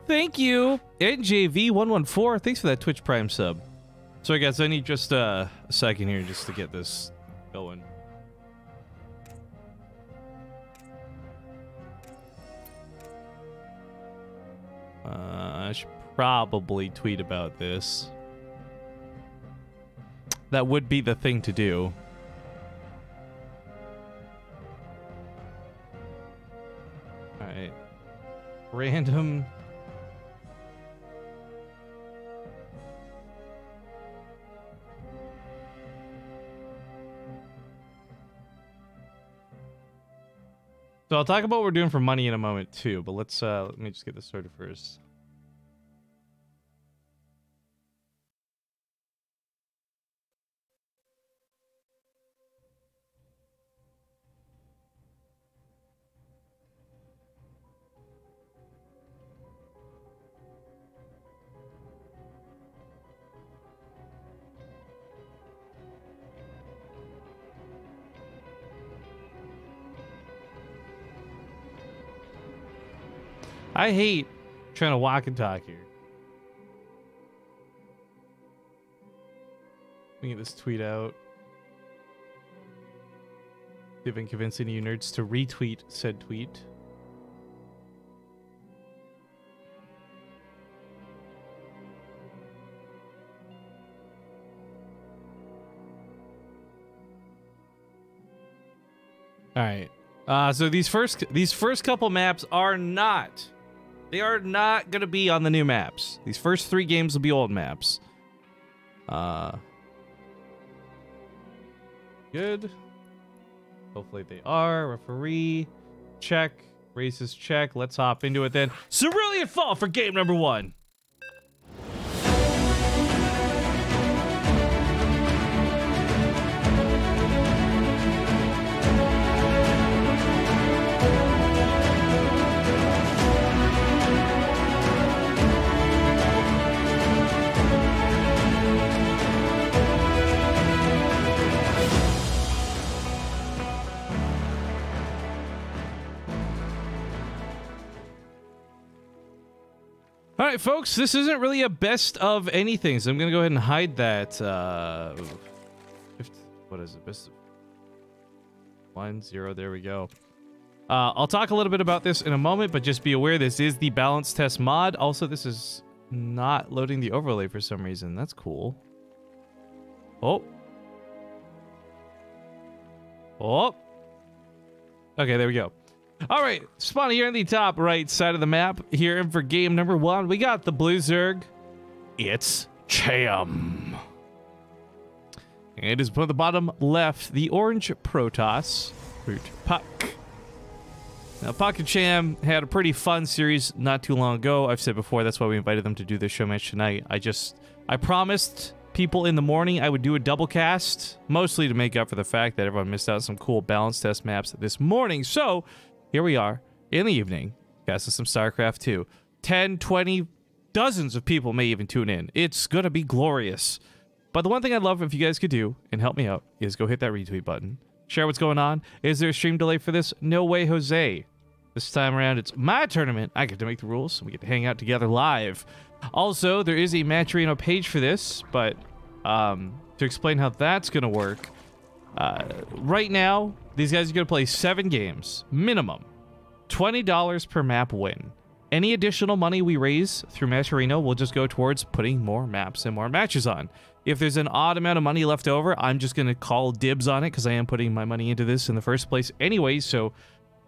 Thank you, NJV114. Thanks for that Twitch Prime sub. Sorry, guys, I need just a second here just to get this going. I should probably tweet about this. That would be the thing to do. Alright. Random. So I'll talk about what we're doing for money in a moment too, but let me just get this sorted first. I hate trying to walk and talk here. Let me get this tweet out. See if I can convince any of you nerds to retweet said tweet. All right. So these first couple maps are not. They are not going to be on the new maps. These first 3 games will be old maps. Good. Hopefully they are. Referee, check. Races, check. Let's hop into it then. Cerulean Fall for game number 1. All right, folks, this isn't really a best of anything, so I'm going to go ahead and hide that. What is it? Best of 1, 0, there we go. I'll talk a little bit about this in a moment, but just be aware this is the balance test mod. Also, this is not loading the overlay for some reason. That's cool. Oh. Oh. Okay, there we go. All right, spawning here in the top right side of the map, here in for game number 1, we got the blue Zerg. It's Cham. And is put at the bottom left, the orange Protoss, Root Puck. Now, Puck and Cham had a pretty fun series not too long ago. I've said before, that's why we invited them to do this show match tonight. I promised people in the morning I would do a double cast, mostly to make up for the fact that everyone missed out on some cool balance test maps this morning. So, here we are, in the evening, casting some StarCraft 2. 10, 20, dozens of people may even tune in. It's gonna be glorious. But the one thing I'd love if you guys could do, and help me out, is go hit that retweet button. Share what's going on. Is there a stream delay for this? No way, Jose. This time around, it's my tournament. I get to make the rules, so we get to hang out together live. Also, there is a Matcherino page for this, but to explain how that's gonna work, right now, these guys are going to play 7 games, minimum. $20 per map win. Any additional money we raise through Matcherino will just go towards putting more maps and more matches on. If there's an odd amount of money left over, I'm just going to call dibs on it because I am putting my money into this in the first place anyway. So,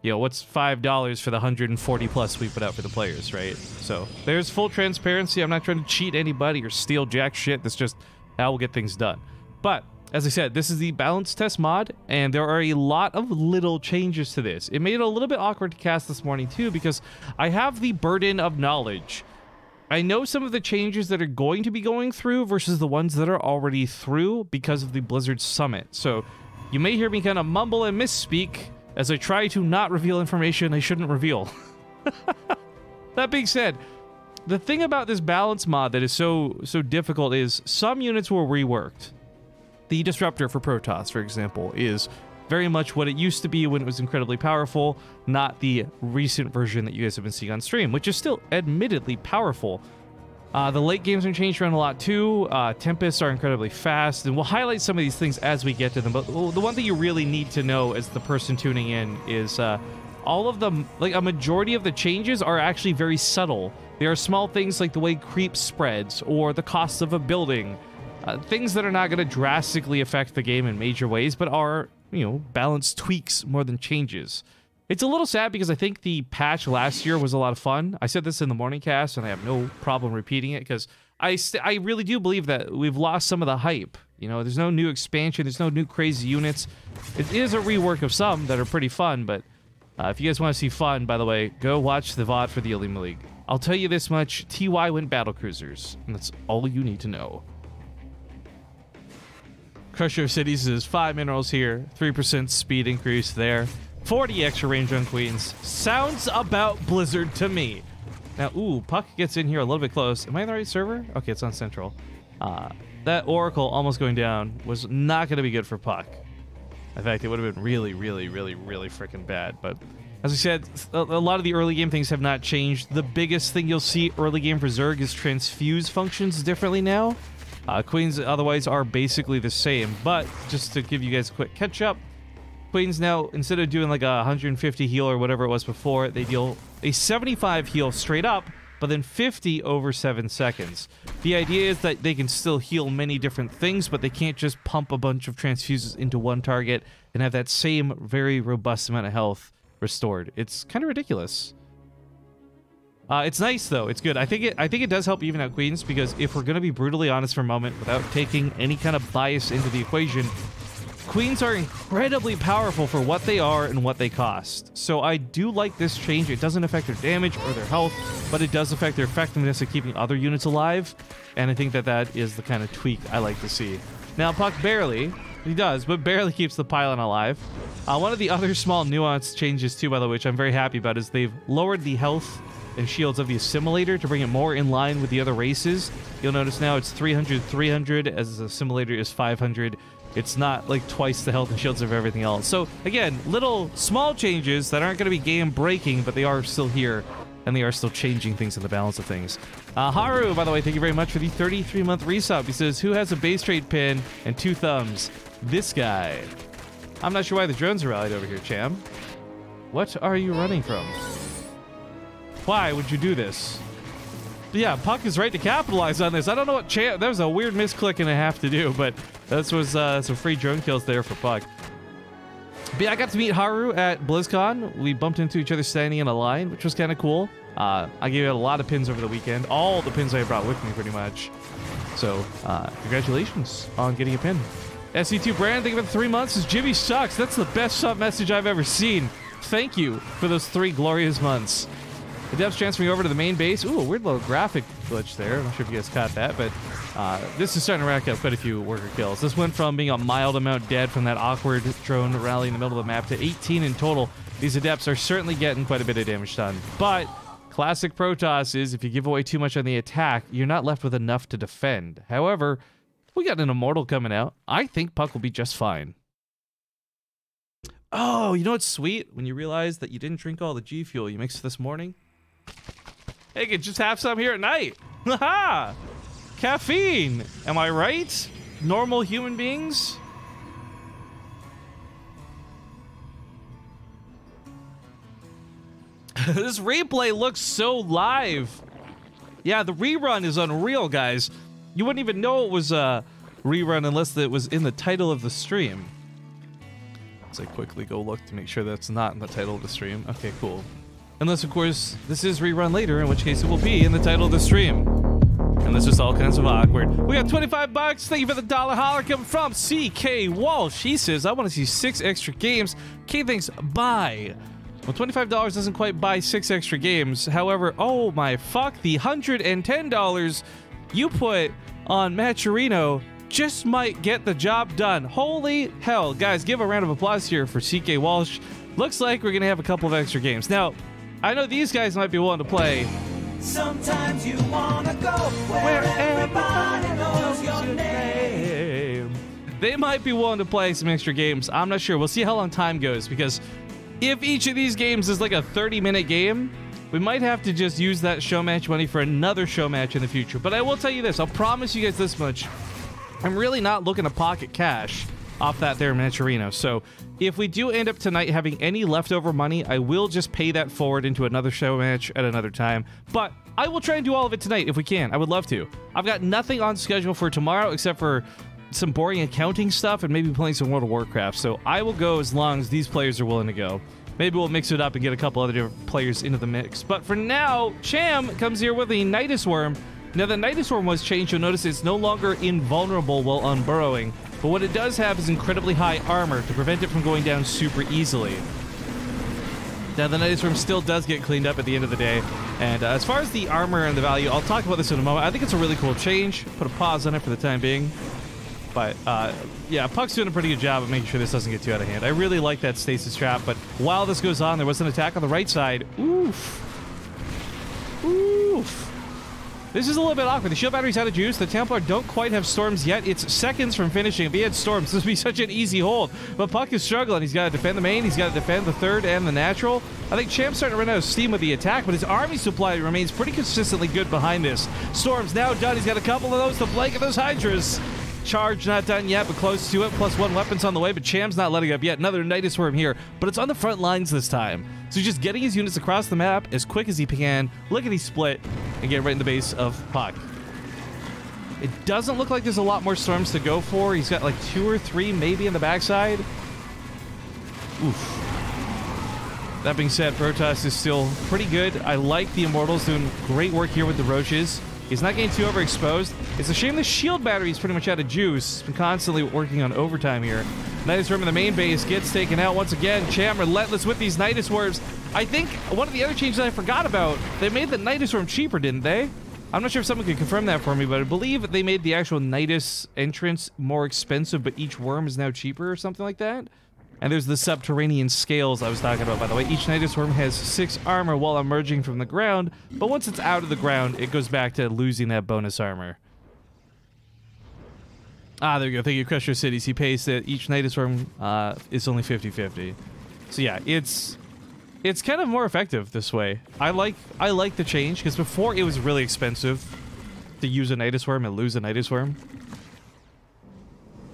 you know, what's $5 for the 140 plus we put out for the players, right? So there's full transparency. I'm not trying to cheat anybody or steal jack shit. That's just how we'll get things done. But as I said, this is the balance test mod, and there are a lot of little changes to this. It made it a little bit awkward to cast this morning, too, because I have the burden of knowledge. I know some of the changes that are going to be going through versus the ones that are already through because of the Blizzard Summit. So you may hear me kind of mumble and misspeak as I try to not reveal information I shouldn't reveal. That being said, the thing about this balance mod that is so difficult is some units were reworked. The Disruptor for Protoss, for example, is very much what it used to be when it was incredibly powerful, not the recent version that you guys have been seeing on stream, which is still admittedly powerful. The late games are changed around a lot too. Tempests are incredibly fast, and we'll highlight some of these things as we get to them. But the one thing you really need to know as the person tuning in is all of them, like a majority of the changes are actually very subtle. There are small things like the way creep spreads or the cost of a building. Things that are not going to drastically affect the game in major ways, but are, you know, balanced tweaks more than changes. It's a little sad because I think the patch last year was a lot of fun. I said this in the morning cast, and I have no problem repeating it because I really do believe that we've lost some of the hype. You know, there's no new expansion, there's no new crazy units. It is a rework of some that are pretty fun, but if you guys want to see fun, by the way, go watch the VOD for the Ultima League. I'll tell you this much, TY went battlecruisers, and that's all you need to know. Crusher of Cities is 5 minerals here, 3% speed increase there. 40 extra range on Queens. Sounds about Blizzard to me. Now, ooh, Puck gets in here a little bit close. Am I on the right server? Okay, it's on Central. That Oracle almost going down was not going to be good for Puck. In fact, it would have been really, really, really, really freaking bad. But as I said, a lot of the early game things have not changed. The biggest thing you'll see early game for Zerg is transfuse functions differently now. Queens otherwise are basically the same. But just to give you guys a quick catch up, Queens now, instead of doing like a 150 heal or whatever it was before, they deal a 75 heal straight up, but then 50 over 7 seconds. The idea is that they can still heal many different things, but they can't just pump a bunch of transfuses into one target and have that same very robust amount of health restored. It's kind of ridiculous. It's nice though. It's good. I think it does help even out Queens, because if we're going to be brutally honest for a moment without taking any kind of bias into the equation, Queens are incredibly powerful for what they are and what they cost. So I do like this change. It doesn't affect their damage or their health, but it does affect their effectiveness of keeping other units alive. And I think that that is the kind of tweak I like to see. Now, Puck barely, he does, but barely keeps the pylon alive. One of the other small nuanced changes too, by the way, which I'm very happy about, is they've lowered the health and shields of the assimilator to bring it more in line with the other races. You'll notice now it's 300, as the assimilator is 500. It's not like twice the health and shields of everything else. So again, little small changes that aren't going to be game breaking, but they are still here, and they are still changing things in the balance of things. Haru, by the way, thank you very much for the 33-month resub. He says, who has a base trade pin and 2 thumbs? This guy. I'm not sure why the drones are rallied over here, Cham. What are you running from? Why would you do this? Yeah, Puck is right to capitalize on this. I don't know what Cham... That was a weird misclick and a half to do, but this was some free drone kills there for Puck. But yeah, I got to meet Haru at BlizzCon. We bumped into each other standing in a line, which was kind of cool. I gave out a lot of pins over the weekend. All the pins I brought with me, pretty much. So, congratulations on getting a pin. SC2 Brand, thank you for the 3 months. This Jimmy sucks. That's the best sub message I've ever seen. Thank you for those 3 glorious months. The dev's transferring over to the main base. Ooh, a weird little graphic glitch there. I'm not sure if you guys caught that, but this is starting to rack up quite a few worker kills. This went from being a mild amount dead from that awkward drone rally in the middle of the map to 18 in total. These adepts are certainly getting quite a bit of damage done. But classic Protoss is if you give away too much on the attack, you're not left with enough to defend. However, we got an Immortal coming out. I think Puck will be just fine. Oh, you know what's sweet? When you realize that you didn't drink all the G Fuel you mixed this morning. Hey, could just have some here at night. Haha! Caffeine! Am I right? Normal human beings? This replay looks so live. Yeah, the rerun is unreal, guys. You wouldn't even know it was a rerun unless it was in the title of the stream. Let's quickly go look to make sure that's not in the title of the stream. Okay, cool. Unless, of course, this is rerun later, in which case it will be in the title of the stream. And this is all kinds of awkward. We got 25 bucks. Thank you for the dollar holler coming from CK Walsh. He says, I want to see 6 extra games. K thinks, buy. Well, $25 doesn't quite buy 6 extra games. However, oh my fuck, the $110 you put on Maturino just might get the job done. Holy hell. Guys, give a round of applause here for CK Walsh. Looks like we're going to have a couple of extra games. Now, I know these guys might be willing to play. Sometimes you wanna go where everybody knows your name. They might be willing to play some extra games. I'm not sure. We'll see how long time goes, because if each of these games is like a 30-minute game, we might have to just use that show match money for another show match in the future. But I will tell you this. I'll promise you guys this much. I'm really not looking to pocket cash off that there Mancherino. So if we do end up tonight having any leftover money, I will just pay that forward into another show match at another time. But I will try and do all of it tonight if we can. I would love to. I've got nothing on schedule for tomorrow except for some boring accounting stuff and maybe playing some World of Warcraft. So I will go as long as these players are willing to go. Maybe we'll mix it up and get a couple other different players into the mix. But for now, Cham comes here with a Nidus Worm. Now, the Nidus Worm was changed. You'll notice it's no longer invulnerable while unburrowing. But what it does have is incredibly high armor to prevent it from going down super easily. Now, the Nidus Worm still does get cleaned up at the end of the day. And as far as the armor and the value, I'll talk about this in a moment. I think it's a really cool change. Put a pause on it for the time being. But, yeah, Puck's doing a pretty good job of making sure this doesn't get too out of hand. I really like that Stasis trap, but while this goes on, there was an attack on the right side. Oof. Oof. This is a little bit awkward. The shield battery's out of juice. The Templar don't quite have storms yet. It's seconds from finishing. If he had storms, this would be such an easy hold. But Puck is struggling. He's got to defend the main. He's got to defend the third and the natural. I think Cham's starting to run out of steam with the attack, but his army supply remains pretty consistently good behind this. Storms now done. He's got a couple of those to blanket those Hydras. Charge not done yet, but close to it. +1 weapons on the way, but Cham's not letting up yet. Another Nidus Worm here, but it's on the front lines this time. So just getting his units across the map as quick as he can, lickety split, and get right in the base of Puck. It doesn't look like there's a lot more storms to go for. He's got like 2 or 3 maybe in the backside. Oof. That being said, Protoss is still pretty good. I like the Immortals doing great work here with the Roaches. He's not getting too overexposed. It's a shame the shield battery is pretty much out of juice. He's been constantly working on overtime here. Nidus Worm in the main base gets taken out once again. Cham relentless with these Nidus Worms. I think one of the other changes I forgot about, they made the Nidus Worm cheaper, didn't they? I'm not sure if someone could confirm that for me, but I believe they made the actual Nidus entrance more expensive, but each worm is now cheaper or something like that. And there's the subterranean scales I was talking about, by the way. Each Nidus Worm has 6 armor while emerging from the ground, but once it's out of the ground, it goes back to losing that bonus armor. Ah, there you go. Thank you, Crusher Cities. He pays that each Nidus Worm is only 50-50. So yeah, it's kind of more effective this way. I like the change, because before it was really expensive to use a Nidus Worm and lose a Nidus Worm.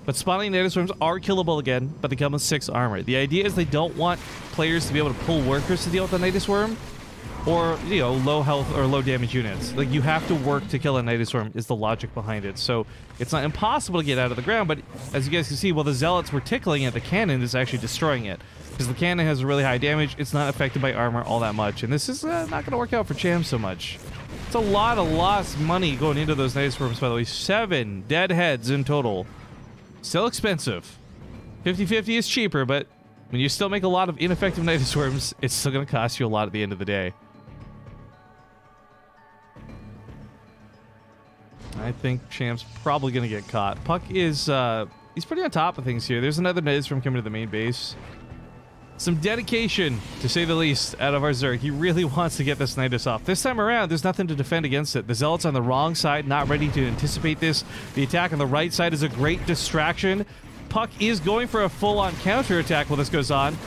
But spawning Nidus Worms are killable again, but they come with 6 armor. The idea is they don't want players to be able to pull workers to deal with a Nidus Worm, or, you know, low health or low damage units. Like, you have to work to kill a Nidus Worm is the logic behind it. So it's not impossible to get out of the ground, but as you guys can see, while the Zealots were tickling it, the cannon is actually destroying it. Because the cannon has really high damage, it's not affected by armor all that much. And this is not going to work out for Cham so much. It's a lot of lost money going into those Nidus Worms, by the way. 7 dead heads in total. Still expensive. 50-50 is cheaper, but when you still make a lot of ineffective Nidus Worms, it's still going to cost you a lot at the end of the day. I think Cham's probably going to get caught. Puck is, he's pretty on top of things here. There's another Nidus Worm coming to the main base. Some dedication, to say the least, out of our Zerg. He really wants to get this Nidus off. This time around, there's nothing to defend against it. The Zealot's on the wrong side, not ready to anticipate this. The attack on the right side is a great distraction. Puck is going for a full-on counter-attack while this goes on.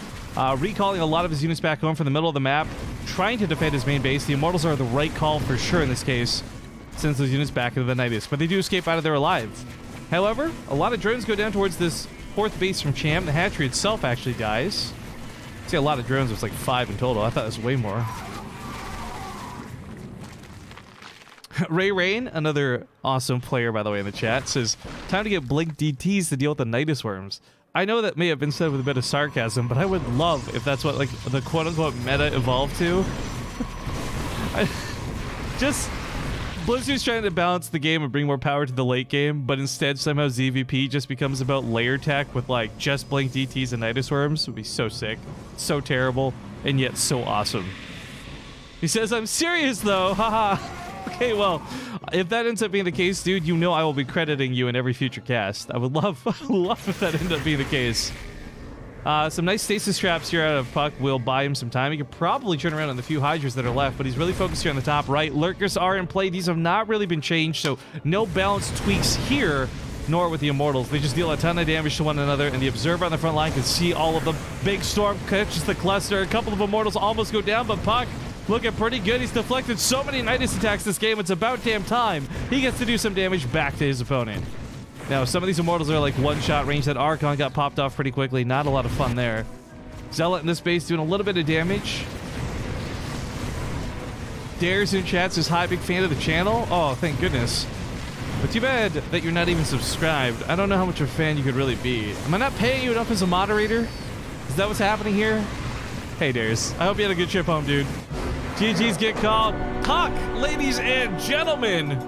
Recalling a lot of his units back home from the middle of the map, trying to defend his main base. The Immortals are the right call for sure in this case, sends those units back into the Nidus, but they do escape out of there alive. However, a lot of drones go down towards this 4th base from Cham. The hatchery itself actually dies. See a lot of drones. There's like 5 in total. I thought it was way more. Ray Rain, another awesome player, by the way, in the chat, says, time to get Blink DTs to deal with the Nidus Worms. I know that may have been said with a bit of sarcasm, but I would love if that's what, like, the quote-unquote meta evolved to. Blizzard's trying to balance the game and bring more power to the late game, but instead somehow ZVP just becomes about layer tech with, like, just Blink DTs and Nidus Worms. It would be so sick, so terrible, and yet so awesome. He says, I'm serious though, haha. Okay, well, if that ends up being the case, dude, you know I will be crediting you in every future cast. I would love if that ended up being the case. Some nice stasis traps here out of Puck will buy him some time. He could probably turn around on the few Hydras that are left, but he's really focused here on the top right. Lurkers are in play. These have not really been changed, so no balance tweaks here. nor with the Immortals. They just deal a ton of damage to one another, and the Observer on the front line can see all of them. Big Storm catches the cluster. A couple of Immortals almost go down, but Puck looking pretty good. He's deflected so many Nidus attacks this game. It's about damn time he gets to do some damage back to his opponent. Now, some of these Immortals are like one-shot range. That Archon got popped off pretty quickly. Not a lot of fun there. Zealot in this base doing a little bit of damage. Dares in chat says, hi, big fan of the channel. Oh, thank goodness. But too bad that you're not even subscribed. I don't know how much of a fan you could really be. Am I not paying you enough as a moderator? Is that what's happening here? Hey, Dares. I hope you had a good trip home, dude. GG's get called. Huck, ladies and gentlemen,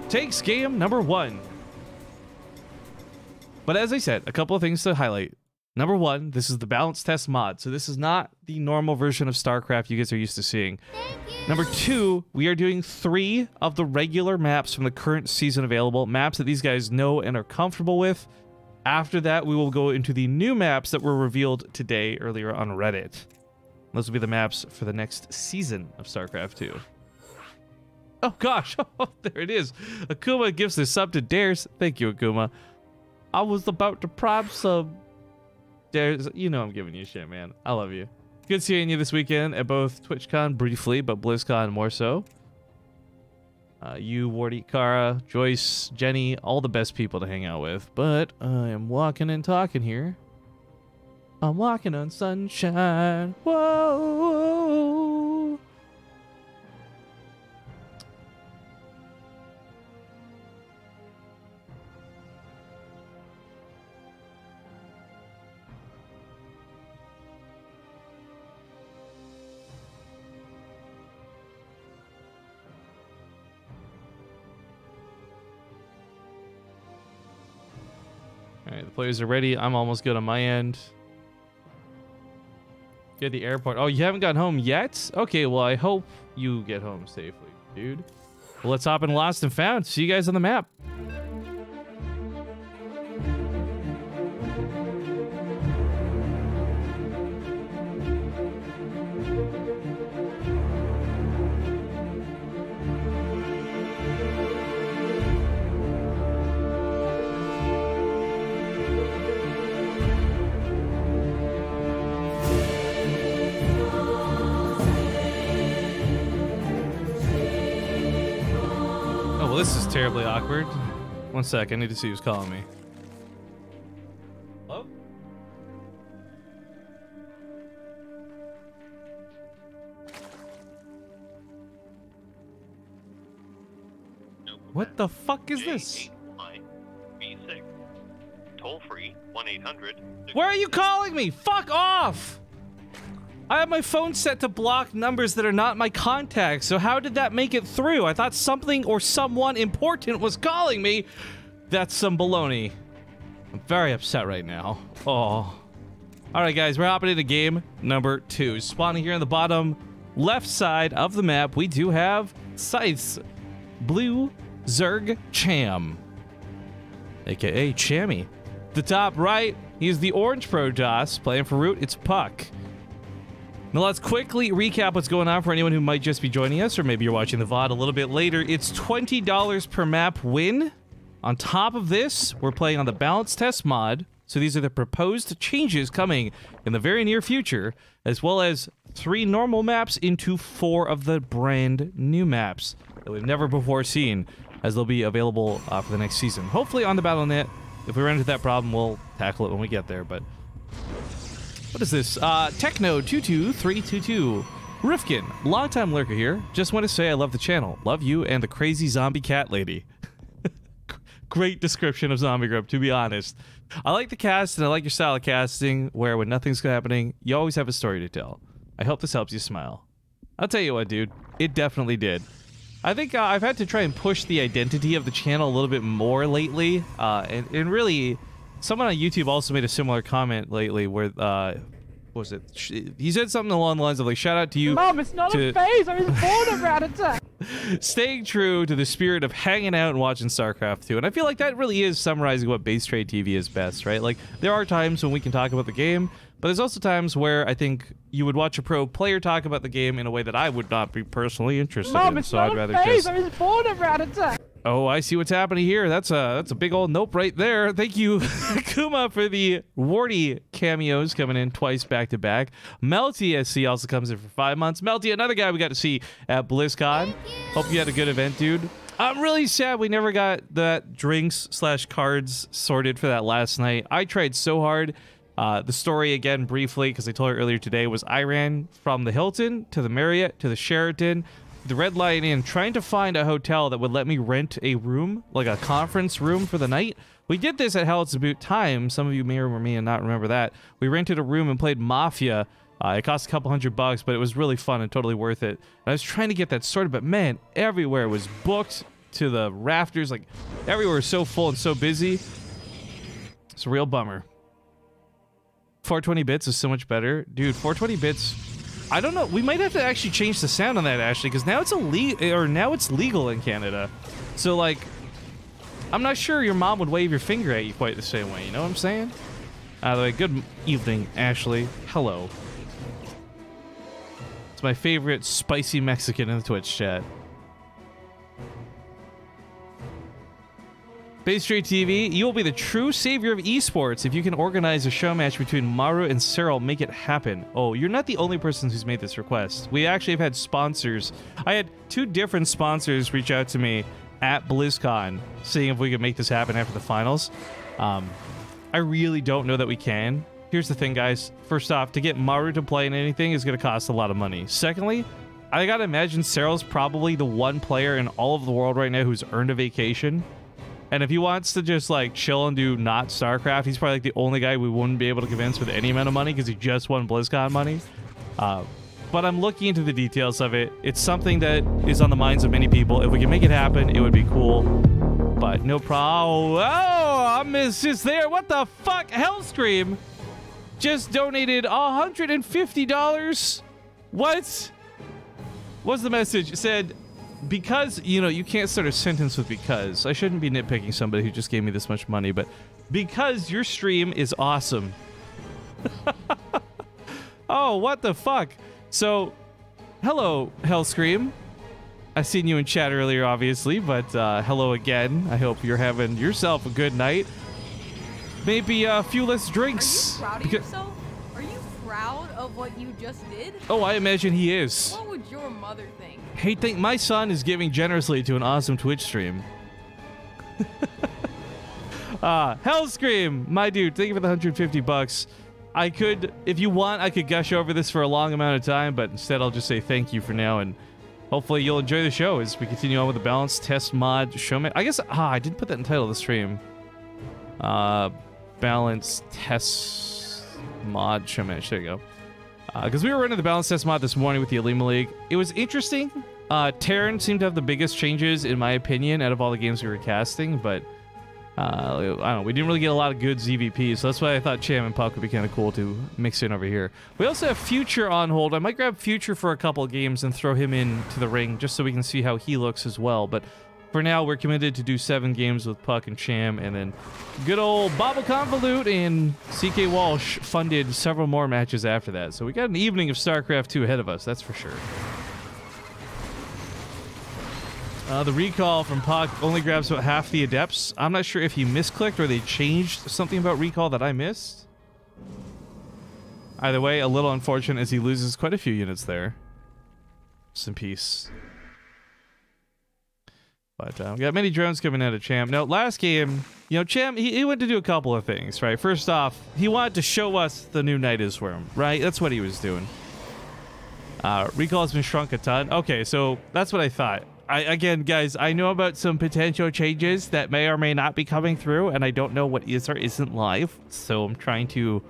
takes game number 1. But as I said, a couple of things to highlight. Number 1, this is the balance test mod. So this is not the normal version of StarCraft you guys are used to seeing. Number 2, we are doing 3 of the regular maps from the current season available. Maps that these guys know and are comfortable with. After that, we will go into the new maps that were revealed today earlier on Reddit. Those will be the maps for the next season of StarCraft 2. Oh gosh, oh, there it is. Akuma gives this sub to Dares. Thank you, Akuma. I was about to prime sub. Dares, you know I'm giving you shit, man. I love you. Good seeing you this weekend at both TwitchCon briefly, but BlizzCon more so. You, Wardy, Kara, Joyce, Jenny, all the best people to hang out with. But I am walking and talking here. I'm walking on sunshine. Whoa. All right, the players are ready. I'm almost good on my end. Get the airport. Oh, you haven't gotten home yet? Okay, well, I hope you get home safely, dude. Well, let's hop in Lost and Found. See you guys on the map. This is terribly awkward. One sec, I need to see who's calling me. Hello? What the fuck is this? B6. Toll free 1-800. Where are you calling me? Fuck off! I have my phone set to block numbers that are not my contacts, so how did that make it through? I thought something or someone important was calling me. That's some baloney. I'm very upset right now. Oh. Alright guys, we're hopping into game number 2. Spawning here on the bottom left side of the map, we do have Scythes. Blue Zerg Cham. AKA Chammy. The top right, he's the orange Protoss. Playing for Root, it's Puck. Now let's quickly recap what's going on for anyone who might just be joining us, or maybe you're watching the VOD a little bit later. It's $20 per map win. On top of this, we're playing on the balance test mod. So these are the proposed changes coming in the very near future, as well as 3 normal maps into 4 of the brand new maps that we've never before seen, as they'll be available for the next season. Hopefully on the Battle.net. If we run into that problem, we'll tackle it when we get there, but... What is this? Techno22322. Rifkin, longtime lurker here. Just want to say I love the channel. Love you and the crazy zombie cat lady. Great description of Zombie Grub, to be honest. I like the cast and I like your style of casting, where when nothing's happening, you always have a story to tell. I hope this helps you smile. I'll tell you what, dude. It definitely did. I think I've had to try and push the identity of the channel a little bit more lately, and really... Someone on YouTube also made a similar comment lately where, what was it? He said something along the lines of like, shout out to you. Mom, it's not a phase, I was born of rat-attack. Staying true to the spirit of hanging out and watching StarCraft 2. And I feel like that really is summarizing what BaseTradeTV is best, right? Like, there are times when we can talk about the game, but there's also times where I think you would watch a pro player talk about the game in a way that I would not be personally interested in. It's so not I'd rather a phase, just... I was born of rat-attack. Oh, I see what's happening here. That's a big old nope right there. Thank you, Kuma, for the Warty cameos coming in twice back to back. Melty SC also comes in for 5 months. Melty, another guy we got to see at BlizzCon. Hope you had a good event, dude. I'm really sad we never got that drinks/cards sorted for that last night. I tried so hard. The story, again, briefly, because I told her earlier today, was I ran from the Hilton to the Marriott to the Sheraton, the Red Lion Inn, trying to find a hotel that would let me rent a room, like a conference room for the night. We did this at Hell It's About Time. Some of you may or may not remember that. We rented a room and played Mafia. It cost a couple $100, but it was really fun and totally worth it. And I was trying to get that sorted, but man, everywhere was booked to the rafters. Like, everywhere was so full and so busy. It's a real bummer. 420 bits is so much better. Dude, 420 bits... I don't know. We might have to actually change the sound on that, Ashley, because now it's now it's legal in Canada. So, like, I'm not sure your mom would wave your finger at you quite the same way. You know what I'm saying? By the way, good evening, Ashley. Hello. It's my favorite spicy Mexican in the Twitch chat. BaseTradeTV, you will be the true savior of esports if you can organize a show match between Maru and Cyril. Make it happen. Oh, you're not the only person who's made this request. We actually have had sponsors. I had 2 different sponsors reach out to me at BlizzCon, seeing if we could make this happen after the finals. I really don't know that we can. Here's the thing, guys. First off, to get Maru to play in anything is going to cost a lot of money. Secondly, I gotta imagine Cyril's probably the one player in all of the world right now who's earned a vacation. And if he wants to just, like, chill and do not StarCraft, he's probably, like, the only guy we wouldn't be able to convince with any amount of money because he just won BlizzCon money. But I'm looking into the details of it. It's something that is on the minds of many people. If we can make it happen, it would be cool. But no problem. Oh, I miss just there. What the fuck? Hellscream just donated $150. What? What's the message? It said... Because, you know, you can't start a sentence with because. I shouldn't be nitpicking somebody who just gave me this much money, but because your stream is awesome. Oh, what the fuck? So, hello, Hellscream. I seen you in chat earlier, obviously, but hello again. I hope you're having yourself a good night. Maybe a few less drinks. Are you proud of yourself? Are you proud of what you just did? Oh, I imagine he is. What would your mother think? Hey, think my son is giving generously to an awesome Twitch stream. Hellscream, my dude, thank you for the $150. I could, if you want, I could gush over this for a long amount of time, but instead I'll just say thank you for now, and hopefully you'll enjoy the show as we continue on with the balance test mod showmatch. I guess, I did put that in the title of the stream. Balance test mod showmatch. There you go. Because we were running the balance test mod this morning with the Alima League. It was interesting. Terran seemed to have the biggest changes, in my opinion, out of all the games we were casting, but I don't know. We didn't really get a lot of good ZVPs, so that's why I thought Cham and Puck would be kind of cool to mix in over here. We also have Future on hold. I might grab Future for a couple of games and throw him into the ring just so we can see how he looks as well, but for now, we're committed to do 7 games with Puck and Cham, and then good old Bobble Convolute and CK Walsh funded several more matches after that. So we got an evening of StarCraft 2 ahead of us, that's for sure. The recall from Puck only grabs about half the adepts. I'm not sure if he misclicked or they changed something about recall that I missed. Either way, a little unfortunate as he loses quite a few units there. Rest in peace. But we got many drones coming out of Cham. Now, last game, you know, Cham, he went to do a couple of things, right? First off, he wanted to show us the new Nidus Worm, right? That's what he was doing. Recall has been shrunk a ton. Okay, so that's what I thought. Again, guys, I know about some potential changes that may or may not be coming through, and I don't know what is or isn't live, so I'm trying to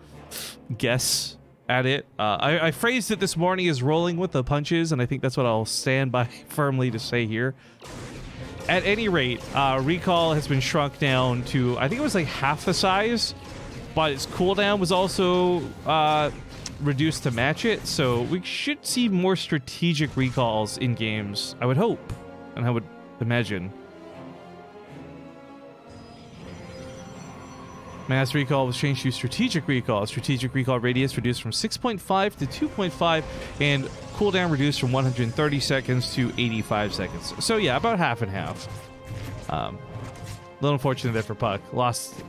guess at it. I phrased it this morning as rolling with the punches, and I think that's what I'll stand by firmly to say here. At any rate, recall has been shrunk down to, I think it was like half the size, but its cooldown was also reduced to match it, so we should see more strategic recalls in games, I would hope, and I would imagine. Mass recall was changed to strategic recall. Strategic recall radius reduced from 6.5 to 2.5, and cooldown reduced from 130 seconds to 85 seconds. So yeah, about half and half. A little unfortunate there for Puck.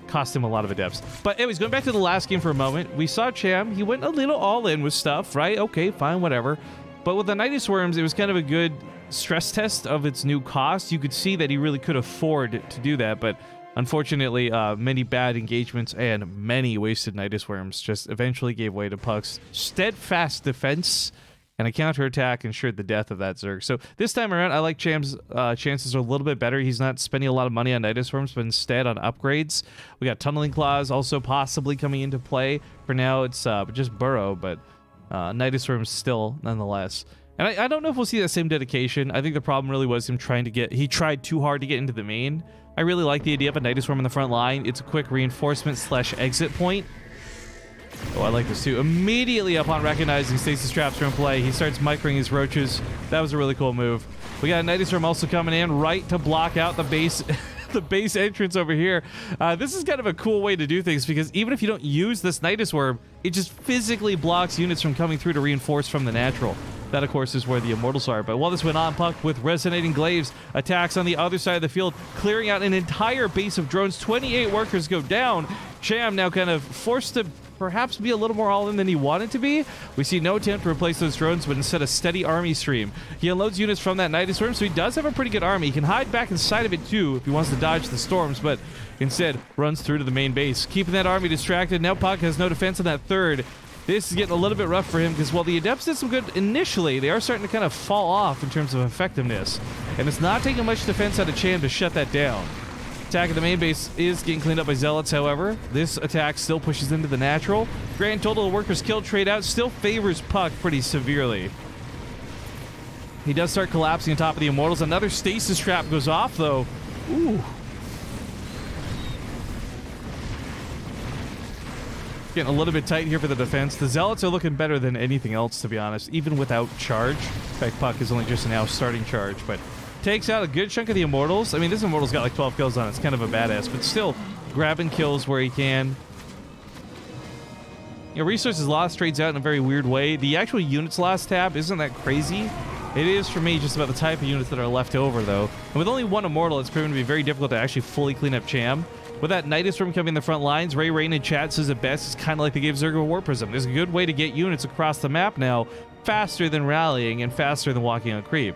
Cost him a lot of adepts. But anyways, going back to the last game for a moment, we saw Cham. He went a little all in with stuff, right? Okay, fine, whatever. But with the Nidus Worms, it was kind of a good stress test of its new cost. You could see that he really could afford to do that, but unfortunately, many bad engagements and many wasted Nidus Worms just eventually gave way to Puck's steadfast defense, and a counterattack ensured the death of that Zerg. So this time around, I like Cham's chances are a little bit better. He's not spending a lot of money on Nidus Worms, but instead on upgrades. We got Tunneling Claws also possibly coming into play. For now, it's just Burrow, but Nidus Worms still, nonetheless. And I don't know if we'll see that same dedication. I think the problem really was him trying to get... He tried too hard to get into the main. I really like the idea of a Nidus Worm in the front line. It's a quick reinforcement / exit point. Oh, I like this too. Immediately upon recognizing Stasis traps are in play, he starts microing his roaches. That was a really cool move. We got a Nidus Worm also coming in right to block out the base the base entrance over here. This is kind of a cool way to do things because even if you don't use this Nidus Worm, it just physically blocks units from coming through to reinforce from the natural. That, of course, is where the Immortals are. But while this went on, Puck with Resonating Glaives attacks on the other side of the field, clearing out an entire base of drones. 28 workers go down. Cham now kind of forced to perhaps be a little more all-in than he wanted to be. We see no attempt to replace those drones, but instead a steady army stream. He unloads units from that Nidus Worm, so he does have a pretty good army. He can hide back inside of it too if he wants to dodge the storms, but instead runs through to the main base, keeping that army distracted. Now Puck has no defense on that third. This is getting a little bit rough for him because while the Adepts did some good initially, they are starting to kind of fall off in terms of effectiveness. And it's not taking much defense out of Cham to shut that down. Attack of the main base is getting cleaned up by Zealots, however. This attack still pushes into the natural. Grand total of workers killed trade out still favors Puck pretty severely. He does start collapsing on top of the Immortals. Another Stasis trap goes off, though. Ooh. Getting a little bit tight here for the defense. The Zealots are looking better than anything else, to be honest, even without charge. In fact, Puck is only just now starting charge, but takes out a good chunk of the Immortals. I mean, this Immortal's got like 12 kills on it. It's kind of a badass, but still grabbing kills where he can. You know, resources lost trades out in a very weird way. The actual units lost tab isn't that crazy. It is, for me, just about the type of units that are left over, though. And with only one Immortal, it's proven to be very difficult to actually fully clean up Cham. With that Nidus Worm coming in the front lines, Ray Rain in chat says it best. It's kind of like they gave Zerg a War Prism. There's a good way to get units across the map now, faster than rallying and faster than walking on creep.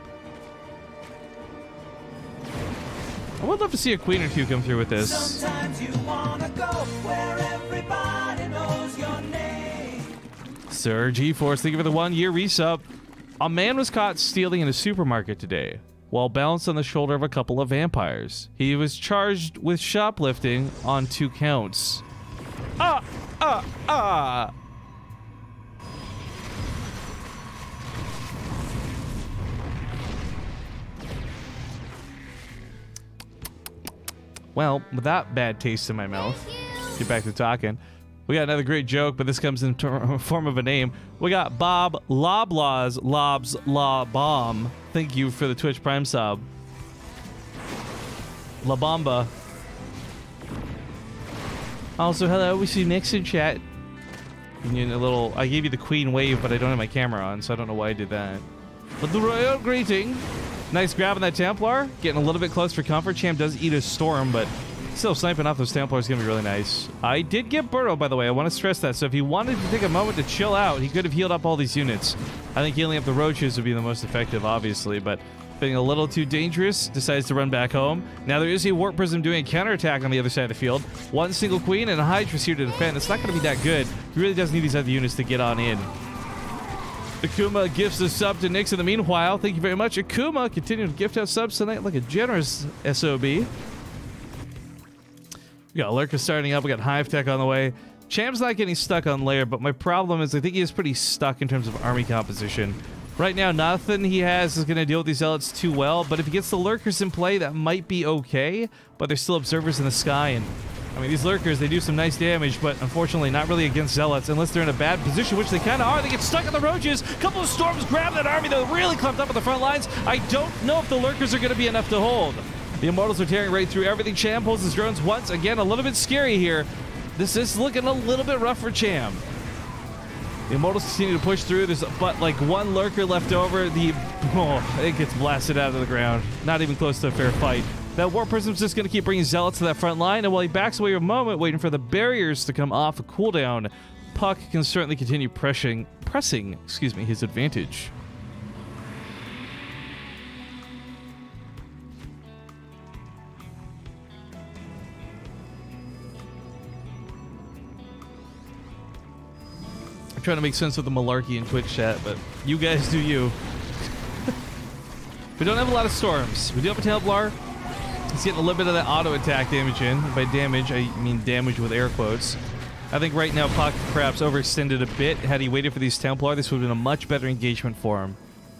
I would love to see a queen or two come through with this. Sometimes you wanna go where everybody knows your name. Sir GeForce, thank you for the 1-year resub. A man was caught stealing in a supermarket today while balanced on the shoulder of a couple of vampires. He was charged with shoplifting on 2 counts. Well, with that bad taste in my mouth, get back to talking. We got another great joke, but this comes in form of a name. We got Bob Loblaws Lobs La Bomb. Thank you for the Twitch Prime sub. La Bomba. Also, hello, we see Nick's in chat. You know, I gave you the Queen wave, but I don't have my camera on, so I don't know why I did that. But the royal greeting. Nice grab on that Templar. Getting a little bit close for comfort. Cham does eat a storm, but still sniping off those Templars is going to be really nice. I did get Burrow, by the way. I want to stress that. So if he wanted to take a moment to chill out, he could have healed up all these units. I think healing up the Roaches would be the most effective, obviously, but being a little too dangerous, decides to run back home. Now there is a Warp Prism doing a counterattack on the other side of the field. One single Queen and a Hydra's here to defend. It's not going to be that good. He really does need these other units to get on in. Akuma gifts a sub to Nix in the meanwhile. Thank you very much, Akuma. Continuing to gift out subs tonight like a generous SOB. We got Lurka starting up. We got Hive Tech on the way. Cham's not getting stuck on layer, but my problem is I think he is pretty stuck in terms of army composition. Right now, nothing he has is going to deal with these Zealots too well, but if he gets the Lurkers in play, that might be okay, but there's still Observers in the sky, and I mean, these Lurkers, they do some nice damage, but unfortunately not really against Zealots unless they're in a bad position, which they kind of are. They get stuck on the Roaches. A couple of Storms grab that army. They're really clumped up at the front lines. I don't know if the Lurkers are going to be enough to hold. The Immortals are tearing right through everything. Cham pulls his drones once again. A little bit scary here. This is looking a little bit rough for Cham. The Immortals continue to push through. There's but like one Lurker left over. It gets blasted out of the ground. Not even close to a fair fight. That Warp Prism's just going to keep bringing Zealots to that front line, and while he backs away a moment, waiting for the barriers to come off a cooldown, Puck can certainly continue pressing his advantage. I'm trying to make sense of the malarkey in Twitch chat, but you guys do you. We don't have a lot of storms. We do have a Templar. He's getting a little bit of that auto attack damage in. By damage, I mean damage with air quotes. I think right now Puck perhaps overextended a bit. Had he waited for these Templar, this would have been a much better engagement for him.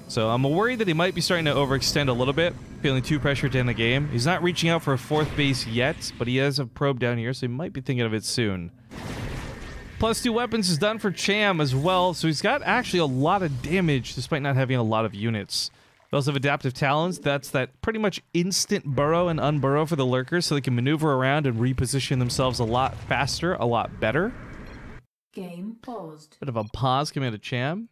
So I'm worried that he might be starting to overextend a little bit, feeling too pressured to end the game. He's not reaching out for a 4th base yet, but he has a probe down here, so he might be thinking of it soon. +2 weapons is done for Cham as well, so he's got actually a lot of damage despite not having a lot of units. They also have adaptive talents. That's that pretty much instant burrow and unburrow for the lurkers, so they can maneuver around and reposition themselves a lot faster, a lot better. Game paused. Bit of a pause coming out of Cham.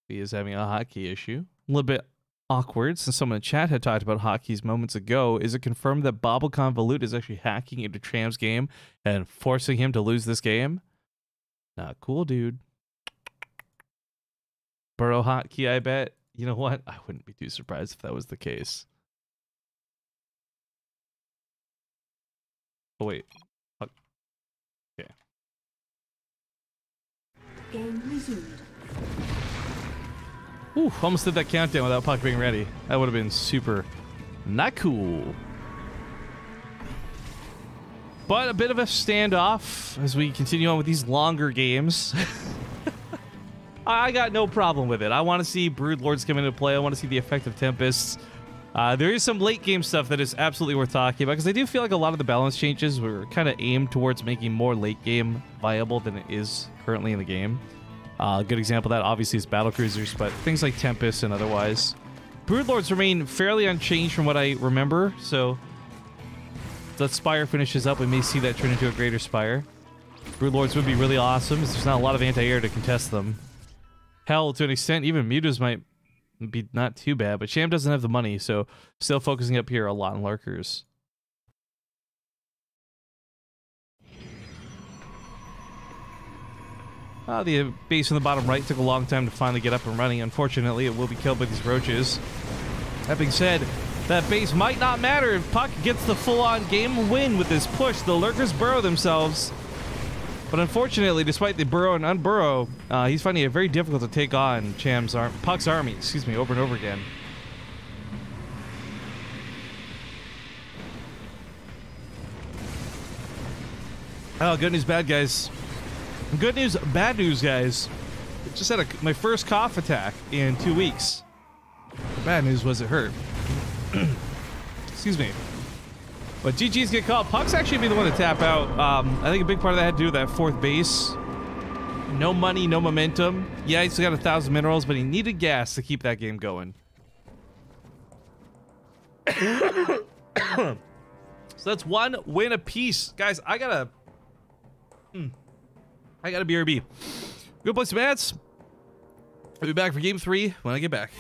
He is having a hotkey issue. A little bit awkward, since someone in chat had talked about hotkeys moments ago. Is it confirmed that Bobble Convolute is actually hacking into Cham's game and forcing him to lose this game? Not cool, dude. Burrow hotkey, I bet. You know what? I wouldn't be too surprised if that was the case. Oh, wait. Okay. Game resumed. Ooh, almost did that countdown without Puck being ready. That would have been super not cool. But a bit of a standoff as we continue on with these longer games. I got no problem with it. I want to see Broodlords come into play. I want to see the effect of Tempests. There is some late game stuff that is absolutely worth talking about, because I do feel like a lot of the balance changes were kind of aimed towards making more late game viable than it is currently in the game. A good example of that obviously is Battlecruisers, but things like Tempest and otherwise. Broodlords remain fairly unchanged from what I remember, so if that Spire finishes up, we may see that turn into a greater Spire. Broodlords would be really awesome, as there's not a lot of anti-air to contest them. Hell, to an extent, even Mutas might be not too bad, but Cham doesn't have the money, so still focusing up here a lot on Lurkers. The base on the bottom right took a long time to finally get up and running. Unfortunately, it will be killed by these roaches. That being said, that base might not matter if Puck gets the full-on game win with this push. The Lurkers burrow themselves. But unfortunately, despite the burrow and unburrow, he's finding it very difficult to take on Puck's army, over and over again. Oh, good news, bad guys. Good news, bad news, guys. Just had my first cough attack in 2 weeks. The bad news was it hurt. Excuse me. But GG's get called. Puck's actually be the one to tap out. I think a big part of that had to do with that 4th base. No money, no momentum. Yeah, he's still got 1,000 minerals, but he needed gas to keep that game going. So that's 1 win apiece. Guys, I gotta BRB. Go play some ads. I'll be back for game 3 when I get back.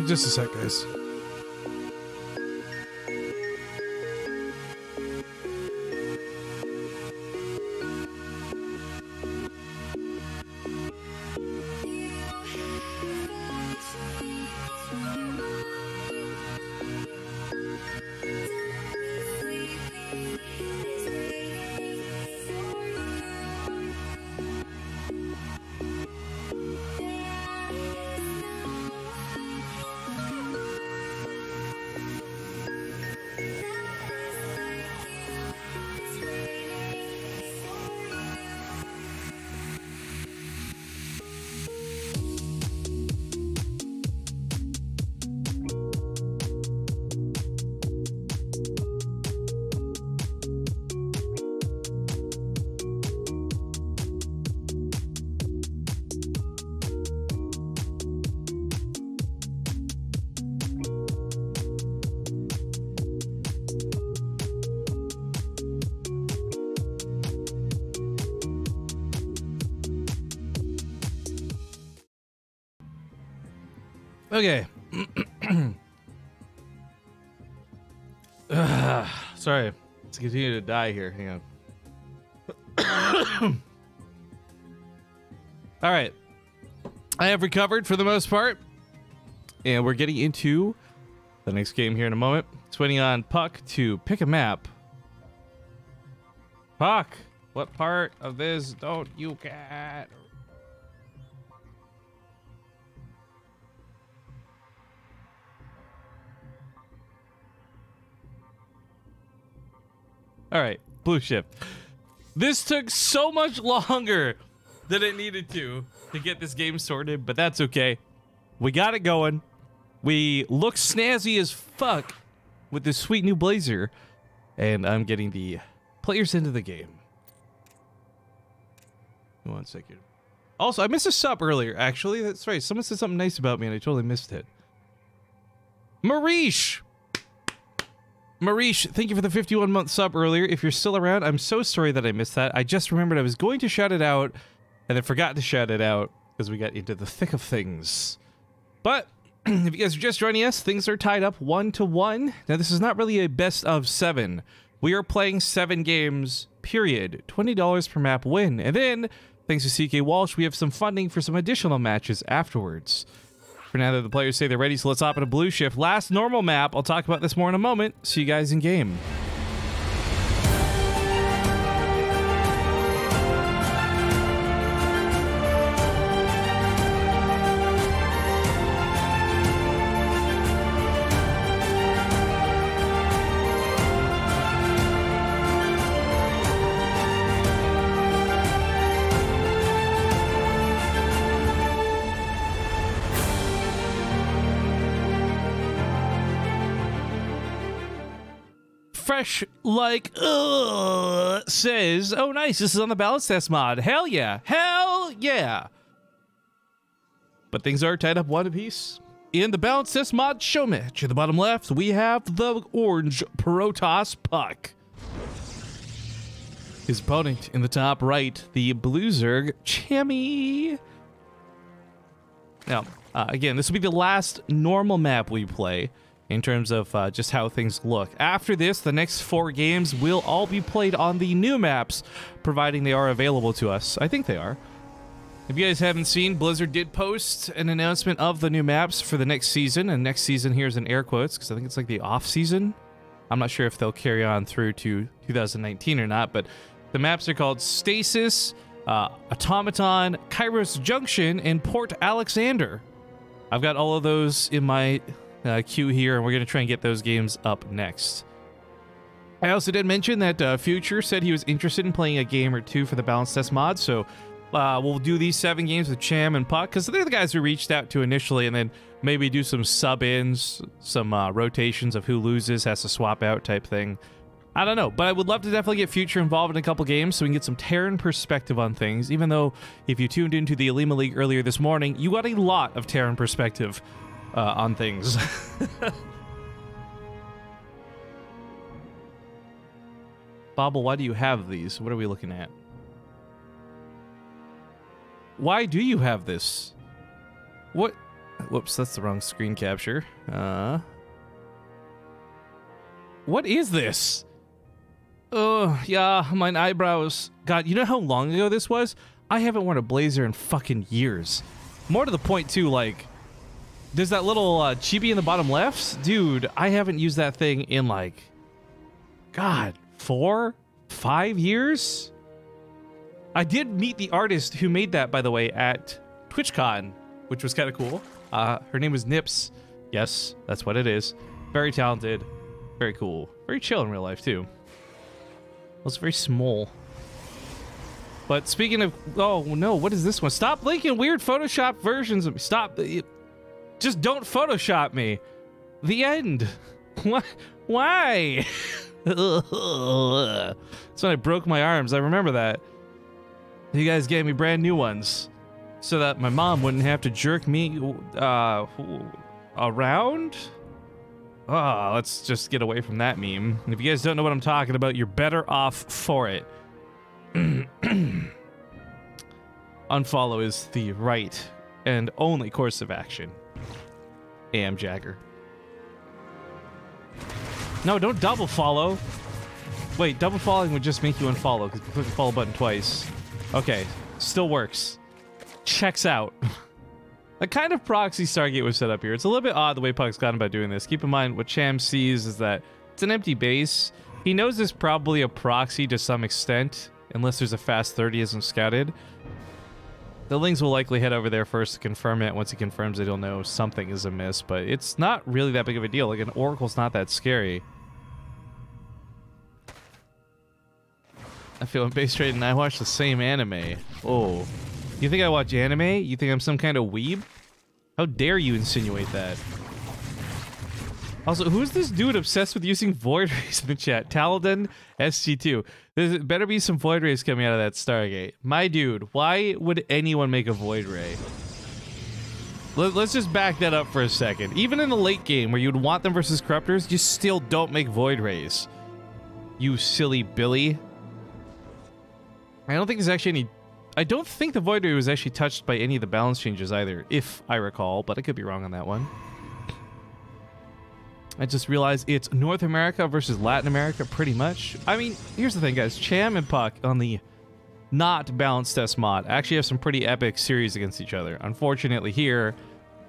Just a sec, guys. Okay. Sorry. Let's continue to die here. Hang on. All right. I have recovered for the most part. And we're getting into the next game here in a moment. It's waiting on Puck to pick a map. Puck, what part of this don't you get? All right, blue ship. This took so much longer than it needed to get this game sorted, but that's okay. We got it going. We look snazzy as fuck with this sweet new blazer, and I'm getting the players into the game. 1 second. Also, I missed a sub earlier, actually. That's right. Someone said something nice about me, and I totally missed it. Marish! Marish, thank you for the 51-month sub earlier. If you're still around, I'm so sorry that I missed that. I just remembered I was going to shout it out and then forgot to shout it out because we got into the thick of things. But if you guys are just joining us, things are tied up 1-1. Now, this is not really a best of 7. We are playing 7 games, period. $20 per map win. And then, thanks to CK Walsh, we have some funding for some additional matches afterwards. For now that the players say they're ready, so let's hop into blue shift. Last normal map. I'll talk about this more in a moment. See you guys in game. Fresh like says, oh nice, this is on the balance test mod. Hell yeah, hell yeah. But things are tied up 1 apiece. In the balance test mod show match, at the bottom left, we have the orange Protoss Puck. His opponent in the top right, the blue Zerg Chammy. Now, again, this will be the last normal map we play in terms of just how things look. After this, the next 4 games will all be played on the new maps, providing they are available to us. I think they are. If you guys haven't seen, Blizzard did post an announcement of the new maps for the next season, and next season here's in air quotes, because I think it's like the off-season. I'm not sure if they'll carry on through to 2019 or not, but the maps are called Stasis, Automaton, Kairos Junction, and Port Alexander. I've got all of those in my queue here, and we're going to try and get those games up next. I also did mention that Future said he was interested in playing a game or 2 for the balance test mod, so we'll do these 7 games with Cham and Puck, because they're the guys who reached out to initially, and then maybe do some sub-ins, some rotations of who loses, has to swap out type thing. I don't know, but I would love to definitely get Future involved in a couple games so we can get some Terran perspective on things, even though if you tuned into the Alima League earlier this morning, you got a lot of Terran perspective on things. Bobble, why do you have these? What are we looking at? Why do you have this? What? Whoops, that's the wrong screen capture. What is this? Oh, yeah, my eyebrows. God, you know how long ago this was? I haven't worn a blazer in fucking years. More to the point, too, like, there's that little chibi in the bottom left. Dude, I haven't used that thing in, like, God, 4, 5 years? I did meet the artist who made that, by the way, at TwitchCon, which was kind of cool. Her name was Nips. Yes, that's what it is. Very talented. Very cool. Very chill in real life, too. Was very small. But speaking of... Oh, no. What is this one? Stop linking weird Photoshop versions of me. Stop. Just don't Photoshop me. The end. What? Why? That's when I broke my arms. I remember that. You guys gave me brand new ones. So that my mom wouldn't have to jerk me around? Oh, let's just get away from that meme. And if you guys don't know what I'm talking about, you're better off for it. Unfollow is the right and only course of action. AM Jagger. No, don't double follow. Wait, double following would just make you unfollow because you click the follow button twice. Okay, still works. Checks out. A kind of proxy Stargate was set up here. It's a little bit odd the way Puck's gone about doing this. Keep in mind, what Cham sees is that it's an empty base. He knows there's probably a proxy to some extent, unless there's a fast 30 isn't scouted. The Lings will likely head over there first to confirm it. Once he confirms it, he'll know something is amiss, but it's not really that big of a deal. Like, an Oracle's not that scary. I feel in Base Trade and I watch the same anime. Oh. You think I watch anime? You think I'm some kind of weeb? How dare you insinuate that? Also, who's this dude obsessed with using void rays in the chat? Taladin SG2. There better be some void rays coming out of that Stargate. My dude, why would anyone make a void ray? Let's just back that up for a second. Even in the late game where you'd want them versus corruptors, you still don't make void rays. You silly Billy. I don't think there's actually any... I don't think the Void Ray was actually touched by any of the balance changes either, if I recall, but I could be wrong on that one. I just realized it's North America versus Latin America, pretty much. I mean, here's the thing, guys. Cham and Puck on the not balanced test mod actually have some pretty epic series against each other. Unfortunately here,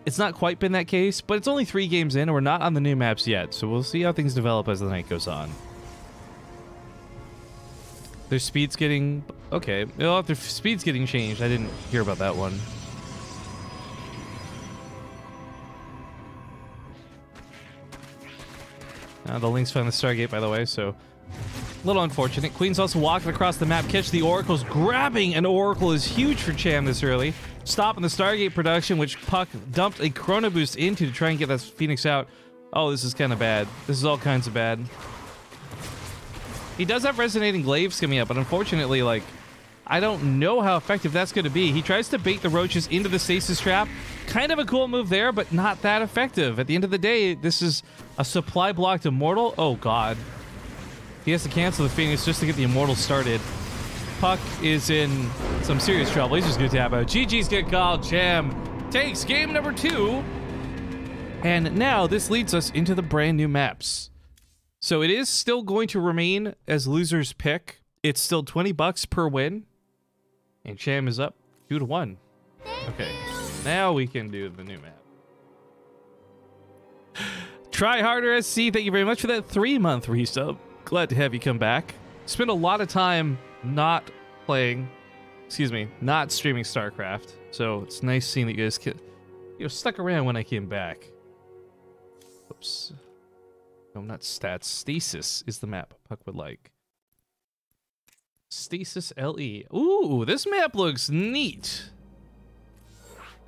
it's not quite been that case, but it's only 3 games in and we're not on the new maps yet, so we'll see how things develop as the night goes on. Their speed's getting... Okay. Well, if their speed's getting changed, I didn't hear about that one. The Lynx found the Stargate, by the way, so... A little unfortunate. Queen's also walking across the map, catch the Oracles. Grabbing an Oracle is huge for Cham this early. Stopping the Stargate production, which Puck dumped a Chrono Boost into to try and get that Phoenix out. Oh, this is kind of bad. This is all kinds of bad. He does have Resonating Glaives coming up, but unfortunately, like, I don't know how effective that's going to be. He tries to bait the Roaches into the Stasis Trap. Kind of a cool move there, but not that effective. At the end of the day, this is a supply blocked Immortal. Oh, God. He has to cancel the Phoenix just to get the Immortal started. Puck is in some serious trouble. He's just going to tap out. GG's get called. Cham takes game number 2. And now this leads us into the brand new maps. So it is still going to remain as loser's pick. It's still $20 per win. And Cham is up 2-1. Okay, now we can do the new map. Try Harder SC, thank you very much for that 3-month resub. Glad to have you come back. Spent a lot of time not playing, not streaming StarCraft. So it's nice seeing that you guys stuck around when I came back. Oops. No, not stats. Stasis is the map Puck would like. Stasis LE. Ooh, this map looks neat.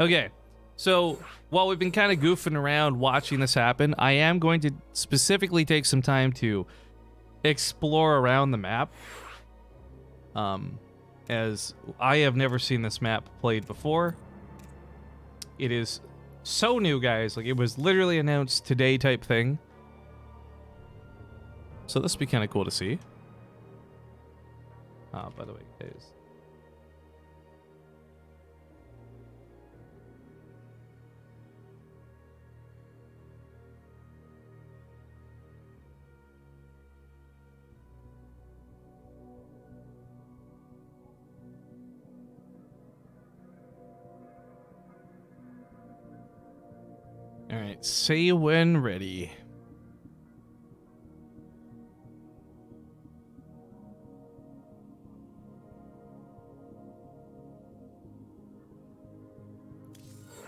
Okay, so while we've been kind of goofing around watching this happen, I am going to specifically take some time to explore around the map. As I have never seen this map played before. It is so new, guys. Like, it was literally announced today type thing. So this would be kind of cool to see. By the way, guys. right, say when ready.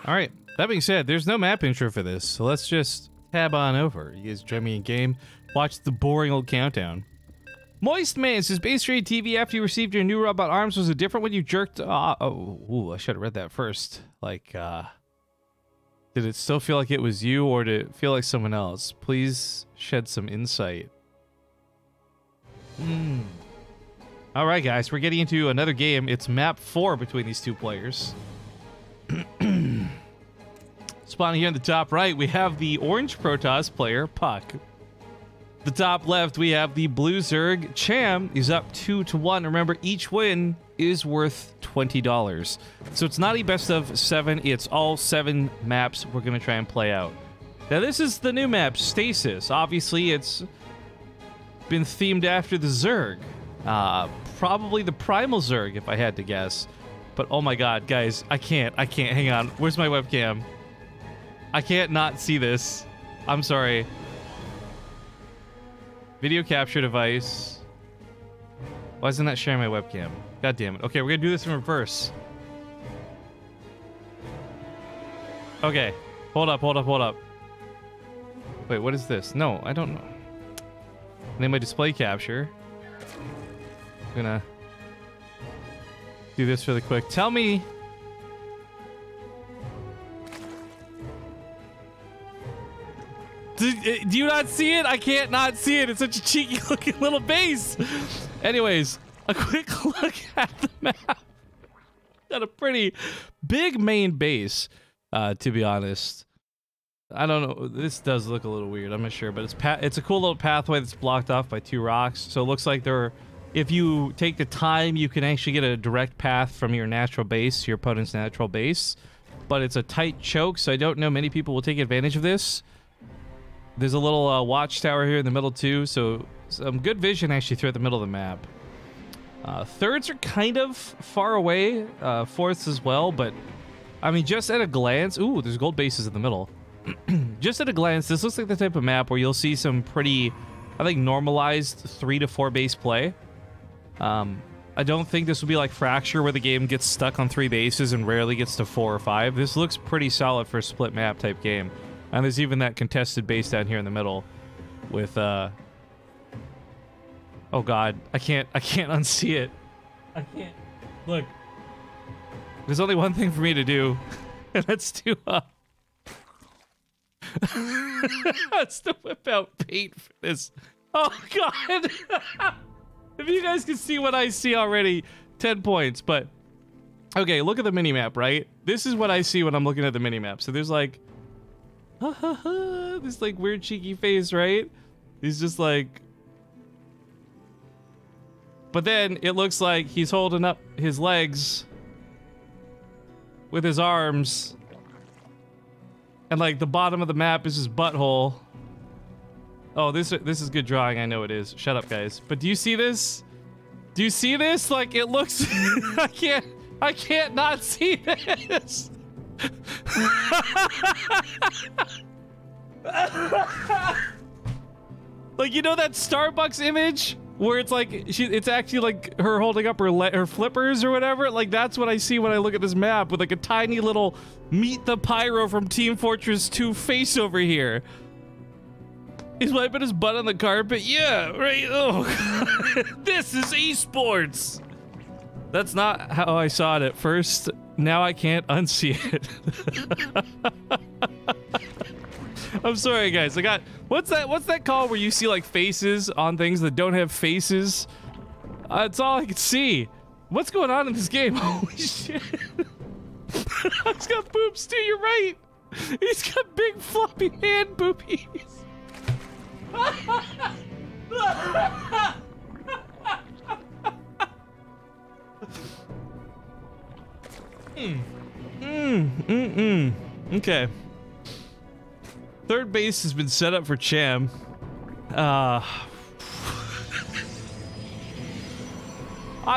All right, that being said, there's no map intro for this, so let's just tab on over. You guys join me in game, watch the boring old countdown. Moist Man says, BaseTradeTV, after you received your new robot arms, was it different when you jerked? I should have read that first. Like, did it still feel like it was you, or did it feel like someone else? Please shed some insight. All right, guys, we're getting into another game. It's map 4 between these two players. Spawning here in the top right, we have the orange Protoss player, Puck. The top left, we have the blue Zerg. Cham is up 2-1. Remember, each win is worth $20. So it's not a best of 7. It's all 7 maps we're going to try and play out. Now, this is the new map, Stasis. Obviously, it's been themed after the Zerg. Probably the Primal Zerg, if I had to guess. But, oh my god, guys, I can't. Hang on. Where's my webcam? I can't not see this. I'm sorry. Video capture device. Why isn't that sharing my webcam? God damn it. Okay, we're gonna do this in reverse. Okay. Hold up. Wait, what is this? No, I don't know. Name my display capture. I'm gonna do this really quick. Tell me. Do you not see it? I can't not see it. It's such a cheeky looking little base. Anyways, a quick look at the map. Got a pretty big main base, to be honest. I don't know. This does look a little weird. I'm not sure, but it's a cool little pathway that's blocked off by 2 rocks. So it looks like if you take the time, you can actually get a direct path from your natural base to your opponent's natural base. But it's a tight choke, so I don't know many people will take advantage of this. There's a little watchtower here in the middle too, so some good vision actually throughout the middle of the map. Thirds are kind of far away, fourths as well, but I mean, just at a glance, ooh, there's gold bases in the middle. Just at a glance, this looks like the type of map where you'll see some pretty, I think, normalized 3 to 4 base play. I don't think this will be like Fracture where the game gets stuck on 3 bases and rarely gets to 4 or 5. This looks pretty solid for a split map type game. And there's even that contested base down here in the middle with, oh god, I can't unsee it. I can't. Look. There's only one thing for me to do, and that's to, that's to whip out paint for this. Oh god! If you guys can see what I see already, 10 points, but... Okay, look at the minimap, right? This is what I see when I'm looking at the minimap. So there's like... this like weird cheeky face, right? He's just like, but then it looks like he's holding up his legs with his arms, and like the bottom of the map is his butthole. Oh, this is good drawing. I know it is. Shut up, guys. But do you see this? Do you see this? Like it looks. I can't not see this. Like, you know that Starbucks image where it's like it's actually like her holding up her flippers or whatever? Like, that's what I see when I look at this map, with like a tiny little Meet the Pyro from Team Fortress 2 face over here. He's wiping his butt on the carpet. Yeah, right. Oh, this is esports. That's not how I saw it at first. Now I can't unsee it. I'm sorry, guys. I got... What's that called where you see, like, faces on things that don't have faces? That's all I can see. What's going on in this game? Holy shit. He's got boobs, too. You're right. He's got big, floppy man boobies. Okay. Third base has been set up for Cham. I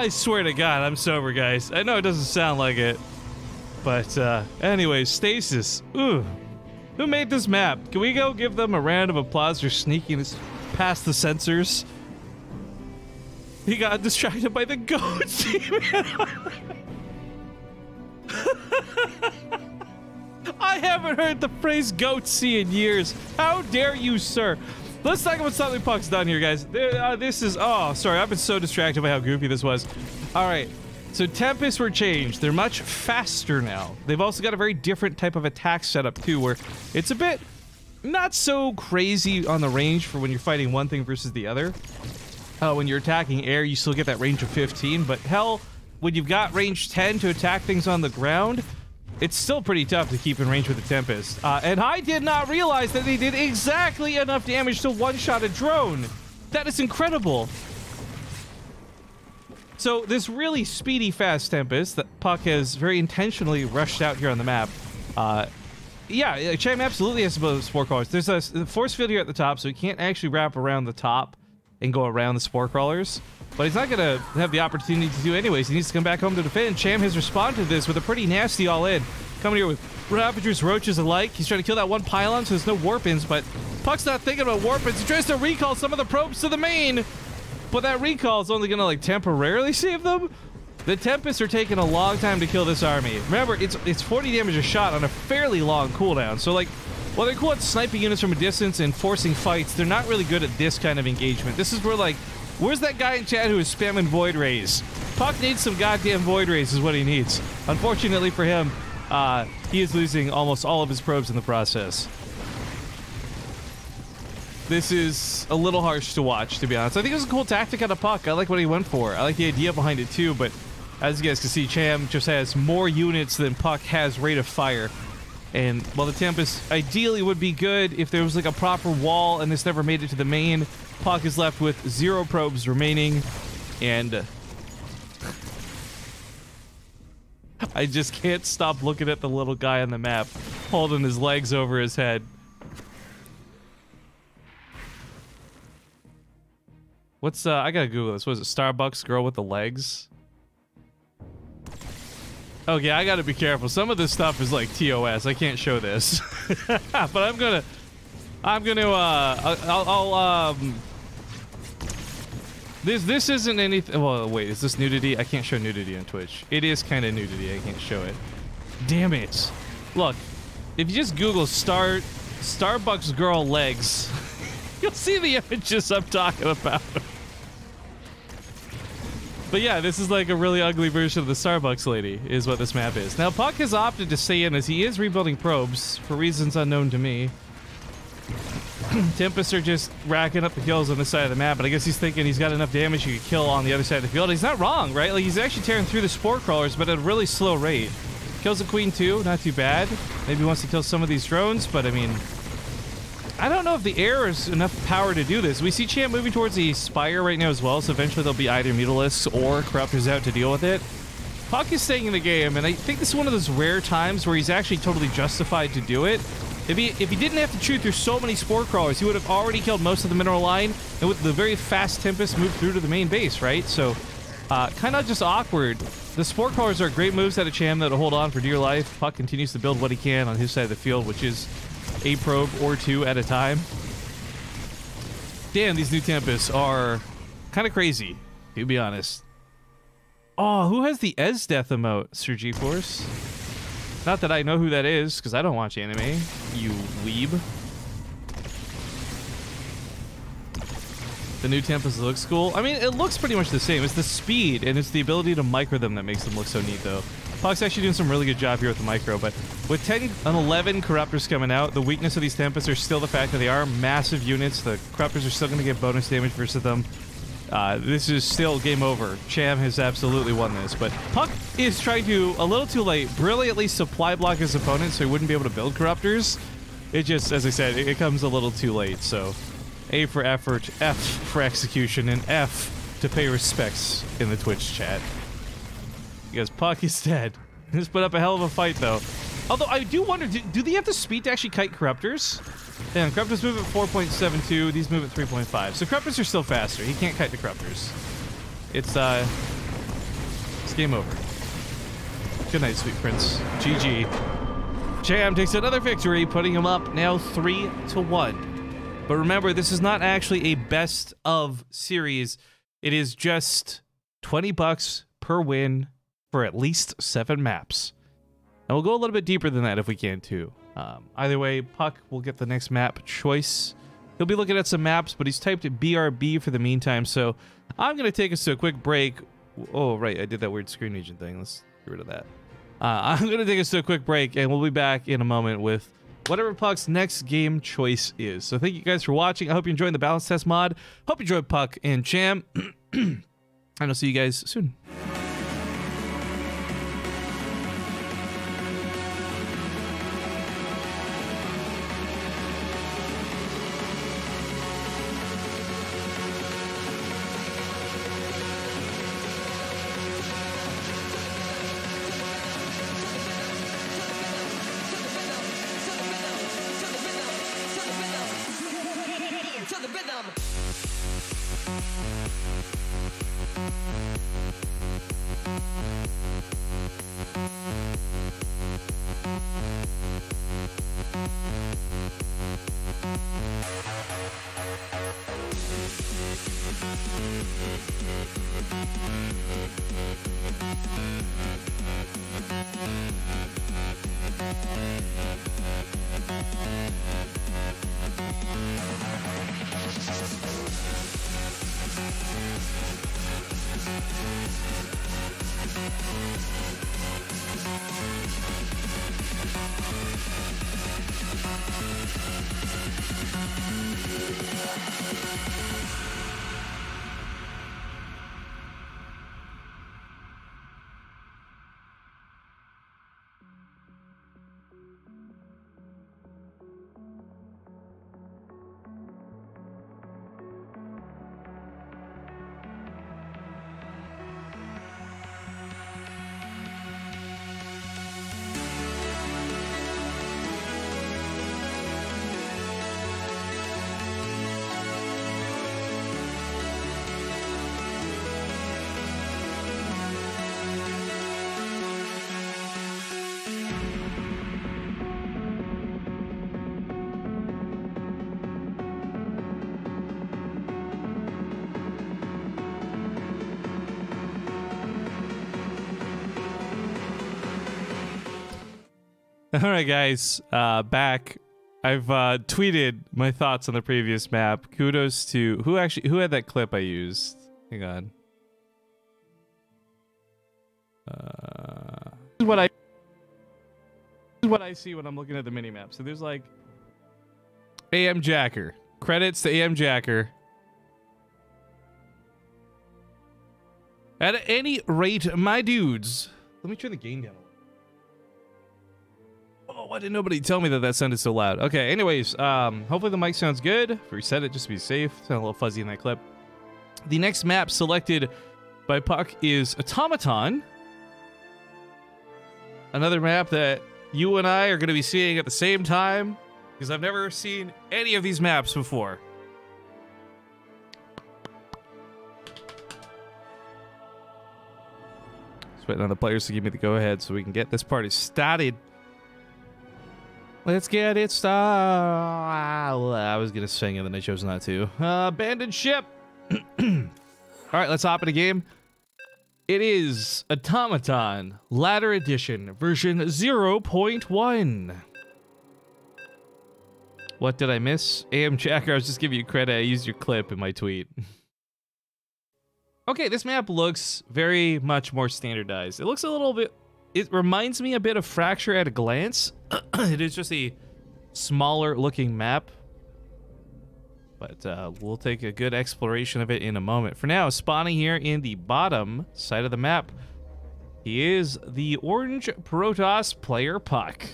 swear to God, I'm sober, guys. I know it doesn't sound like it. But, anyways, Stasis. Ooh. Who made this map? Can we go give them a round of applause for sneaking us past the sensors? He got distracted by the goats. I haven't heard the phrase goatsy in years. How dare you, sir? Let's talk about something Puck's done here, guys. This is... Oh, sorry. I've been so distracted by how goofy this was. All right. So Tempests were changed. They're much faster now. They've also got a very different type of attack setup, too, where it's a bit not so crazy on the range for when you're fighting one thing versus the other. When you're attacking air, you still get that range of 15, but hell, when you've got range 10 to attack things on the ground, it's still pretty tough to keep in range with the Tempest. And I did not realize that they did exactly enough damage to one-shot a drone. That is incredible. So this really speedy, fast Tempest that Puck has very intentionally rushed out here on the map. Yeah, Cham absolutely has both spore crawlers. There's a force field here at the top, so he can't actually wrap around the top and go around the spore crawlers. But he's not going to have the opportunity to do anyways. He needs to come back home to defend. Cham has responded to this with a pretty nasty all-in. Coming here with Ravagers, Roaches alike. He's trying to kill that one pylon, so there's no warp-ins, but Puck's not thinking about warp-ins. He tries to recall some of the probes to the main, but that recall is only going to, like, temporarily save them. The Tempests are taking a long time to kill this army. Remember, it's 40 damage a shot on a fairly long cooldown, so, like, while they're cool at sniping units from a distance and forcing fights, they're not really good at this kind of engagement. This is where, like, where's that guy in chat who is spamming Void Rays? Puck needs some goddamn Void Rays is what he needs. Unfortunately for him, he is losing almost all of his probes in the process. This is a little harsh to watch, to be honest. I think it was a cool tactic out of Puck. I like what he went for. I like the idea behind it too, but as you guys can see, Cham just has more units than Puck has rate of fire. And while the Tempest ideally would be good if there was like a proper wall and this never made it to the main, Puck is left with 0 probes remaining, and I just can't stop looking at the little guy on the map holding his legs over his head. What's I gotta Google this. What is it? Starbucks girl with the legs? Okay, I gotta be careful. Some of this stuff is like TOS. I can't show this. But I'm gonna this isn't anything. Well, wait, is this nudity? I can't show nudity on Twitch. It is kind of nudity. I can't show it. Damn it. Look, if you just Google Starbucks girl legs, you'll see the images I'm talking about. But yeah, this is like a really ugly version of the Starbucks lady, is what this map is. Now, Puck has opted to stay in as he is rebuilding probes, for reasons unknown to me. Tempests are just racking up the kills on this side of the map, but I guess he's thinking he's got enough damage he could kill on the other side of the field. He's not wrong, right? Like, he's actually tearing through the spore crawlers, but at a really slow rate. Kills the queen too, not too bad. Maybe he wants to kill some of these drones, but I mean, I don't know if the air is enough power to do this. We see Cham moving towards the Spire right now as well, so eventually there'll be either Mutalisks or Corruptors out to deal with it. Puck is staying in the game, and I think this is one of those rare times where he's actually totally justified to do it. If he didn't have to chew through so many spore crawlers, he would have already killed most of the mineral line, and with the very fast Tempest moved through to the main base, right? So, kind of just awkward. The spore crawlers are great moves out of Cham that'll hold on for dear life. Puck continues to build what he can on his side of the field, which is a probe or 2 at a time. Damn, these new Tempests are kind of crazy, to be honest. Oh, who has the Ez Death emote? Sir G-Force? Not that I know who that is, because I don't watch anime, you weeb. The new Tempest looks cool. I mean, it looks pretty much the same. It's the speed, and it's the ability to micro them that makes them look so neat, though. Puck's actually doing some really good job here with the micro, but with 10 and 11 Corruptors coming out, the weakness of these Tempests are still the fact that they are massive units. The Corruptors are still going to get bonus damage versus them. This is still game over. Cham has absolutely won this, but Puck is trying to, a little too late, brilliantly supply block his opponent so he wouldn't be able to build Corruptors. It just, as I said, it comes a little too late, so A for effort, F for execution, and F to pay respects in the Twitch chat. Because Puck is dead. He's put up a hell of a fight, though. Although, I do wonder, do they have the speed to actually kite Corruptors? Yeah, Corruptors move at 4.72, these move at 3.5. So Corruptors are still faster. He can't kite the Corruptors. It's game over. Good night, sweet prince. GG. Cham takes another victory, putting him up now 3-1. But remember, this is not actually a best of series. It is just $20 per win for at least 7 maps. And we'll go a little bit deeper than that if we can too. Either way, Puck will get the next map choice. He'll be looking at some maps, but he's typed BRB for the meantime. So I'm going to take us to a quick break. Oh, right. I did that weird screen region thing. Let's get rid of that. I'm going to take us to a quick break, and we'll be back in a moment with whatever Puck's next game choice is. So thank you guys for watching. I hope you're enjoying the balance test mod. Hope you enjoyed Puck and Cham. And I'll see you guys soon. All right, guys, back. I've tweeted my thoughts on the previous map. Kudos to who had that clip I used. Hang on. This is what I see when I'm looking at the mini map. So there's like AM Jacker. Credits to AM Jacker. At any rate, my dudes. Let me turn the gain down. Oh, why didn't nobody tell me that sounded so loud? Okay, anyways, hopefully the mic sounds good. Reset it just to be safe. Sound a little fuzzy in that clip. The next map selected by Puck is Automaton. Another map that you and I are going to be seeing at the same time, because I've never seen any of these maps before. Just waiting on the players to give me the go-ahead so we can get this party started. Let's get it started. I was going to sing and then I chose not to. Abandoned ship. All right, let's hop in a game. It is Automaton Ladder Edition version 0.1. What did I miss? AM Jacker, I was just giving you credit. I used your clip in my tweet. Okay, this map looks very much more standardized. It looks a little bit... It reminds me a bit of Fracture at a glance. It is just a smaller looking map. But we'll take a good exploration of it in a moment. For now, spawning here in the bottom side of the map, he is the orange Protoss player Puck.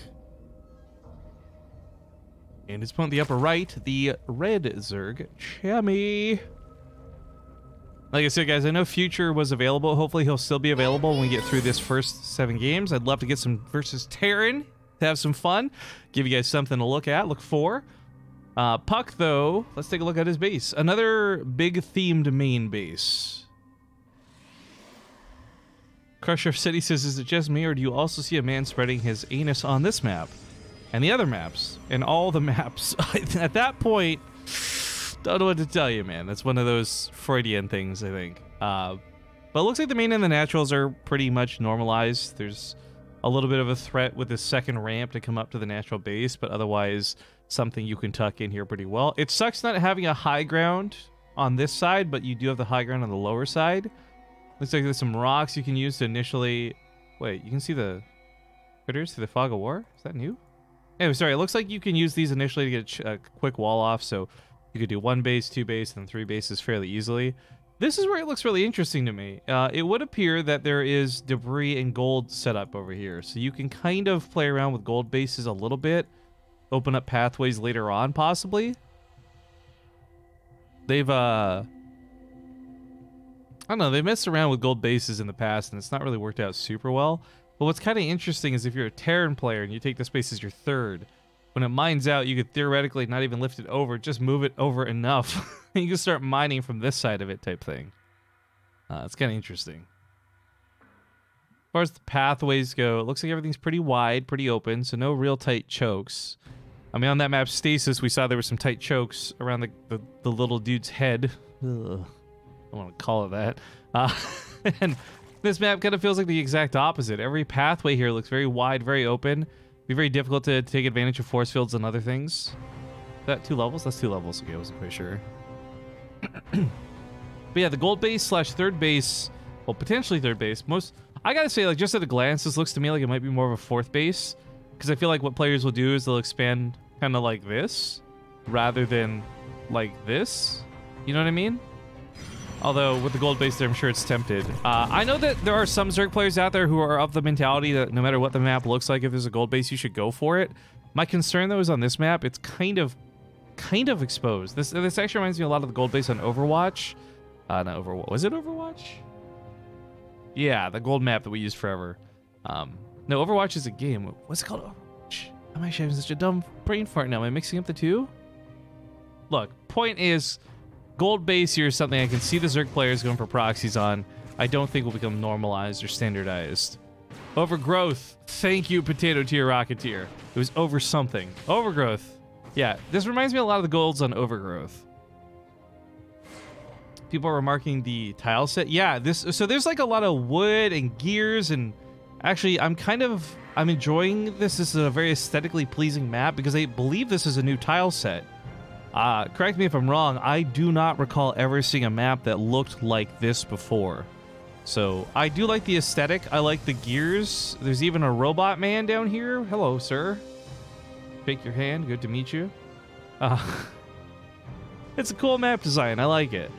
And his opponent in the upper right, the red Zerg Chammy. Like I said, guys, I know Future was available. Hopefully he'll still be available when we get through this first 7 games. I'd love to get some versus Terran to have some fun. Give you guys something to look at, look for. Puck, though, let's take a look at his base. Another big themed main base. Crusher City says, is it just me, or do you also see a man spreading his anus on this map? and the other maps, and all the maps. At that point, don't know what to tell you, man. That's one of those Freudian things, I think. But it looks like the main and the naturals are pretty much normalized. There's a little bit of a threat with the second ramp to come up to the natural base, but otherwise something you can tuck in here pretty well. It sucks not having a high ground on this side, but you do have the high ground on the lower side. Looks like there's some rocks you can use to initially... Wait, you can see the critters through the fog of war? Is that new? Anyway, sorry, it looks like you can use these initially to get a quick wall off, so you could do 1 base, 2 base, and 3 bases fairly easily. This is where it looks really interesting to me. It would appear that there is debris and gold set up over here, so you can kind of play around with gold bases a little bit, open up pathways later on, possibly. They've, I don't know, they messed around with gold bases in the past, and it's not really worked out super well. But what's kind of interesting is if you're a Terran player and you take this base as your third, when it mines out, you could theoretically not even lift it over, just move it over enough. And you can start mining from this side of it type thing. It's kind of interesting. As far as the pathways go, it looks like everything's pretty wide, pretty open, so no real tight chokes. I mean, on that map, Stasis, we saw there were some tight chokes around the little dude's head. Ugh. I don't want to call it that. And this map kind of feels like the exact opposite. Every pathway here looks very wide, very open. Be very difficult to take advantage of force fields and other things. Is that 2 levels? That's 2 levels. Okay, I wasn't quite sure. But yeah, the gold base slash third base, well, potentially third base. I gotta say, like, just at a glance, this looks to me like it might be more of a 4th base, because I feel like what players will do is they'll expand kind of like this, rather than like this. You know what I mean? Although, with the gold base there, I'm sure it's tempted. I know that there are some Zerg players out there who are of the mentality that no matter what the map looks like, if there's a gold base, you should go for it. My concern, though, is on this map, it's kind of exposed. This actually reminds me a lot of the gold base on Overwatch. Not Overwatch. Was it Overwatch? Yeah, the gold map that we used forever. No, Overwatch is a game. What's it called? Overwatch. I'm actually having such a dumb brain fart now. Am I mixing up the two? Look, point is... Gold base here is something I can see the Zerg players going for proxies on. I don't think will become normalized or standardized. Overgrowth. Thank you, Potato Tier Rocketeer. It was over something. Overgrowth. Yeah, this reminds me a lot of the golds on Overgrowth. People are remarking the tile set. Yeah, so there's like a lot of wood and gears, and actually I'm enjoying this. This is a very aesthetically pleasing map because I believe this is a new tile set. Correct me if I'm wrong, I do not recall ever seeing a map that looked like this before. So, I do like the aesthetic. I like the gears. There's even a robot man down here. Hello, sir. Shake your hand. Good to meet you. It's a cool map design. I like it.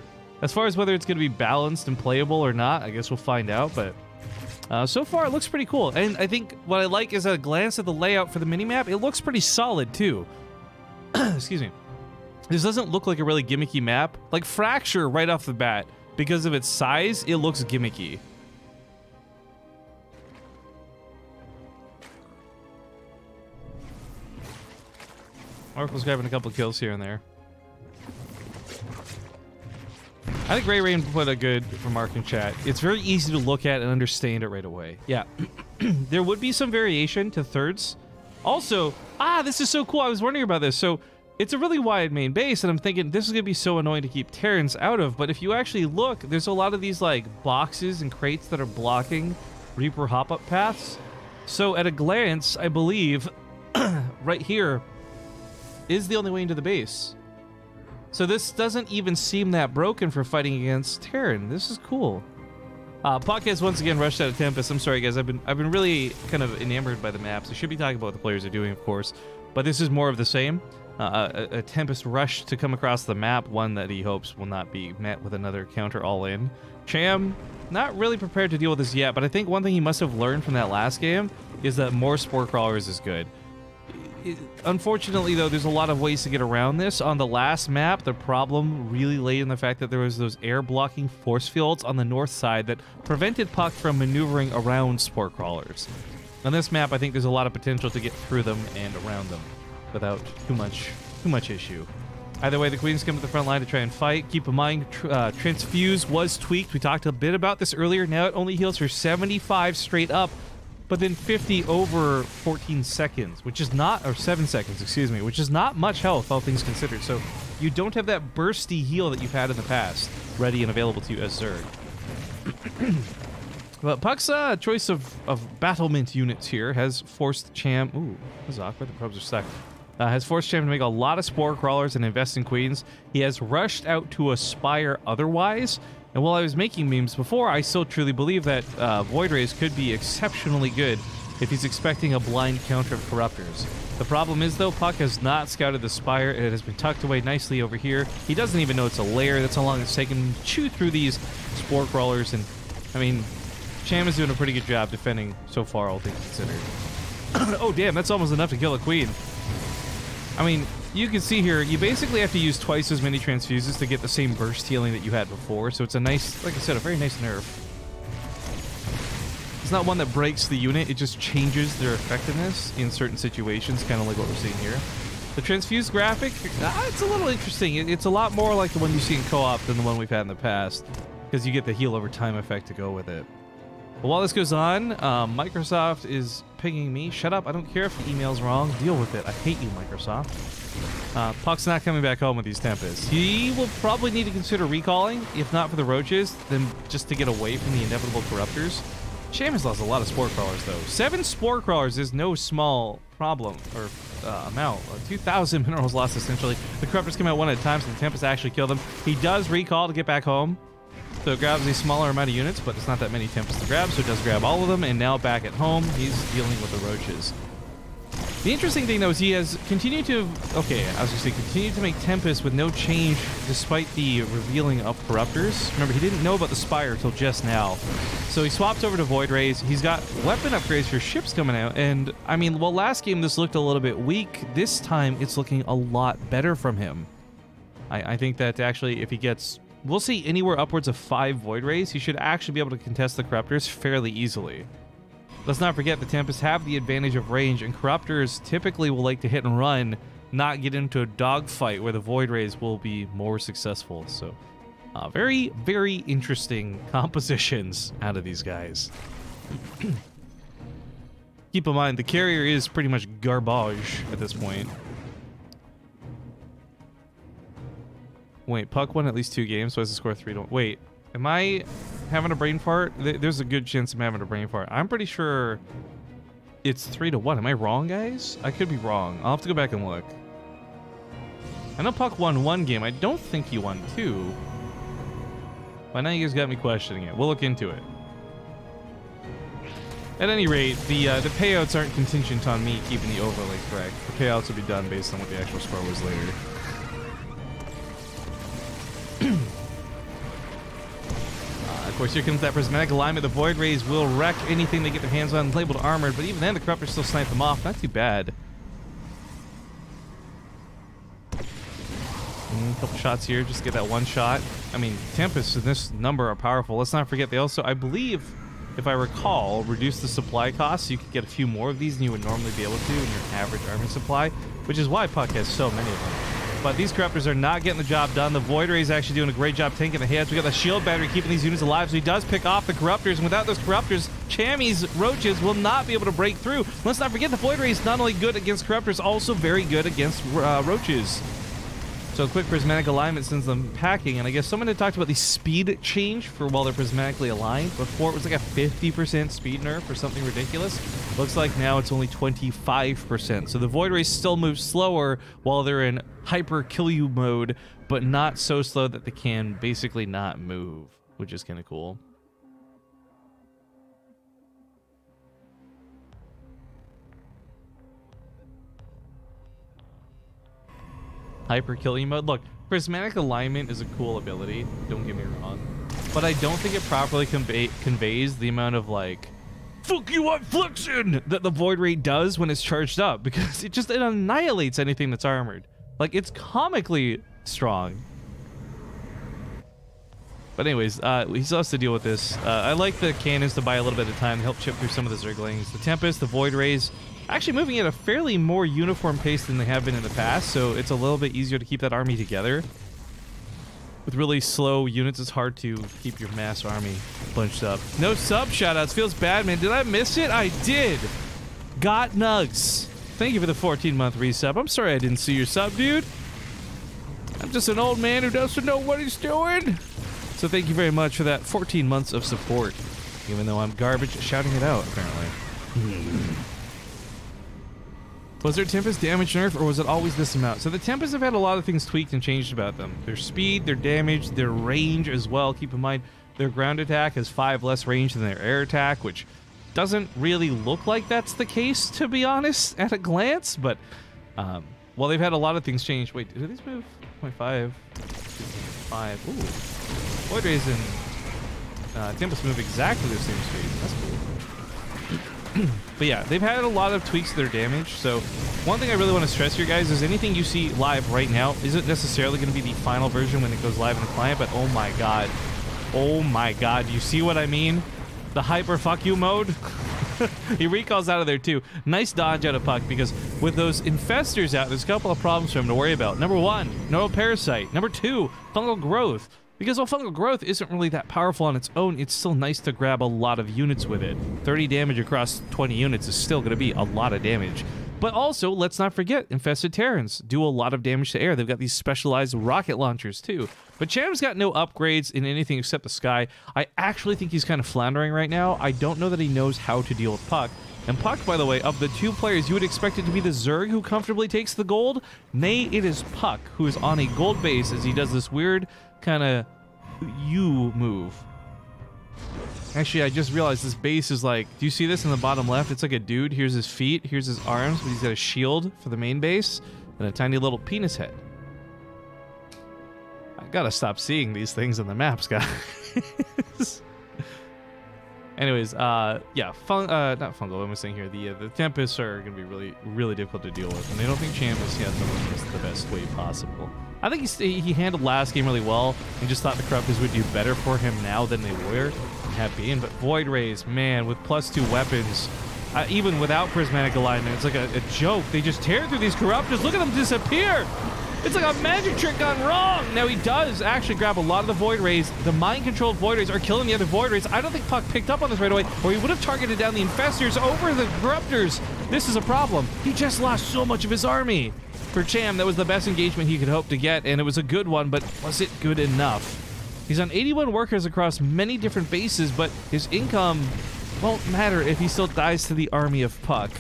As far as whether it's going to be balanced and playable or not, I guess we'll find out. But so far, it looks pretty cool. And I think what I like is a glance at the layout for the minimap. It looks pretty solid, too. Excuse me. This doesn't look like a really gimmicky map. Like Fracture right off the bat, because of its size, it looks gimmicky. Oracle's grabbing a couple kills here and there. I think Ray Rain put a good remark in chat. It's very easy to look at and understand it right away. Yeah. There would be some variation to thirds. Also, this is so cool. I was wondering about this. So, it's a really wide main base, and I'm thinking this is going to be so annoying to keep Terrans out of, but if you actually look, there's a lot of these, like, boxes and crates that are blocking Reaper hop-up paths. So, at a glance, I believe, right here, is the only way into the base. So this doesn't even seem that broken for fighting against Terran. This is cool. Podcast once again rushed out of Tempest. I'm sorry, guys. I've been really kind of enamored by the maps. I should be talking about what the players are doing, of course, but this is more of the same. A Tempest rush to come across the map, one that he hopes will not be met with another counter all-in. Cham, not really prepared to deal with this yet, but I think one thing he must have learned from that last game is that more Spore Crawlers is good. Unfortunately, though, there's a lot of ways to get around this. On the last map, the problem really lay in the fact that there was those air-blocking force fields on the north side that prevented Puck from maneuvering around Spore Crawlers. On this map, I think there's a lot of potential to get through them and around them without too much issue. Either way, the Queens come to the front line to try and fight. Keep in mind, Transfuse was tweaked. We talked a bit about this earlier. Now it only heals for 75 straight up. but then 50 over 14 seconds, which is not, or 7 seconds, excuse me, which is not much health, all things considered. So you don't have that bursty heal that you've had in the past, ready and available to you as Zerg. But Puck's choice of battlement units here has forced Cham... Ooh, this is awkward. The probes are stuck. Has forced Cham to make a lot of Spore Crawlers and invest in Queens. He has rushed out to Aspire otherwise. And while I was making memes before, I still truly believe that Void Rays could be exceptionally good if he's expecting a blind counter of Corruptors. The problem is, though, Puck has not scouted the Spire. It has been tucked away nicely over here. He doesn't even know it's a lair. That's how long it's taken him to chew through these Spore Crawlers. And, I mean, Cham is doing a pretty good job defending so far, all things considered. Oh, damn, that's almost enough to kill a Queen. I mean, you can see here, you basically have to use twice as many transfuses to get the same burst healing that you had before. So it's a nice, like I said, a very nice nerf. It's not one that breaks the unit, it just changes their effectiveness in certain situations, kind of like what we're seeing here. The transfuse graphic, it's a little interesting. It's a lot more like the one you see in co-op than the one we've had in the past, because you get the heal over time effect to go with it. But while this goes on, Microsoft is pinging me. Shut up, I don't care if the email's wrong. Deal with it. I hate you, Microsoft. Puck's not coming back home with these Tempests. He will probably need to consider recalling, if not for the Roaches, then just to get away from the inevitable Corruptors. Cham has lost a lot of Spore Crawlers, though. 7 Spore Crawlers is no small problem, or amount. 2,000 minerals lost, essentially. The Corruptors come out one at a time, so the Tempest actually kill them. He does recall to get back home. So it grabs a smaller amount of units, but it's not that many Tempests to grab, so it does grab all of them, and now back at home, he's dealing with the Roaches. The interesting thing, though, is he has continued to... Okay, I was going to say, continued to make Tempests with no change despite the revealing of Corruptors. Remember, he didn't know about the Spire till just now. So he swaps over to Void Rays. He's got weapon upgrades for ships coming out, and, I mean, well, last game this looked a little bit weak. This time, it's looking a lot better from him. I think that, actually, if he gets... We'll see anywhere upwards of 5 Void Rays. He should actually be able to contest the Corruptors fairly easily. Let's not forget the Tempests have the advantage of range, and Corruptors typically will like to hit and run, not get into a dogfight where the Void Rays will be more successful. So, very, very interesting compositions out of these guys. Keep in mind, the carrier is pretty much garbage at this point. Wait, Puck won at least 2 games, so has to score 3-1. Wait, am I having a brain fart? There's a good chance I'm having a brain fart. I'm pretty sure it's 3-1. Am I wrong, guys? I could be wrong. I'll have to go back and look. I know Puck won 1 game. I don't think he won 2. But now you guys got me questioning it. We'll look into it. At any rate, the payouts aren't contingent on me keeping the overlay correct. The payouts will be done based on what the actual score was later. Of course, here comes that prismatic alignment. The Void Rays will wreck anything they get their hands on labeled armored, but even then, the Corruptors still snipe them off. Not too bad. A couple shots here, just to get that one shot. I mean, Tempests in this number are powerful. Let's not forget, they also, I believe, if I recall, reduce the supply costs, so you could get a few more of these than you would normally be able to in your average army supply, which is why Puck has so many of them. But these Corruptors are not getting the job done. The Void Ray is actually doing a great job tanking the hits. We got the shield battery keeping these units alive, so he does pick off the Corruptors. And without those Corruptors, Chammy's Roaches will not be able to break through. Let's not forget the Void Ray is not only good against Corruptors, also very good against Roaches. So a quick prismatic alignment sends them packing, and I guess someone had talked about the speed change for while they're prismatically aligned. Before it was like a 50% speed nerf or something ridiculous. Looks like now it's only 25%. So the Void Rays still move slower while they're in hyper kill you mode, but not so slow that they can basically not move, which is kind of cool. Hyper kill you mode. Look, prismatic alignment is a cool ability, don't get me wrong, but I don't think it properly conveys the amount of like fuck you up flexion that the Void Ray does when it's charged up, because it annihilates anything that's armored. Like, it's comically strong. But anyways, he still has to deal with this. I like the cannons to buy a little bit of time to help chip through some of the Zerglings. The Tempest, the Void Rays, actually moving at a fairly more uniform pace than they have been in the past, so it's a little bit easier to keep that army together. with really slow units, it's hard to keep your mass army bunched up. No sub shoutouts. Feels bad, man. Did I miss it? I did. Got Nugs. Thank you for the 14-month resub. I'm sorry I didn't see your sub, dude. I'm just an old man who doesn't know what he's doing. So thank you very much for that 14 months of support. Even though I'm garbage at shouting it out, apparently. Was their Tempest damage nerf, or was it always this amount? So the Tempest have had a lot of things tweaked and changed about them. Their speed, their damage, their range as well. Keep in mind, their ground attack has 5 less range than their air attack, which doesn't really look like that's the case, to be honest, at a glance. But, well, they've had a lot of things change. Wait, did these move? 0.5, 2.5. Ooh. Void Rays and Tempest move exactly the same speed. That's cool. But yeah, they've had a lot of tweaks to their damage. So one thing I really want to stress here, guys, is anything you see live right now isn't necessarily going to be the final version when it goes live in the client, but oh my god. Oh my god. You see what I mean? The hyper fuck you mode? He recalls out of there too. Nice dodge out of Puck, because with those infestors out, there's a couple of problems for him to worry about. Number 1, neural parasite. Number 2, fungal growth. Because while fungal growth isn't really that powerful on its own, it's still nice to grab a lot of units with it. 30 damage across 20 units is still going to be a lot of damage. But also, let's not forget, infested Terrans do a lot of damage to air. They've got these specialized rocket launchers too. But Cham's got no upgrades in anything except the sky. I actually think he's kind of floundering right now. I don't know that he knows how to deal with Puck. And Puck, by the way, of the 2 players, you would expect it to be the Zerg who comfortably takes the gold. Nay, it is Puck, who is on a gold base as he does this weird kind of U move. Actually, I just realized this base is like, do you see this in the bottom left? It's like a dude. Here's his feet, here's his arms, but he's got a shield for the main base and a tiny little penis head. I gotta stop seeing these things on the maps, guys. Anyways, yeah, not fungal. What am I saying here? The Tempests are gonna be really difficult to deal with, and I don't think Cham has had them the best way possible. I think he handled last game really well, and just thought the Corruptors would do better for him now than they were and have been. But Void Rays, man, with +2 weapons, even without Prismatic Alignment, it's like a joke. They just tear through these Corruptors. Look at them disappear. It's like a magic trick gone wrong. Now he does actually grab a lot of the Void Rays. The mind-controlled Void Rays are killing the other Void Rays. I don't think Puck picked up on this right away, or he would have targeted down the Infestors over the Corruptors. This is a problem. He just lost so much of his army. For Cham, that was the best engagement he could hope to get, and it was a good one, but was it good enough? He's on 81 workers across many different bases, but his income won't matter if he still dies to the army of Puck.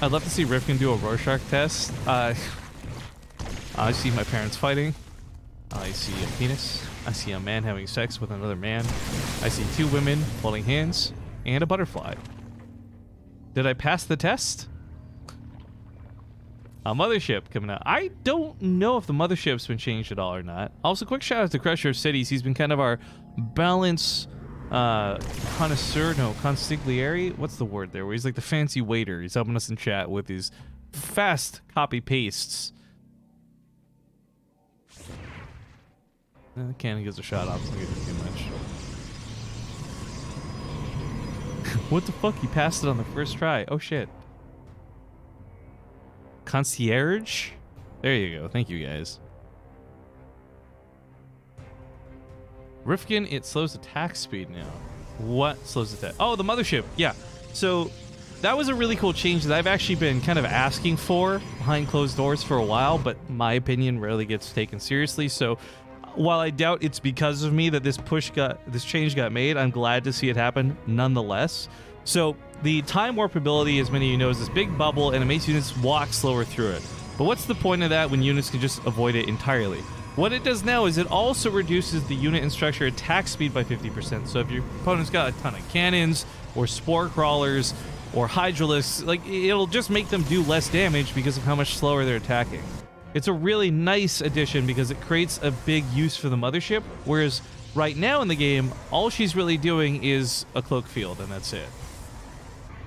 I'd love to see Rifkin do a Rorschach test. I see my parents fighting. I see a penis. I see a man having sex with another man. I see 2 women holding hands and a butterfly. Did I pass the test? A mothership coming out. I don't know if the mothership's been changed at all or not. Also, quick shout out to Crusher of Cities. He's been kind of our balance connoisseur, no, consigliere. What's the word there? Where he's like the fancy waiter. He's helping us in chat with his fast copy pastes. Cannon gives a shot off. Doesn't get too much. What the fuck? He passed it on the first try. Oh shit. Concierge? There you go. Thank you guys. Rifkin, it slows attack speed now. What slows attack? Oh, the mothership. Yeah. So that was a really cool change that I've actually been kind of asking for behind closed doors for a while, but my opinion rarely gets taken seriously. So while I doubt it's because of me that this change got made, I'm glad to see it happen nonetheless. So the time warp ability, as many of you know, is this big bubble, and it makes units walk slower through it. But what's the point of that when units can just avoid it entirely? What it does now is it also reduces the unit and structure attack speed by 50%. So if your opponent's got a ton of cannons, or spore crawlers, or hydralisks, like, it'll just make them do less damage because of how much slower they're attacking. It's a really nice addition because it creates a big use for the mothership, whereas right now in the game, all she's really doing is a cloak field, and that's it.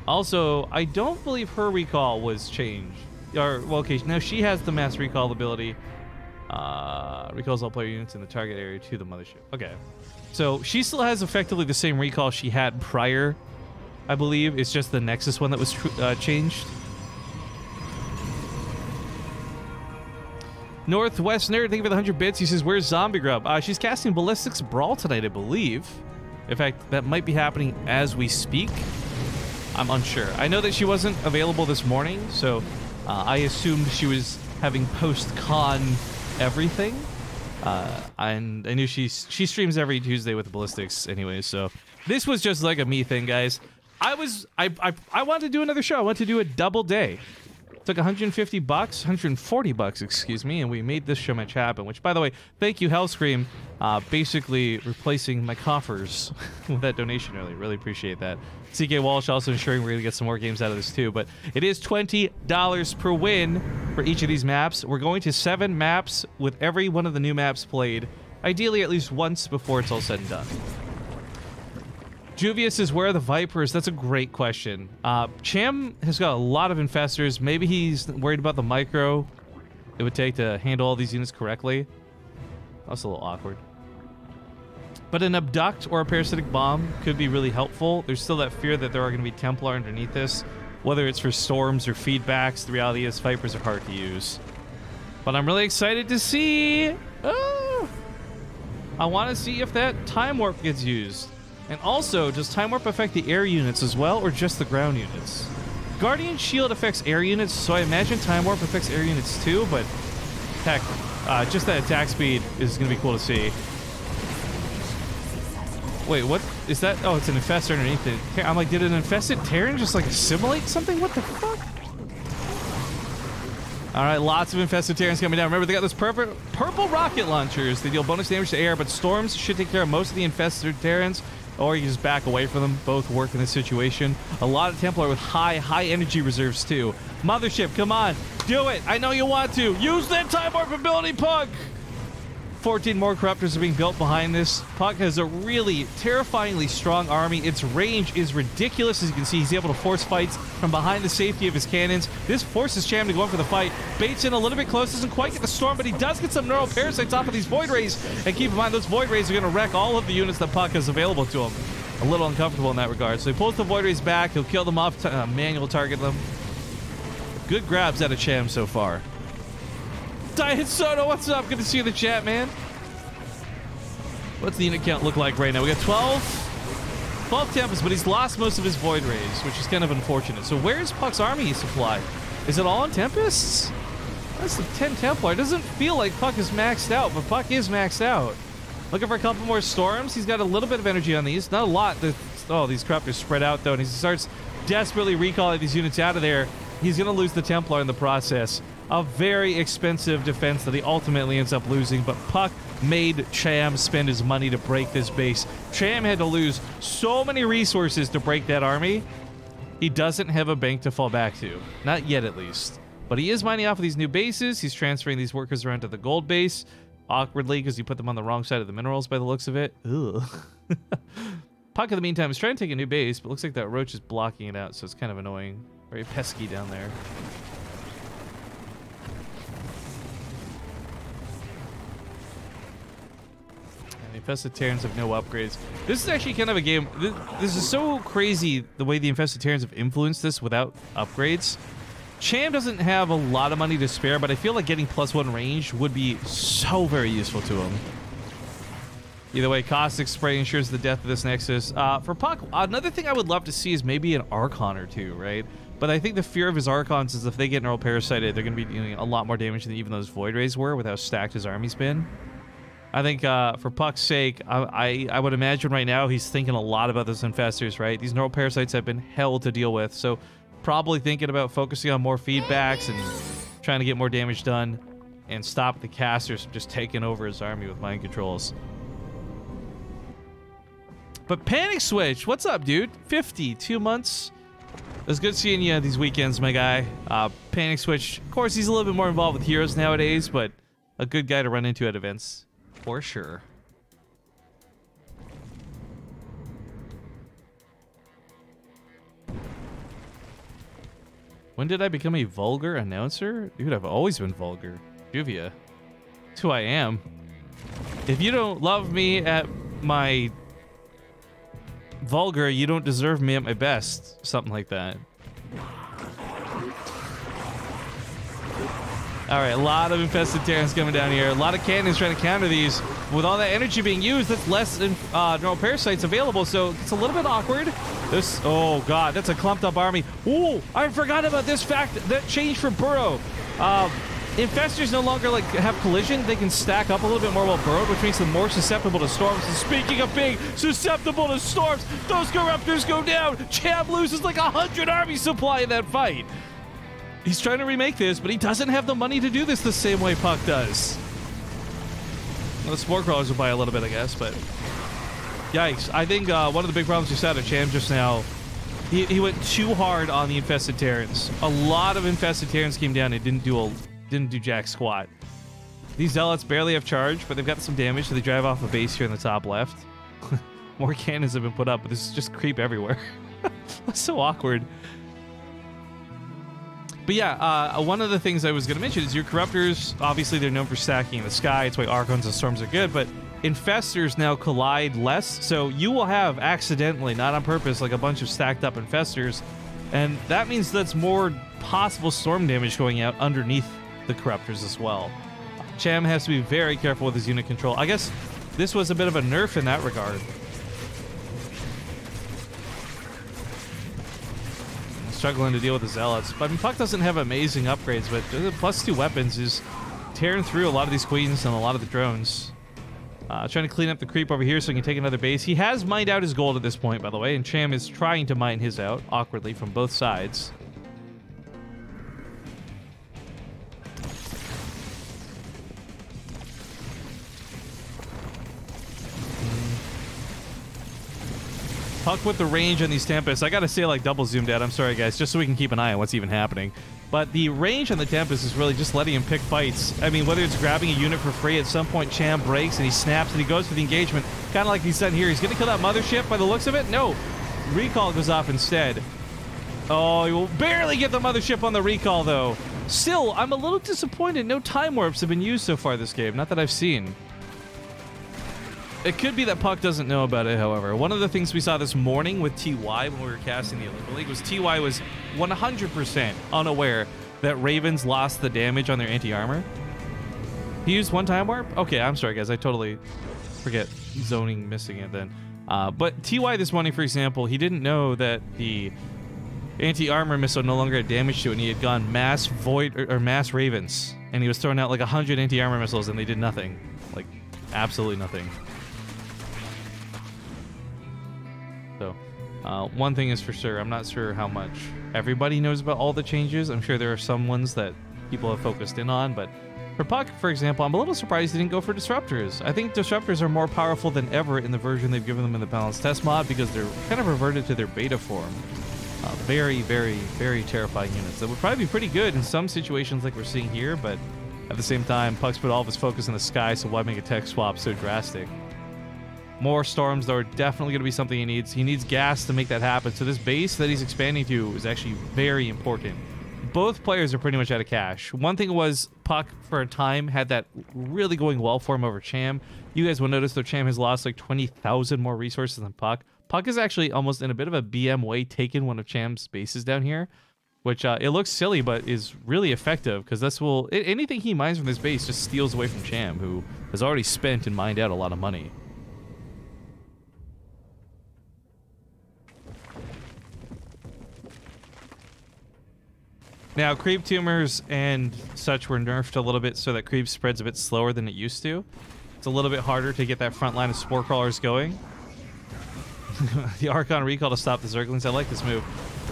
Also, I don't believe her recall was changed. Or, well, okay, now she has the mass recall ability. Recalls all player units in the target area to the mothership. Okay. So she still has effectively the same recall she had prior, I believe. It's just the Nexus one that was changed. Northwest Nerd, thank you for the 100 bits. He says, where's Zombie Grub? She's casting Ballistics Brawl tonight, I believe. In fact, that might be happening as we speak. I'm unsure. I know that she wasn't available this morning, so I assumed she was having post-con everything. And I knew she streams every Tuesday with Ballistics anyway, so this was just like a me thing, guys. I wanted to do another show. I wanted to do a double day. It took 150 bucks, 140 bucks, excuse me, and we made this showmatch happen, which, by the way, thank you, Hellscream, basically replacing my coffers with that donation earlier. Really appreciate that. CK Walsh also ensuring we're going to get some more games out of this, too, but it is $20 per win for each of these maps. We're going to 7 maps with every one of the new maps played, ideally at least once before it's all said and done. Juvius says, where are the Vipers? That's a great question. Cham has got a lot of infestors. Maybe he's worried about the micro it would take to handle all these units correctly. That's a little awkward. But an abduct or a parasitic bomb could be really helpful. There's still that fear that there are going to be Templar underneath this. Whether it's for storms or feedbacks, the reality is Vipers are hard to use. But I'm really excited to see... Oh, I want to see if that Time Warp gets used. And also, does Time Warp affect the air units as well, or just the ground units? Guardian Shield affects air units, so I imagine Time Warp affects air units too, but heck, just that attack speed is going to be cool to see. Wait, what is that? Oh, it's an infestor underneath it. I'm like, did an infested Terran just like assimilate something? What the fuck? All right, lots of infested Terrans coming down. Remember, they got those purple rocket launchers. They deal bonus damage to air, but storms should take care of most of the infested Terrans. Or you can just back away from them. Both work in this situation. A lot of Templar with high energy reserves too. Mothership, come on. Do it. I know you want to. Use that Time Warp ability, Puck. 14 more Corruptors are being built behind this. Puck has a really terrifyingly strong army. Its range is ridiculous. As you can see, he's able to force fights from behind the safety of his cannons. This forces Cham to go in for the fight. Baits in a little bit close. Doesn't quite get the storm, but he does get some neural parasites off of these Void Rays. And keep in mind, those Void Rays are going to wreck all of the units that Puck has available to him. A little uncomfortable in that regard. So he pulls the Void Rays back. He'll kill them off, manual target them. Good grabs out of Cham so far. Diet Soda, what's up? Good to see you in the chat, man. What's the unit count look like right now? We got 12 Tempests, but he's lost most of his Void Rays, which is kind of unfortunate. So where's Puck's army supply? Is it all on Tempests? That's the 10 Templar. It doesn't feel like Puck is maxed out, but Puck is maxed out. Looking for a couple more Storms. He's got a little bit of energy on these. Not a lot. Oh, these Corruptors spread out, though, and he starts desperately recalling these units out of there. He's going to lose the Templar in the process. A very expensive defense that he ultimately ends up losing, but Puck made Cham spend his money to break this base. Cham had to lose so many resources to break that army. He doesn't have a bank to fall back to. Not yet, at least. But he is mining off of these new bases. He's transferring these workers around to the gold base. Awkwardly, because he put them on the wrong side of the minerals by the looks of it. Ugh. Puck, in the meantime, is trying to take a new base, but looks like that roach is blocking it out, so it's kind of annoying. Very pesky down there. The Infested Terrans have no upgrades. This is actually kind of a game... This is so crazy the way the Infested Terrans have influenced this without upgrades. Cham doesn't have a lot of money to spare, but I feel like getting +1 range would be so very useful to him. Either way, Caustic Spray ensures the death of this Nexus. For Puck, another thing I would love to see is maybe an Archon or two, right? But I think the fear of his Archons is if they get neural parasited, they're going to be doing a lot more damage than even those Void Rays were with how stacked his army's been. I think for Puck's sake, I would imagine right now he's thinking a lot about those infestors, right? These neural parasites have been hell to deal with, so probably thinking about focusing on more feedbacks and trying to get more damage done and stop the casters from just taking over his army with mind controls. But Panic Switch, what's up, dude? 50, 2 months. It was good seeing you these weekends, my guy. Panic Switch, of course, he's a little bit more involved with heroes nowadays, but a good guy to run into at events. For sure. When did I become a vulgar announcer? Dude, I've always been vulgar. Juvia. That's who I am. If you don't love me at my vulgar, you don't deserve me at my best. Something like that. All right, a lot of infested Terrans coming down here. A lot of cannons trying to counter these. With all that energy being used, that's less neural parasites available, so it's a little bit awkward. This, oh god, that's a clumped up army. Ooh, I forgot about this fact that changed for Burrow. Infestors no longer like have collision. They can stack up a little bit more while burrowed, which makes them more susceptible to storms. And speaking of being susceptible to storms, those Corruptors go down. Cham loses like 100 army supply in that fight. He's trying to remake this, but he doesn't have the money to do this the same way Puck does. Well, the Spore Crawlers will buy a little bit, I guess, but yikes. I think one of the big problems we saw at Cham just now, he went too hard on the infested Terrans. A lot of infested Terrans came down and didn't do jack squat. These Zealots barely have charge, but they've got some damage, so they drive off a base here in the top left. More cannons have been put up, but this is just creep everywhere. That's so awkward. But yeah, one of the things I was going to mention is your Corruptors, obviously they're known for stacking in the sky. It's why Archons and Storms are good, but Infestors now collide less, so you will have accidentally, not on purpose, like a bunch of stacked up Infestors, and that means that's more possible storm damage going out underneath the Corruptors as well. Cham has to be very careful with his unit control. I guess this was a bit of a nerf in that regard. Struggling to deal with the Zealots, but I mean, Puck doesn't have amazing upgrades, but the +2 weapons is tearing through a lot of these Queens and a lot of the drones. Trying to clean up the creep over here so he can take another base. He has mined out his gold at this point, by the way, and Cham is trying to mine his out awkwardly from both sides. Puck with the range on these Tempests. I gotta say, like, double zoomed out. I'm sorry, guys, just so we can keep an eye on what's even happening. But the range on the Tempest is really just letting him pick fights. I mean, whether it's grabbing a unit for free, at some point Cham breaks and he snaps and he goes for the engagement. Kind of like he's done here. He's gonna kill that mothership by the looks of it. No, recall goes off instead. Oh, he will barely get the mothership on the recall, though. Still, I'm a little disappointed. No time warps have been used so far this game. Not that I've seen. It could be that Puck doesn't know about it, however. One of the things we saw this morning with TY when we were casting the Olympic League was TY was 100% unaware that Ravens lost the damage on their anti-armor. He used one time warp? Okay, I'm sorry, guys. I totally forget zoning missing it then. But TY this morning, for example, he didn't know that the anti-armor missile no longer had damage to it, and he had gone mass void or mass Ravens, and he was throwing out like 100 anti-armor missiles, and they did nothing. Like, absolutely nothing. So, one thing is for sure, I'm not sure how much everybody knows about all the changes. I'm sure there are some ones that people have focused in on, but for Puck, for example, I'm a little surprised he didn't go for Disruptors. I think Disruptors are more powerful than ever in the version they've given them in the Balanced Test mod because they're kind of reverted to their beta form. Very, very, very terrifying units that would probably be pretty good in some situations like we're seeing here, but at the same time, Puck's put all of his focus in the sky, so why make a tech swap so drastic? More storms, though, are definitely going to be something he needs. He needs gas to make that happen. So this base that he's expanding to is actually very important. Both players are pretty much out of cash. One thing was Puck, for a time, had that really going well for him over Cham. You guys will notice, though, Cham has lost like 20,000 more resources than Puck. Puck is actually almost in a bit of a BM way taken one of Cham's bases down here, which it looks silly, but is really effective because this will... anything he mines from this base just steals away from Cham, who has already spent and mined out a lot of money. Now, creep tumors and such were nerfed a little bit so that creep spreads a bit slower than it used to. It's a little bit harder to get that front line of spore crawlers going. The Archon recall to stop the Zerglings. I like this move.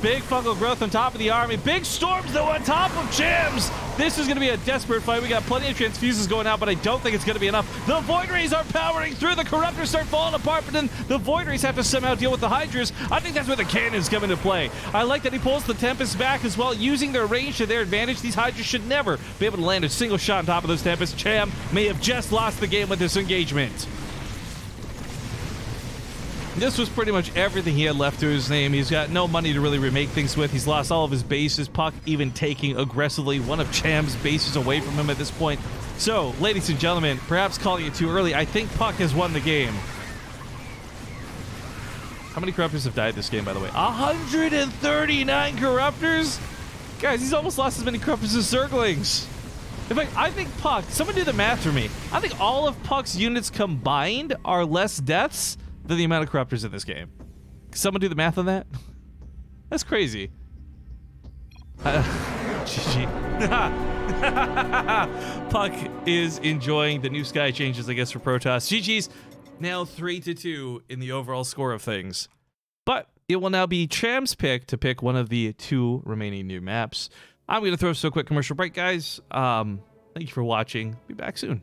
Big fungal growth on top of the army. Big storms, though, on top of Chams. This is going to be a desperate fight. We got plenty of transfuses going out, but I don't think it's going to be enough. The Void Rays are powering through. The Corruptors start falling apart, but then the Void Rays have to somehow deal with the Hydras. I think that's where the cannons come into play. I like that he pulls the Tempest back as well, using their range to their advantage. These Hydras should never be able to land a single shot on top of those Tempests. Cham may have just lost the game with this engagement. This was pretty much everything he had left to his name. He's got no money to really remake things with. He's lost all of his bases. Puck even taking aggressively one of Cham's bases away from him at this point. So, ladies and gentlemen, perhaps calling it too early, I think Puck has won the game. How many Corruptors have died this game, by the way? 139 Corruptors? Guys, he's almost lost as many Corruptors as Zerglings. In fact, I think Puck, someone do the math for me. I think all of Puck's units combined are less deaths than the amount of corruptors in this game. Can someone do the math on that? That's crazy. GG. Puck is enjoying the new sky changes, I guess, for Protoss. GG's now 3-2 in the overall score of things. But it will now be Cham's pick to pick one of the 2 remaining new maps. I'm going to throw us a quick commercial break, guys. Thank you for watching. Be back soon.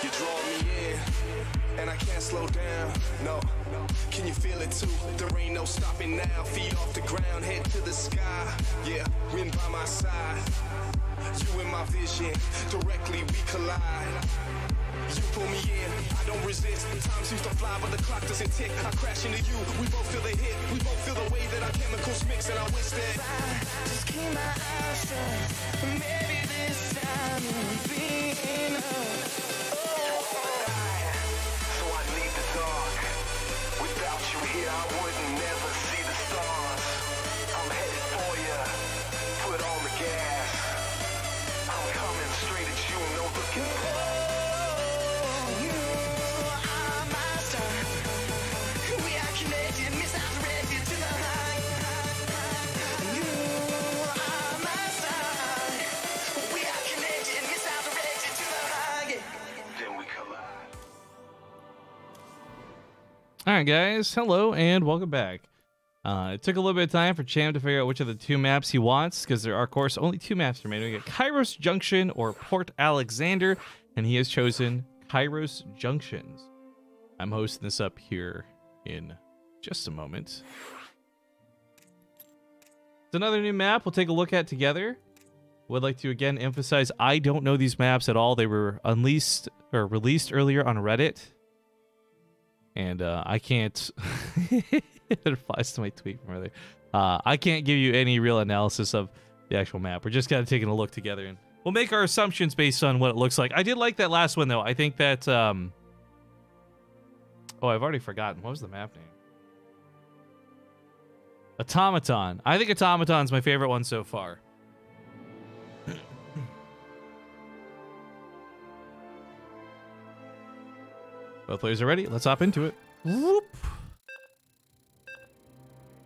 You draw me in, and I can't slow down, no. Can you feel it too? There ain't no stopping now. Feet off the ground, head to the sky. Yeah, wind by my side. You in my vision, directly we collide. You pull me in, I don't resist. Time seems to fly, but the clock doesn't tick. I crash into you, we both feel the hit. We both feel the way that our chemicals mix, and I wish that I just keep my eyes shut. Maybe this time will be enough. So I need the dark. Without you here, I wouldn't never see the stars. I'm headed for you. Put on the gas. I'm coming straight at you, no looking back. All right, guys. Hello and welcome back. It took a little bit of time for Cham to figure out which of the 2 maps he wants, because there are, of course, only 2 maps remaining. We got Kairos Junction or Port Alexander, and he has chosen Kairos Junctions. I'm hosting this up here in just a moment. It's another new map we'll take a look at together. Would like to again emphasize I don't know these maps at all. They were released earlier on Reddit. And I can't, it applies to my tweet from earlier. I can't give you any real analysis of the actual map. We're just kind of taking a look together, and we'll make our assumptions based on what it looks like. I did like that last one, though. I think that, oh, I've already forgotten. What was the map name? Automaton. I think Automaton's my favorite one so far. Both players are ready. Let's hop into it. Whoop.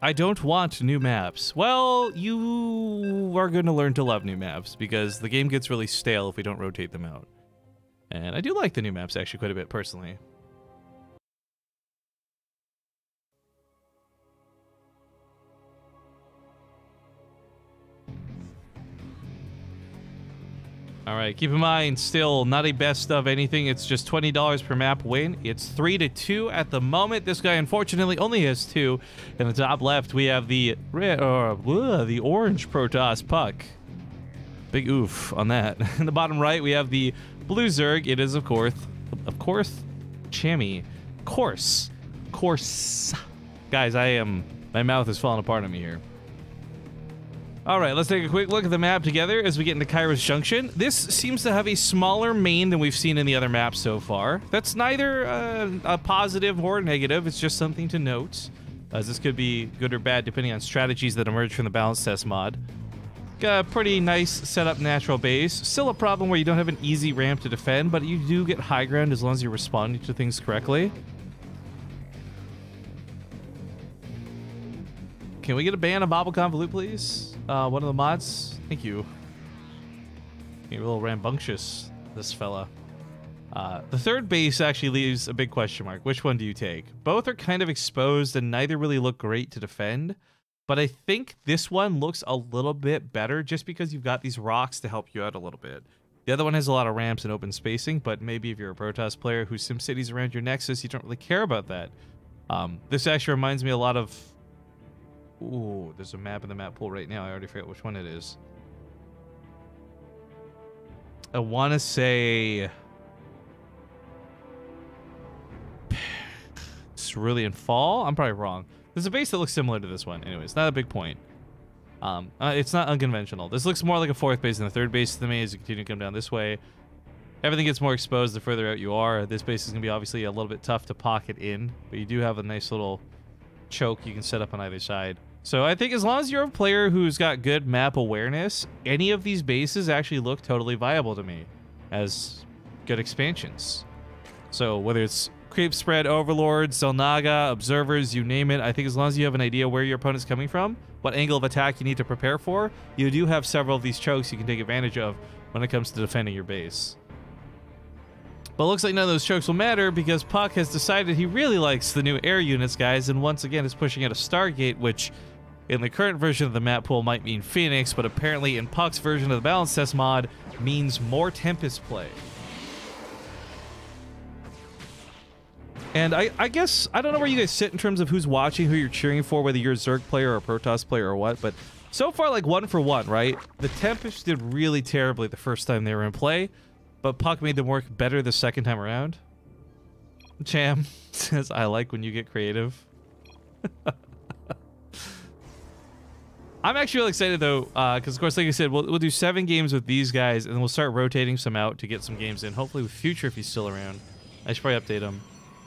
I don't want new maps. Well, you are going to learn to love new maps because the game gets really stale if we don't rotate them out. And I do like the new maps actually quite a bit personally. All right, keep in mind, still not a best of anything. It's just $20 per map win. It's 3-2 at the moment. This guy, unfortunately, only has 2. In the top left, we have the the orange Protoss Puck. Big oof on that. In the bottom right, we have the blue Zerg. It is, of course, Chammy. Course. Guys, my mouth is falling apart on me here. All right, let's take a quick look at the map together as we get into Kairos Junction. This seems to have a smaller main than we've seen in the other maps so far. That's neither a positive or negative. It's just something to note, as this could be good or bad depending on strategies that emerge from the balance test mod. Got a pretty nice setup natural base. Still a problem where you don't have an easy ramp to defend, but you do get high ground as long as you're responding to things correctly. Can we get a ban on Bobble Convolute, please? One of the mods. Thank you. You're a little rambunctious, this fella. The third base actually leaves a big question mark. Which one do you take? Both are kind of exposed and neither really look great to defend. But I think this one looks a little bit better just because you've got these rocks to help you out a little bit. The other one has a lot of ramps and open spacing, but maybe if you're a Protoss player whose SimCity's around your Nexus, you don't really care about that. This actually reminds me a lot of... Ooh, there's a map in the map pool right now. I already forget which one it is. I want to say... Cerulean Fall? I'm probably wrong. There's a base that looks similar to this one. Anyways, not a big point. It's not unconventional. This looks more like a fourth base than the third base to me as you continue to come down this way. Everything gets more exposed the further out you are. This base is going to be obviously a little bit tough to pocket in, but you do have a nice little choke you can set up on either side. So I think as long as you're a player who's got good map awareness, any of these bases actually look totally viable to me as good expansions. So whether it's Creep Spread, Overlord, Zelnaga, Observers, you name it, I think as long as you have an idea where your opponent's coming from, what angle of attack you need to prepare for, you do have several of these chokes you can take advantage of when it comes to defending your base. But it looks like none of those chokes will matter because Puck has decided he really likes the new air units, guys, and once again is pushing out a Stargate, which in the current version of the map pool might mean Phoenix, but apparently in Puck's version of the balance test mod means more Tempest play. And I guess, I don't know where you guys sit in terms of who's watching, who you're cheering for, whether you're a Zerg player or a Protoss player or what, but so far, like, 1 for 1, right? The Tempest did really terribly the first time they were in play, but Puck made them work better the second time around. Cham says, I like when you get creative. I'm actually really excited, though, because, of course, like I said, we'll do 7 games with these guys, and then we'll start rotating some out to get some games in, hopefully with Future if he's still around. I should probably update him.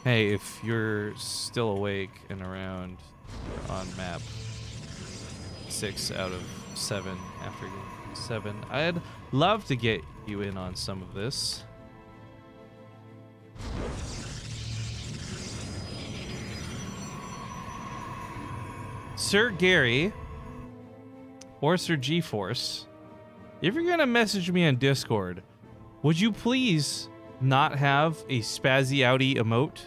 Hey, if you're still awake and around on map 6 out of 7 after game 7, I'd love to get you in on some of this. Sir Gary or Sir GeForce, if you're gonna message me on Discord, would you please not have a spazzy outy emote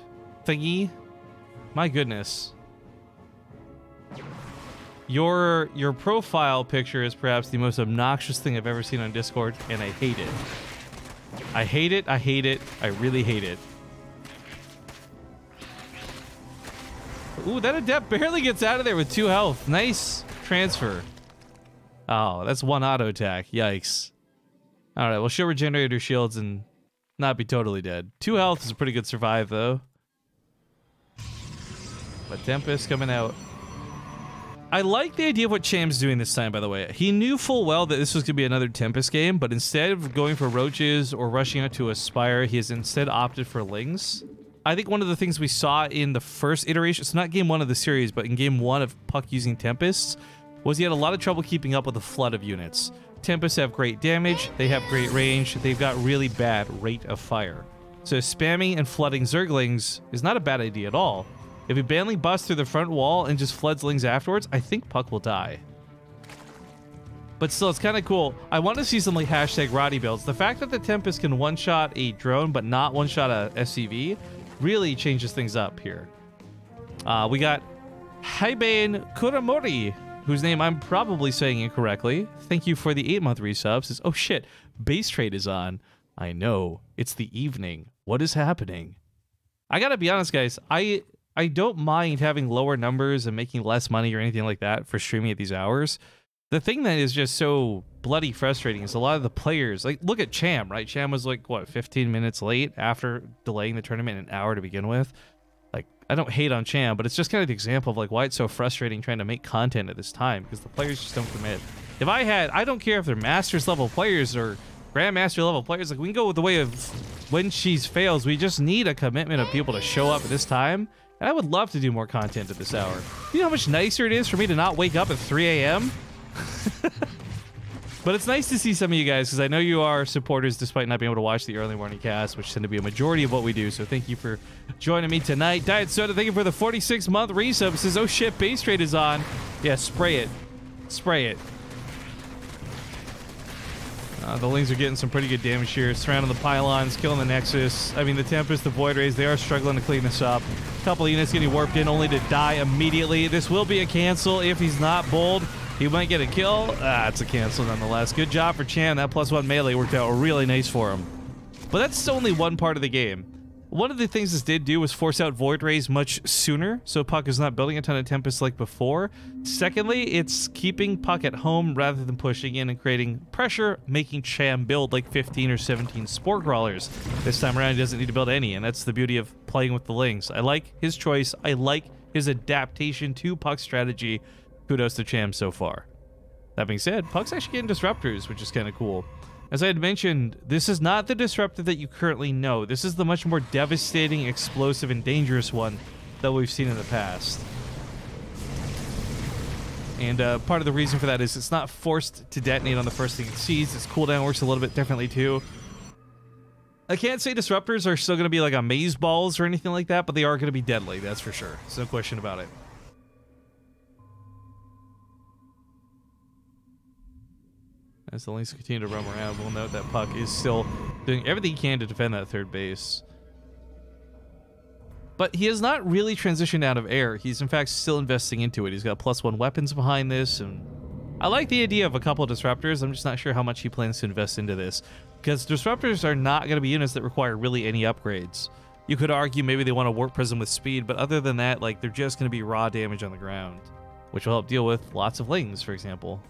thingy? My goodness. Your profile picture is perhaps the most obnoxious thing I've ever seen on Discord, and I hate it. I hate it, I hate it, I really hate it. Ooh, that adept barely gets out of there with 2 health. Nice transfer. Oh, that's 1 auto attack. Yikes. Alright, well, she'll regenerate her shields and not be totally dead. 2 health is a pretty good survive, though. But Tempest coming out. I like the idea of what Cham's doing this time, by the way. He knew full well that this was going to be another Tempest game, but instead of going for Roaches or rushing out to Aspire, he has instead opted for Lings. I think one of the things we saw in the first iteration, it's not game 1 of the series, but in game 1 of Puck using Tempests, was he had a lot of trouble keeping up with the flood of units. Tempests have great damage, they have great range, they've got really bad rate of fire. So spamming and flooding Zerglings is not a bad idea at all. If he banally busts through the front wall and just floods Lings afterwards, I think Puck will die. But still, it's kind of cool. I want to see some like hashtag Roddy builds. The fact that the Tempest can one-shot a drone but not one-shot a SCV really changes things up here. We got Haibane Kuramori, whose name I'm probably saying incorrectly. Thank you for the 8-month resubs. Oh shit, Base Trade is on. I know, it's the evening. What is happening? I gotta be honest, guys. I don't mind having lower numbers and making less money or anything like that for streaming at these hours. The thing that is just so bloody frustrating is a lot of the players, like, look at Cham, right? Cham was like, what, 15 minutes late after delaying the tournament an hour to begin with? Like, I don't hate on Cham, but it's just kind of the example of like why it's so frustrating trying to make content at this time, because the players just don't commit. If I don't care if they're Masters level players or Grandmaster level players, like, we can go with the way of when Cheese fails. We just need a commitment of people to show up at this time. And I would love to do more content at this hour. You know how much nicer it is for me to not wake up at 3 a.m.? But it's nice to see some of you guys, because I know you are supporters despite not being able to watch the early morning cast, which tend to be a majority of what we do. So thank you for joining me tonight. Diet Soda, thank you for the 46-month resub. It says, oh shit, base trade is on. Yeah, spray it. Spray it. The Lings are getting some pretty good damage here. Surrounding the pylons, killing the Nexus. I mean, the Tempest, the Void Rays, they are struggling to clean this up. A couple of units getting warped in only to die immediately. This will be a cancel if he's not bold. He might get a kill. It's a cancel nonetheless. Good job for Cham. That +1 melee worked out really nice for him. But that's only one part of the game. One of the things this did do was force out Void Rays much sooner, so Puck is not building a ton of Tempest like before. Secondly, it's keeping Puck at home rather than pushing in and creating pressure, making Cham build like 15 or 17 Spore Crawlers. This time around, he doesn't need to build any, and that's the beauty of playing with the Lings. I like his choice. I like his adaptation to Puck's strategy. Kudos to Cham so far. That being said, Puck's actually getting disruptors, which is kind of cool. As I had mentioned, this is not the disruptor that you currently know. This is the much more devastating, explosive, and dangerous one that we've seen in the past. And part of the reason for that is it's not forced to detonate on the first thing it sees. Its cooldown works a little bit differently too. I can't say disruptors are still going to be like amaze balls or anything like that, but they are going to be deadly, that's for sure. There's no question about it. As the Lynx continue to roam around, we'll note that Puck is still doing everything he can to defend that third base. But he has not really transitioned out of air. He's in fact still investing into it. He's got +1 weapons behind this, and I like the idea of a couple of disruptors. I'm just not sure how much he plans to invest into this, because disruptors are not going to be units that require really any upgrades. You could argue maybe they want to warp prism with speed, but other than that, like, they're just going to be raw damage on the ground, which will help deal with lots of Lings, for example.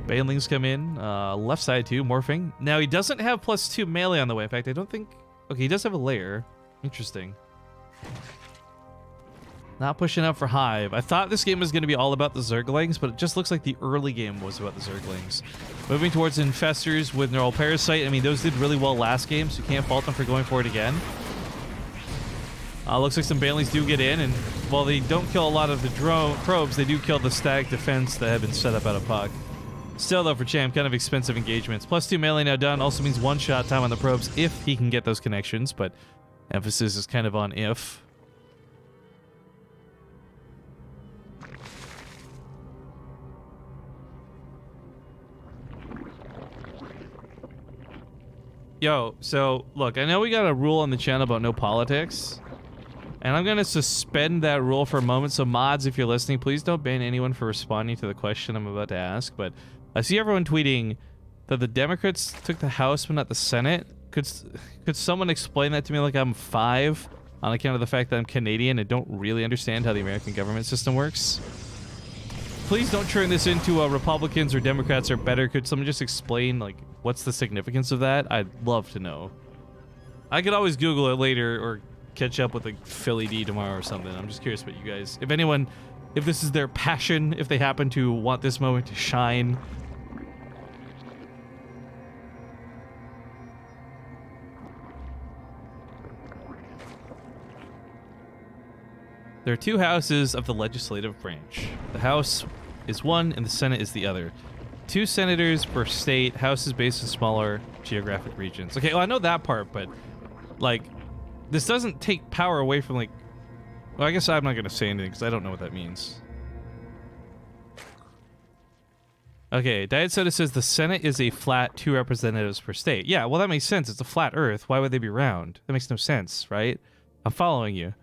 Banelings come in, left side too, morphing. Now he doesn't have +2 melee on the way. In fact, I don't think... Okay, he does have a layer. Interesting. Not pushing up for Hive. I thought this game was going to be all about the Zerglings, but it just looks like the early game was about the Zerglings. Moving towards Infestors with Neural Parasite. I mean, those did really well last game, so you can't fault them for going for it again. Looks like some Banelings do get in, and while they don't kill a lot of the drone probes, they do kill the static defense that had been set up out of Puck. Still, though, for Cham, kind of expensive engagements. +2 melee now done also means one-shot time on the probes if he can get those connections, but emphasis is kind of on if. Yo, so, look, I know we got a rule on the channel about no politics, and I'm going to suspend that rule for a moment, so mods, if you're listening, please don't ban anyone for responding to the question I'm about to ask, but I see everyone tweeting that the Democrats took the House but not the Senate. Could someone explain that to me like I'm 5 on account of the fact that I'm Canadian and don't really understand how the American government system works? Please don't turn this into Republicans or Democrats are better. Could someone just explain, like, what's the significance of that? I'd love to know. I could always Google it later or catch up with like Philly D tomorrow or something. I'm just curious about you guys. If anyone, if this is their passion, if they happen to want this moment to shine. There are 2 houses of the legislative branch. The House is one and the Senate is the other. 2 senators per state. House is based in smaller geographic regions. Okay, well, I know that part, but like, this doesn't take power away from, like... Well, I guess I'm not going to say anything because I don't know what that means. Okay, Diet Soda says the Senate is a flat 2 representatives per state. Yeah, well, that makes sense. It's a flat Earth. Why would they be round? That makes no sense, right? I'm following you.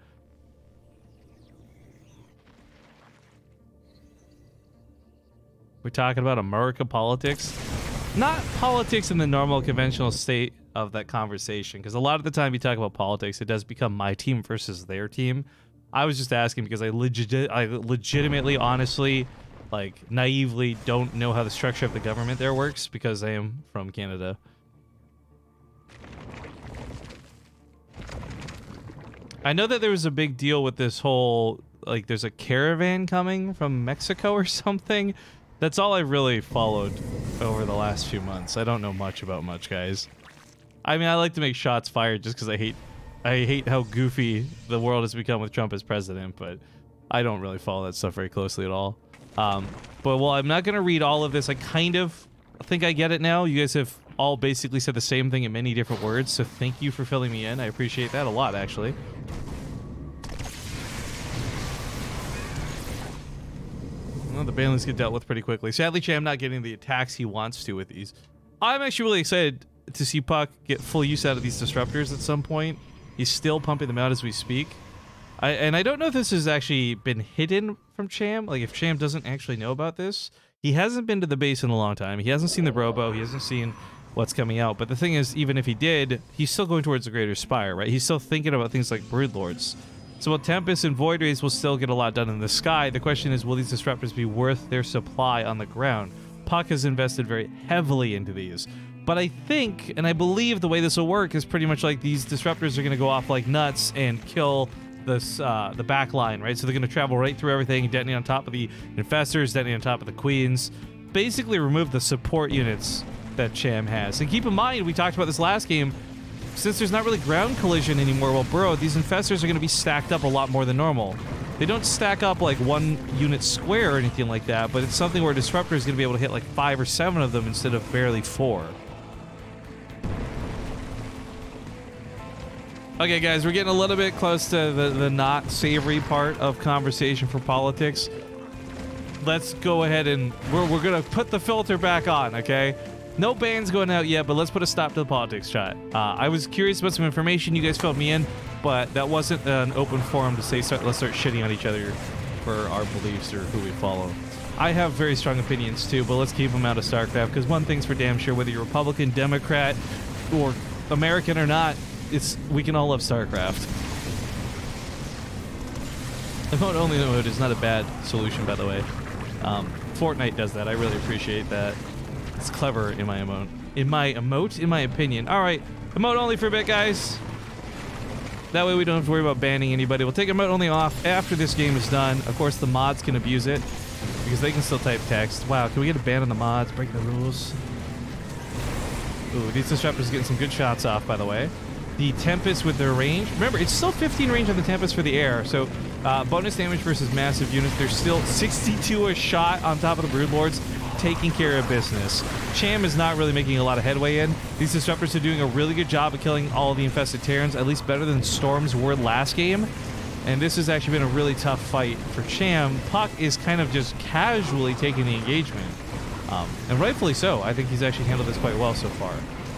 We're talking about America politics. Not politics in the normal conventional state of that conversation, because a lot of the time you talk about politics, it does become my team versus their team. I was just asking because I legitimately, honestly, like, naively don't know how the structure of the government there works because I am from Canada. I know that there was a big deal with this whole, like, there's a caravan coming from Mexico or something. That's all I really followed over the last few months. I don't know much about much, guys. I mean, I like to make shots fired just because I hate how goofy the world has become with Trump as president, but I don't really follow that stuff very closely at all. But while I'm not going to read all of this, I kind of think I get it now. You guys have all basically said the same thing in many different words, so thank you for filling me in. I appreciate that a lot, actually. Well, the banelings get dealt with pretty quickly. Sadly, Cham not getting the attacks he wants to with these. I'm actually really excited to see Puck get full use out of these disruptors at some point. He's still pumping them out as we speak. And I don't know if this has actually been hidden from Cham. Like, if Cham doesn't actually know about this. He hasn't been to the base in a long time. He hasn't seen the Robo. He hasn't seen what's coming out. But the thing is, even if he did, he's still going towards the Greater Spire, right? He's still thinking about things like Broodlords. So while Tempest and Void Rays will still get a lot done in the sky, the question is, will these disruptors be worth their supply on the ground? Puck has invested very heavily into these. But I think, and I believe the way this will work is pretty much like these disruptors are going to go off like nuts and kill this the back line, right? So they're going to travel right through everything, detonate on top of the infestors, detonate on top of the queens, basically remove the support units that Cham has. And keep in mind, we talked about this last game, since there's not really ground collision anymore while burrowed, these infestors are going to be stacked up a lot more than normal. They don't stack up like 1 unit square or anything like that, but it's something where Disruptor is going to be able to hit like 5 or 7 of them instead of barely 4. Okay, guys, we're getting a little bit close to the not savory part of conversation for politics. Let's go ahead and we're gonna put the filter back on, okay? No bans going out yet, but let's put a stop to the politics chat. I was curious about some information. You guys filled me in, but that wasn't an open forum to say let's start shitting on each other for our beliefs or who we follow. I have very strong opinions too, but let's keep them out of StarCraft, because one thing's for damn sure, whether you're Republican, Democrat, or American or not, we can all love StarCraft. Emote only mode is not a bad solution, by the way. Fortnite does that. I really appreciate that. It's clever in my emote. In my opinion. All right, emote only for a bit, guys. That way we don't have to worry about banning anybody. We'll take emote only off after this game is done. Of course, the mods can abuse it because they can still type text. Wow, can we get a ban on the mods? Breaking the rules. Ooh, these disruptors are getting some good shots off, by the way. The Tempest with their range. Remember, it's still 15 range on the Tempest for the air, so bonus damage versus massive units. There's still 62 a shot on top of the Broodlords, taking care of business. Cham is not really making a lot of headway in. These disruptors are doing a really good job of killing all the infested Terrans, at least better than Storms were last game. And this has actually been a really tough fight for Cham. Puck is kind of just casually taking the engagement. And rightfully so. I think he's actually handled this quite well so far.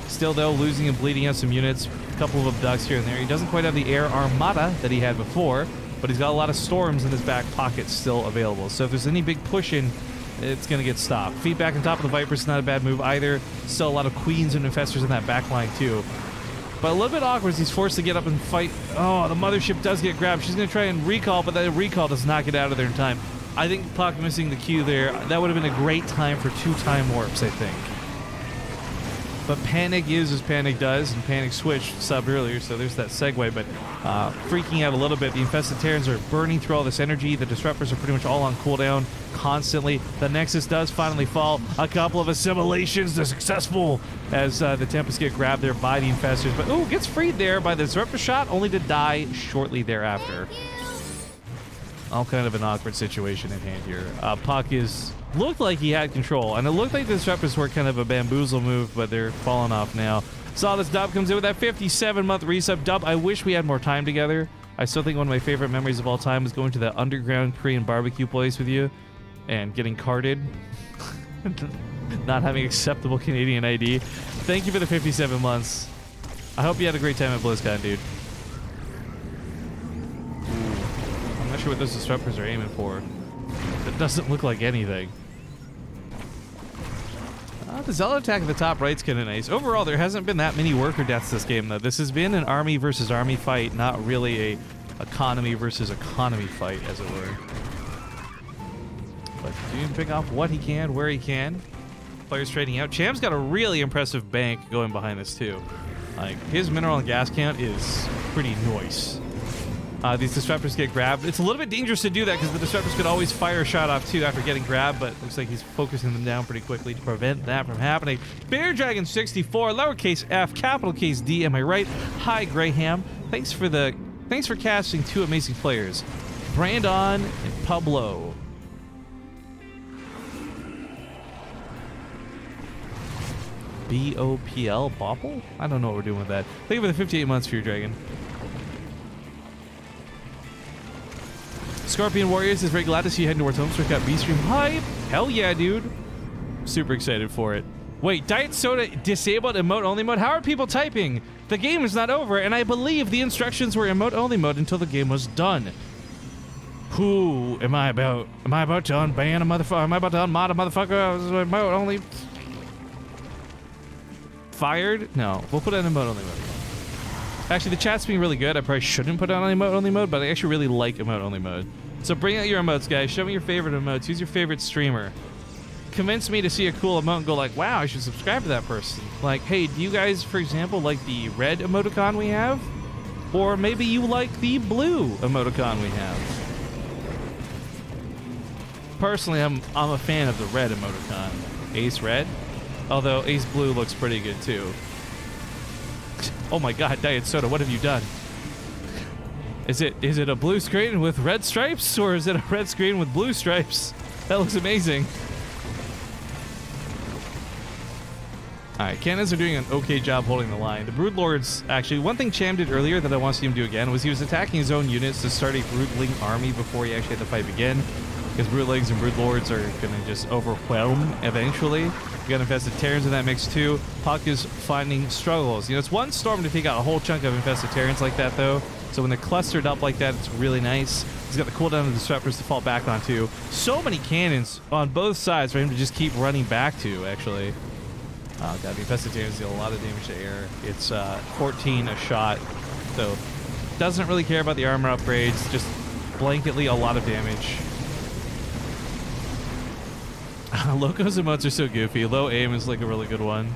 Still, though, losing and bleeding out some units, a couple of abducts here and there. He doesn't quite have the air armada that he had before, but he's got a lot of storms in his back pocket still available. So if there's any big pushing, it's going to get stopped. Feedback on top of the Viper's is not a bad move either. Still a lot of queens and infestors in that back line, too. But a little bit awkward as he's forced to get up and fight. Oh, the mothership does get grabbed. She's going to try and recall, but that recall does not get out of there in time. I think Puck missing the Q there, that would have been a great time for 2 time warps, I think. But Panic is as Panic does, and Panic switched subbed earlier, so there's that segue. But freaking out a little bit. The infested Terrans are burning through all this energy. The Disruptors are pretty much all on cooldown constantly. The Nexus does finally fall. A couple of assimilations. They're successful as the Tempest get grabbed there by the infestors. But ooh, gets freed there by the Disruptor shot, only to die shortly thereafter. All kind of an awkward situation at hand here. Puck looked like he had control, and it looked like the Disruptors were kind of a bamboozle move, but they're falling off now. Saw this Dub comes in with that 57-month resub. Dub, I wish we had more time together. I still think one of my favorite memories of all time is going to the underground Korean barbecue place with you and getting carded. Not having acceptable Canadian ID. Thank you for the 57 months. I hope you had a great time at BlizzCon, dude. I'm not sure what those Disruptors are aiming for. It doesn't look like anything. The Zealot attack at the top right's kind of nice. Overall, there hasn't been that many worker deaths this game, though. This has been an army versus army fight, not really a economy versus economy fight, as it were. But Dune pick off what he can, where he can. Players trading out. Cham's got a really impressive bank going behind this, too. Like, his mineral and gas count is pretty nice. These Disruptors get grabbed. It's a little bit dangerous to do that because the Disruptors could always fire a shot off too after getting grabbed, but looks like he's focusing them down pretty quickly to prevent that from happening. Bear Dragon 64, lowercase f, capital case D, am I right? Hi Graham. Thanks for casting 2 amazing players. Brandon and Pablo. BOPL? Bopple? I don't know what we're doing with that. Thank you for the 58 months for your dragon. Scorpion Warriors is very glad to see you heading towards Homestar Cup B-Stream hype. Hell yeah, dude. Super excited for it. Wait, Diet Soda disabled emote only mode? How are people typing? The game is not over, and I believe the instructions were emote only mode until the game was done. Who am I about? Am I about to unban a motherfucker? Am I about to unmod a motherfucker? Emote only. Fired? No, we'll put it in emote only mode. Actually, the chat's being really good. I probably shouldn't put it on emote only mode, but I actually really like emote only mode. So bring out your emotes, guys. Show me your favorite emotes. Who's your favorite streamer? Convince me to see a cool emote and go like, wow, I should subscribe to that person. Like, hey, do you guys, for example, like the red emoticon we have? Or maybe you like the blue emoticon we have? Personally, I'm a fan of the red emoticon. Ace red? Although Ace blue looks pretty good too. Oh my god, Diet Soda, what have you done? Is it a blue screen with red stripes, or is it a red screen with blue stripes? That looks amazing. Alright, cannons are doing an okay job holding the line. The Broodlords, actually, one thing Cham did earlier that I want to see him do again was he was attacking his own units to start a Broodling army before he actually had the fight begin. Because Broodlings and Broodlords are going to just overwhelm eventually. We got Infested Terrans in that mix too. Puck is finding struggles. You know, it's one storm to take out a whole chunk of Infested Terrans like that though. So when they're clustered up like that, it's really nice. He's got the cooldown of the Disruptors to fall back onto. So many cannons on both sides for him to just keep running back to, actually. Oh god, the Infested Terrans deal a lot of damage to air. It's 14 a shot. So doesn't really care about the armor upgrades. Just blanketly a lot of damage. Loco's emotes are so goofy. Low aim is like a really good one.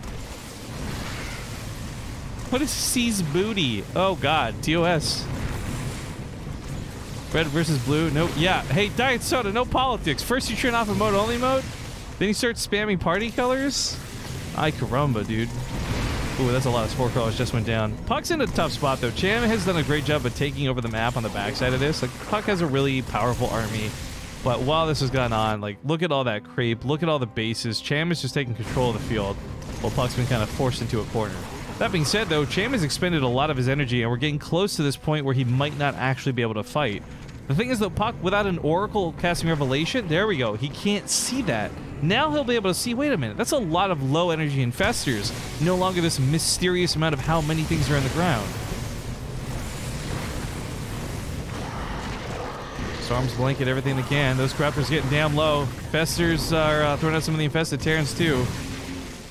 What is C's booty? Oh god, TOS. Red versus blue. No, yeah. Hey, Diet Soda, no politics. First you turn off emote only mode, then you start spamming party colors. Ay caramba, dude. Ooh, that's a lot of spore crawlers just went down. Puck's in a tough spot though. Cham has done a great job of taking over the map on the backside of this. Like, Puck has a really powerful army. But while this has gone on, like, look at all that creep, look at all the bases. Cham is just taking control of the field, while Puck's been kind of forced into a corner. That being said, though, Cham has expended a lot of his energy, and we're getting close to this point where he might not actually be able to fight. The thing is, though, Puck, without an Oracle casting Revelation, there we go, he can't see that. Now he'll be able to see, wait a minute, that's a lot of low energy infestors. No longer this mysterious amount of how many things are in the ground. Storms blanket everything they can. Those Corruptors getting damn low. Festers are throwing out some of the Infested Terrans too.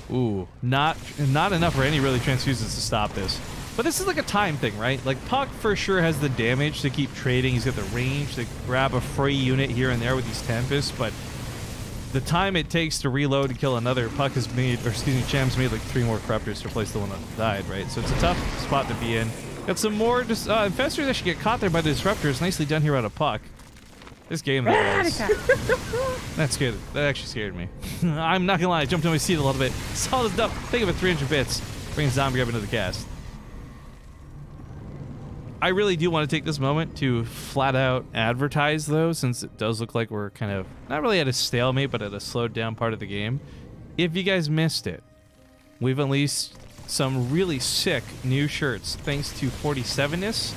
Ooh, not enough for any really transfuses to stop this. But this is like a time thing, right? Like, Puck for sure has the damage to keep trading. He's got the range to grab a free unit here and there with these Tempests, but the time it takes to reload and kill another, Puck has made, or excuse me, Cham's made like 3 more Corruptors to replace the one that died, right? So it's a tough spot to be in. Got some more just Infestors actually get caught there by the Disruptors. Nicely done here out of Puck. This game, that actually scared me. I'm not gonna lie, I jumped on my seat a little bit. Solid stuff. Think of it, 300 bits. Bringing Zombie up into the cast. I really do want to take this moment to flat out advertise, though, since it does look like we're kind of not really at a stalemate, but at a slowed down part of the game. If you guys missed it, we've unleashed some really sick new shirts thanks to 47ness.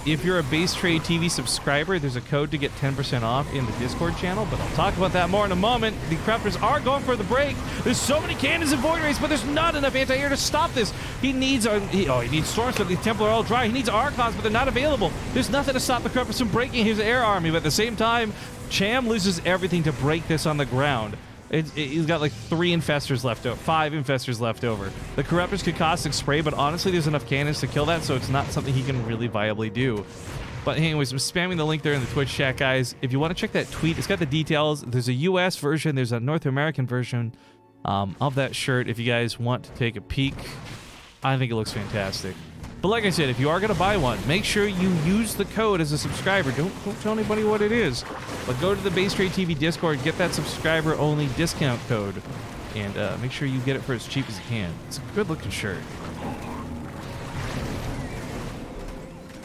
If you're a BaseTradeTV subscriber, there's a code to get 10% off in the Discord channel, but I'll talk about that more in a moment. The Corruptors are going for the break. There's so many cannons and Void Rays, but there's not enough anti-air to stop this. He needs Storms, but the Templar are all dry. He needs Archons, but they're not available. There's nothing to stop the Corruptors from breaking his air army, but at the same time, Cham loses everything to break this on the ground. He's got like 3 infestors left over, 5 infestors left over. The Corruptors could caustic spray, but honestly, there's enough cannons to kill that, so it's not something he can really viably do. But anyways, I'm spamming the link there in the Twitch chat, guys. If you want to check that tweet, it's got the details. There's a US version, there's a North American version of that shirt. If you guys want to take a peek, I think it looks fantastic. But like I said, if you are going to buy one, make sure you use the code as a subscriber. Don't tell anybody what it is. But go to the BaseTradeTV Discord, get that subscriber-only discount code, and make sure you get it for as cheap as you can. It's a good-looking shirt.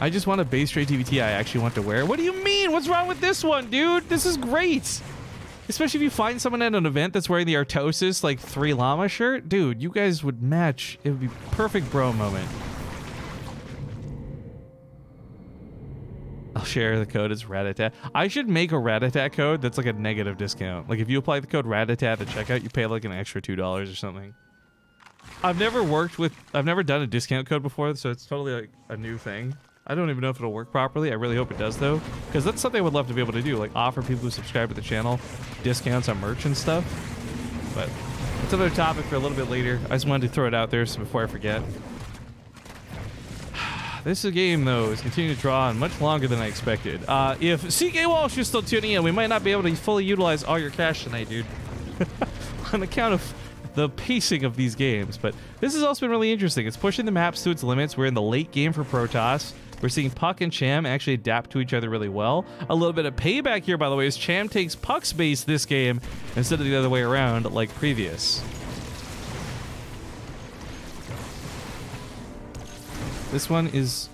I just want a BaseTradeTV tee I actually want to wear. What do you mean? What's wrong with this one, dude? This is great. Especially if you find someone at an event that's wearing the Artosis, like 3 Llama shirt. Dude, you guys would match. It would be perfect bro moment. I'll share the code as Ratatat. I should make a Ratatat code that's like a negative discount. Like if you apply the code Ratatat at checkout, you pay like an extra $2 or something. I've never done a discount code before, so it's totally like a new thing. I don't even know if it'll work properly. I really hope it does though, because that's something I would love to be able to do, like offer people who subscribe to the channel discounts on merch and stuff. But it's another topic for a little bit later. I just wanted to throw it out there so before I forget. This game, though, is continuing to draw on much longer than I expected. If CK Walsh is still tuning in, we might not be able to fully utilize all your cash tonight, dude. On account of the pacing of these games. But this has also been really interesting. It's pushing the maps to its limits. We're in the late game for Protoss. We're seeing Puck and Cham actually adapt to each other really well. A little bit of payback here, by the way, as Cham takes Puck's base this game instead of the other way around like previous. This one is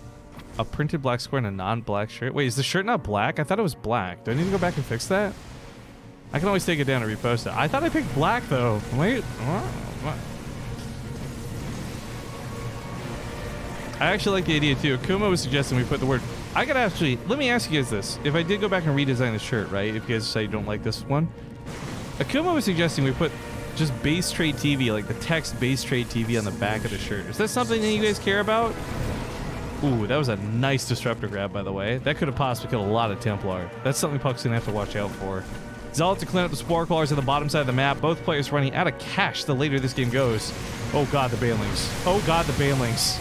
a printed black square and a non-black shirt. Wait, is the shirt not black? I thought it was black. Do I need to go back and fix that? I can always take it down and repost it. I thought I picked black, though. Wait. What? I actually like the idea, too. Akuma was suggesting we put the word... I gotta actually... Let me ask you guys this. If I did go back and redesign the shirt, right? If you guys say you don't like this one. Akuma was suggesting we put just BaseTradeTV, like the text BaseTradeTV on the back of the shirt. Is that something that you guys care about? Ooh, that was a nice disruptor grab, by the way. That could have possibly killed a lot of Templar. That's something Puck's gonna have to watch out for. Zealot to clean up the Spore Crawlers on the bottom side of the map. Both players running out of cash the later this game goes. Oh god, the Banelings. Oh god, the Banelings.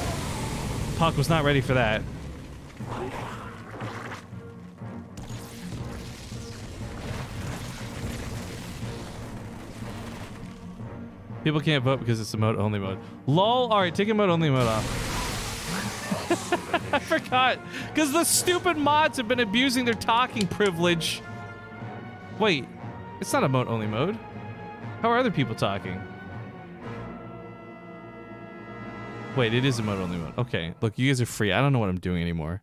Puck was not ready for that. People can't vote because it's emote only mode. LOL. Alright, take emote only mode off. I forgot. Because the stupid mods have been abusing their talking privilege. Wait, it's not emote only mode. How are other people talking? Wait, it is emote only mode. Okay, look, you guys are free. I don't know what I'm doing anymore.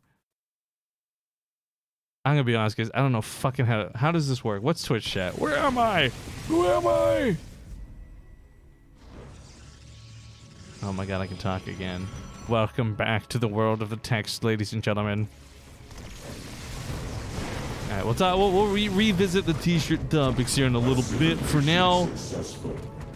I'm gonna be honest, guys. I don't know fucking how does this work? What's Twitch chat? Where am I? Who am I? Oh my god, I can talk again. Welcome back to the world of the text, ladies and gentlemen. Alright, we'll revisit the t-shirt topics here in a little bit. For now,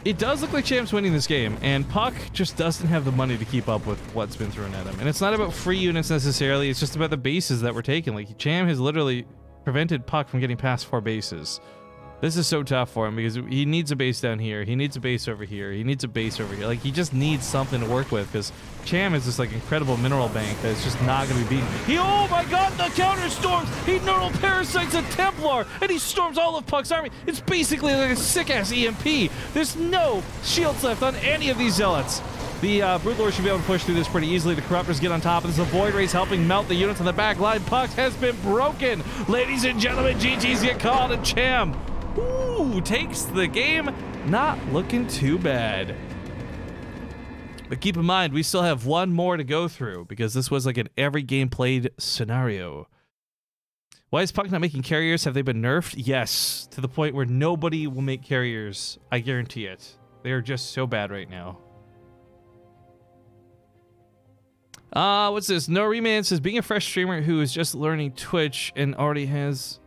it does look like Cham's winning this game, and Puck just doesn't have the money to keep up with what's been thrown at him. And it's not about free units necessarily, it's just about the bases that we're taking. Like, Cham has literally prevented Puck from getting past 4 bases. This is so tough for him because he needs a base down here. He needs a base over here. He needs a base over here. Like, he just needs something to work with because Cham is this, like, incredible mineral bank that's just not going to be beaten. Oh my god, the counter storms! He neural parasites a Templar and he storms all of Puck's army. It's basically like a sick-ass EMP. There's no shields left on any of these zealots. The Broodlord should be able to push through this pretty easily. The Corruptors get on top of this. The Void Rays helping melt the units on the back line. Puck has been broken. Ladies and gentlemen, GG's get called and Cham. Ooh, takes the game. Not looking too bad. But keep in mind, we still have one more to go through because this was like an every game played scenario. Why is Puck not making carriers? Have they been nerfed? Yes, to the point where nobody will make carriers. I guarantee it. They are just so bad right now. What's this? No Reman says, being a fresh streamer who is just learning Twitch and already has...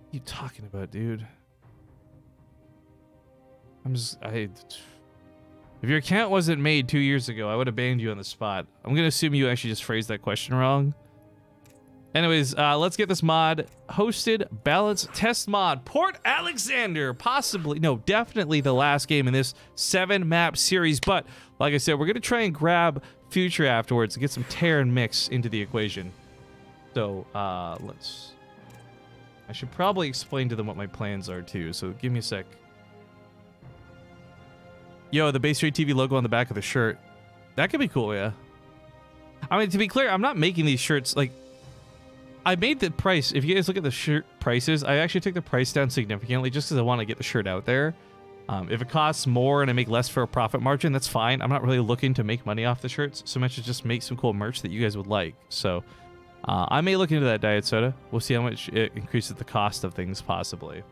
What are you talking about, dude? If your account wasn't made 2 years ago, I would have banned you on the spot. I'm gonna assume you actually just phrased that question wrong. Anyways, let's get this mod hosted. Balance test mod. Port Alexander, possibly, no, definitely the last game in this 7-map series. But like I said, we're gonna try and grab Future afterwards to get some tear and mix into the equation. So let's. I should probably explain to them what my plans are too. So give me a sec. Yo, the BaseTradeTV logo on the back of the shirt. That could be cool, yeah. I mean, to be clear, I'm not making these shirts like. I made the price. If you guys look at the shirt prices, I actually took the price down significantly just because I want to get the shirt out there. If it costs more and I make less for a profit margin, that's fine. I'm not really looking to make money off the shirts so much as just make some cool merch that you guys would like. So I may look into that diet soda. We'll see how much it increases the cost of things possibly.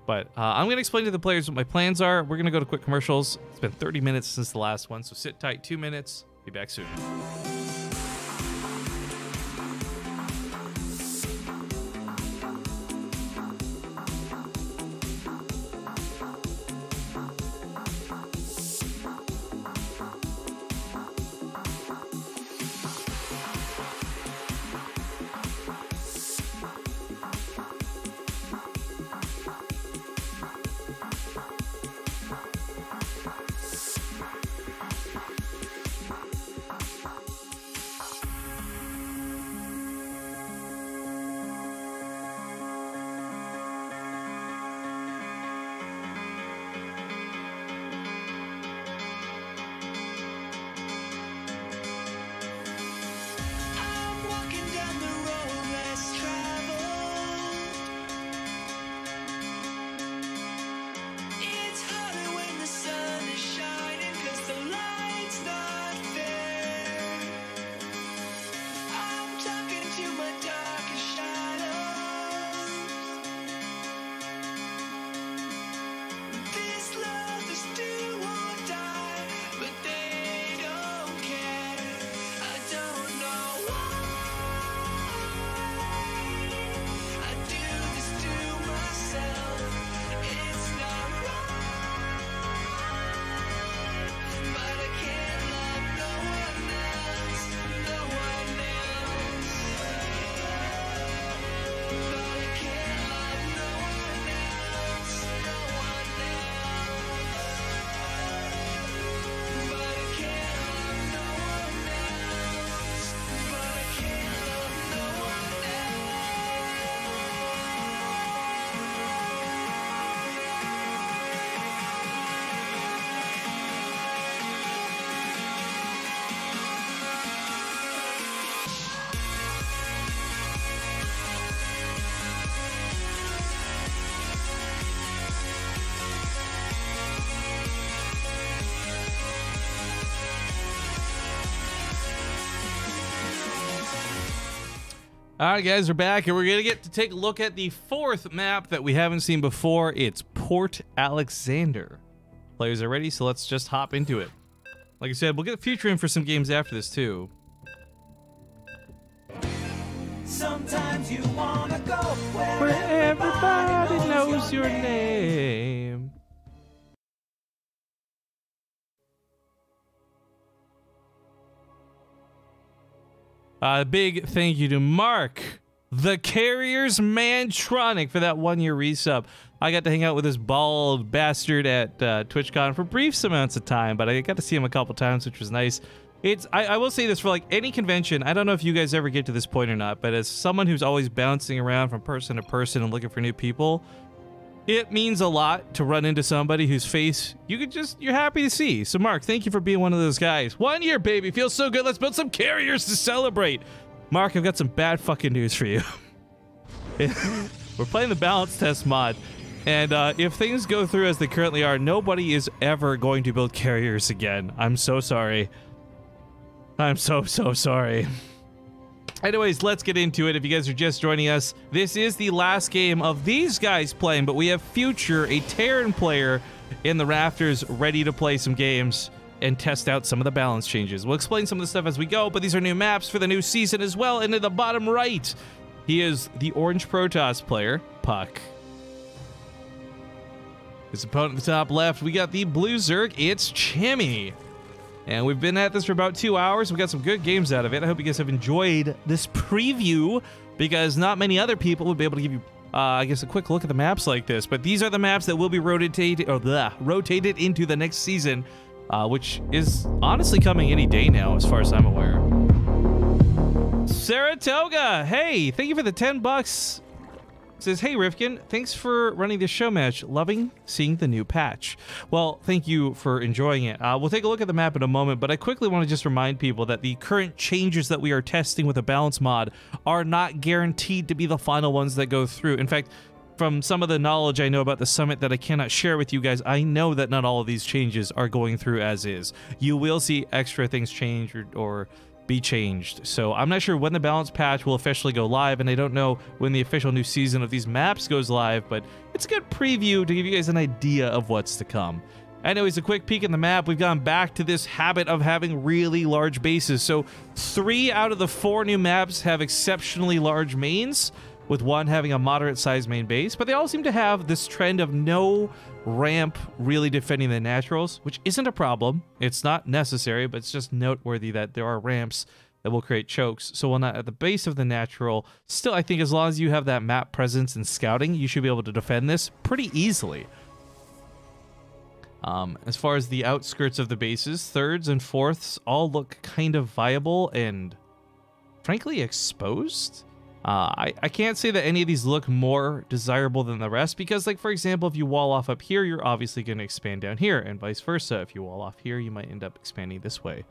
But I'm going to explain to the players what my plans are. We're going to go to quick commercials. It's been 30 minutes since the last one, so sit tight. 2 minutes. Be back soon. All right, guys, we're back, and we're going to get to take a look at the fourth map that we haven't seen before. It's Port Alexander. Players are ready, so let's just hop into it. Like I said, we'll get a future in for some games after this, too. Sometimes you wanna go Where everybody knows your name. Big thank you to Mark, the Carrier's Mantronic, for that 1-year resub. I got to hang out with this bald bastard at TwitchCon for brief amounts of time, but I got to see him a couple times, which was nice. I will say this, for like any convention, I don't know if you guys ever get to this point or not, but as someone who's always bouncing around from person to person and looking for new people, it means a lot to run into somebody whose face you're happy to see. So Mark, thank you for being one of those guys. 1 year, baby, feels so good. Let's build some carriers to celebrate. Mark, I've got some bad fucking news for you. We're playing the balance test mod, and if things go through as they currently are, nobody is ever going to build carriers again. I'm so sorry. I'm so sorry. Anyways, let's get into it. If you guys are just joining us, this is the last game of these guys playing, but we have Future, a Terran player, in the rafters, ready to play some games and test out some of the balance changes. We'll explain some of the stuff as we go, but these are new maps for the new season as well. And in the bottom right, he is the Orange Protoss player, Puck. His opponent at the top left, we got the Blue Zerg, it's Cham. And we've been at this for about 2 hours. We got some good games out of it. I hope you guys have enjoyed this preview, because not many other people would be able to give you, I guess, a quick look at the maps like this. But these are the maps that will be rotated into the next season, which is honestly coming any day now, as far as I'm aware. Saratoga, hey, thank you for the $10. Says, hey Rifkin, thanks for running this show match. Loving seeing the new patch. Well, thank you for enjoying it. We'll take a look at the map in a moment, but I quickly want to just remind people that the current changes that we are testing with the balance mod are not guaranteed to be the final ones that go through. In fact, from some of the knowledge I know about the summit that I cannot share with you guys, I know that not all of these changes are going through as is. You will see extra things change or be changed. So I'm not sure when the balance patch will officially go live, and I don't know when the official new season of these maps goes live, but it's a good preview to give you guys an idea of what's to come. Anyways, a quick peek in the map. We've gone back to this habit of having really large bases. So 3 out of the 4 new maps have exceptionally large mains, with 1 having a moderate-sized main base, but they all seem to have this trend of no ramp really defending the naturals, which isn't a problem. It's not necessary, but it's just noteworthy that there are ramps that will create chokes. So while not at the base of the natural, still I think as long as you have that map presence and scouting, you should be able to defend this pretty easily. As far as the outskirts of the bases, 3rds and 4ths all look kind of viable and frankly exposed. I can't say that any of these look more desirable than the rest because, like, for example, if you wall off up here, you're obviously going to expand down here, and vice versa. If you wall off here, you might end up expanding this way.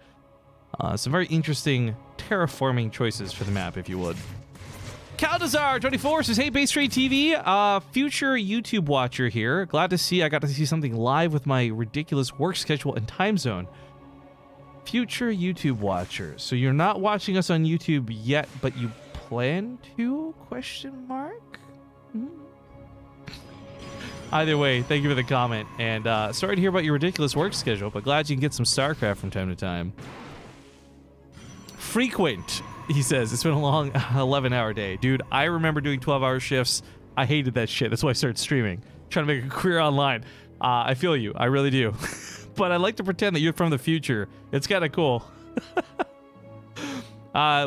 Some very interesting terraforming choices for the map, if you would. Caldazar24 says, hey, BaseTradeTV, future YouTube watcher here. Glad to see I got to see something live with my ridiculous work schedule and time zone. Future YouTube watcher. So you're not watching us on YouTube yet, but you plan to? Question mark? Either way, thank you for the comment, and sorry to hear about your ridiculous work schedule, but glad you can get some StarCraft from time to time. Frequent, he says, it's been a long 11-hour day. Dude, I remember doing 12-hour shifts. I hated that shit. That's why I started streaming, trying to make a career online. I feel you, I really do. But I like to pretend that you're from the future. It's kind of cool.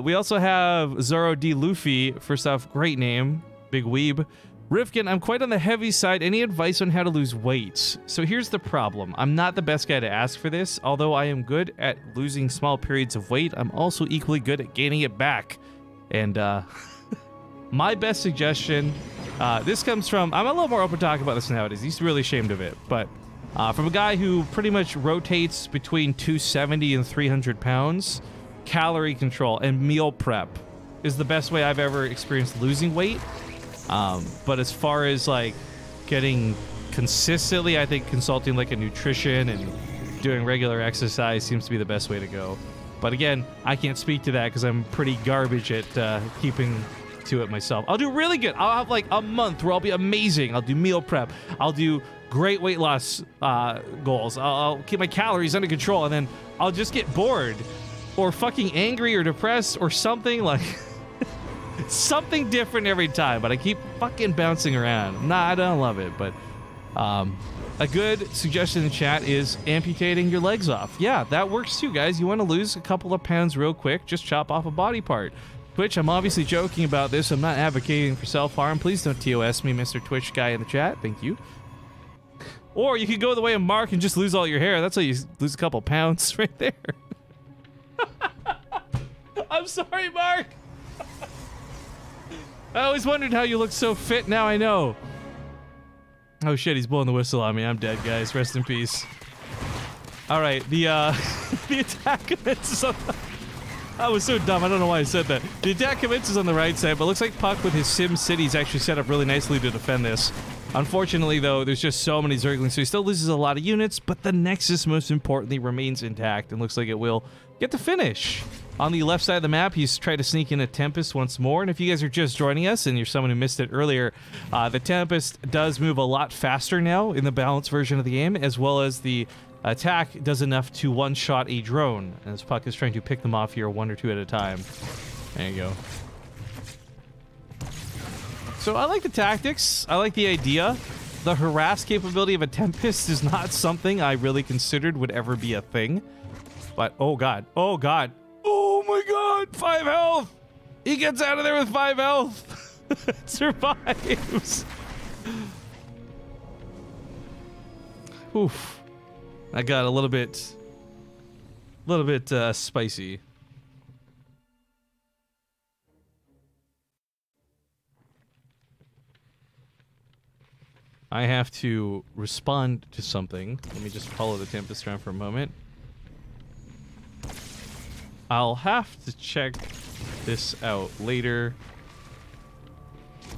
We also have Zoro D. Luffy. First off, great name. Big weeb. Rifkin, I'm quite on the heavy side. Any advice on how to lose weight? So here's the problem. I'm not the best guy to ask for this. Although I am good at losing small periods of weight, I'm also equally good at gaining it back. And my best suggestion, this comes from, I'm a little more open to talk about this nowadays. He's really ashamed of it. But from a guy who pretty much rotates between 270 and 300 pounds, calorie control and meal prep is the best way I've ever experienced losing weight. But as far as like getting consistently, I think consulting like a nutrition and doing regular exercise seems to be the best way to go. But again, I can't speak to that because I'm pretty garbage at keeping to it myself. I'll do really good. I'll have like a month where I'll be amazing. I'll do meal prep. I'll do great weight loss goals. I'll keep my calories under control, and then I'll just get bored or fucking angry or depressed or something, like something different every time, but I keep fucking bouncing around. Nah, I don't love it, but a good suggestion in the chat is amputating your legs off. Yeah, that works too, guys. You want to lose a couple of pounds real quick, just chop off a body part. Twitch, I'm obviously joking about this. I'm not advocating for self-harm. Please don't TOS me, Mr. Twitch guy in the chat. Thank you. Or you could go the way of Mark and just lose all your hair. That's how you lose a couple pounds right there. I'm sorry, Mark. I always wondered how you look so fit. Now I know. Oh shit, he's blowing the whistle on me. I'm dead, guys. Rest in peace. All right, the attack commences on the... I was so dumb. I don't know why I said that. The attack commences on the right side, but it looks like Puck with his Sim City's actually set up really nicely to defend this. Unfortunately, though, there's just so many Zerglings, so he still loses a lot of units, but the Nexus, most importantly, remains intact and looks like it will get the finish. On the left side of the map, he's tried to sneak in a Tempest once more, and if you guys are just joining us and you're someone who missed it earlier, the Tempest does move a lot faster now in the balanced version of the game, as well as the attack does enough to one-shot a drone, as Puck is trying to pick them off here 1 or 2 at a time. There you go. So I like the tactics. I like the idea. The harass capability of a Tempest is not something I really considered would ever be a thing. But, oh god. Oh god. Oh my god! 5 health! He gets out of there with 5 health! Survives! Oof. I got a little bit spicy. I have to respond to something. Let me just follow the Tempest around for a moment. I'll have to check this out later.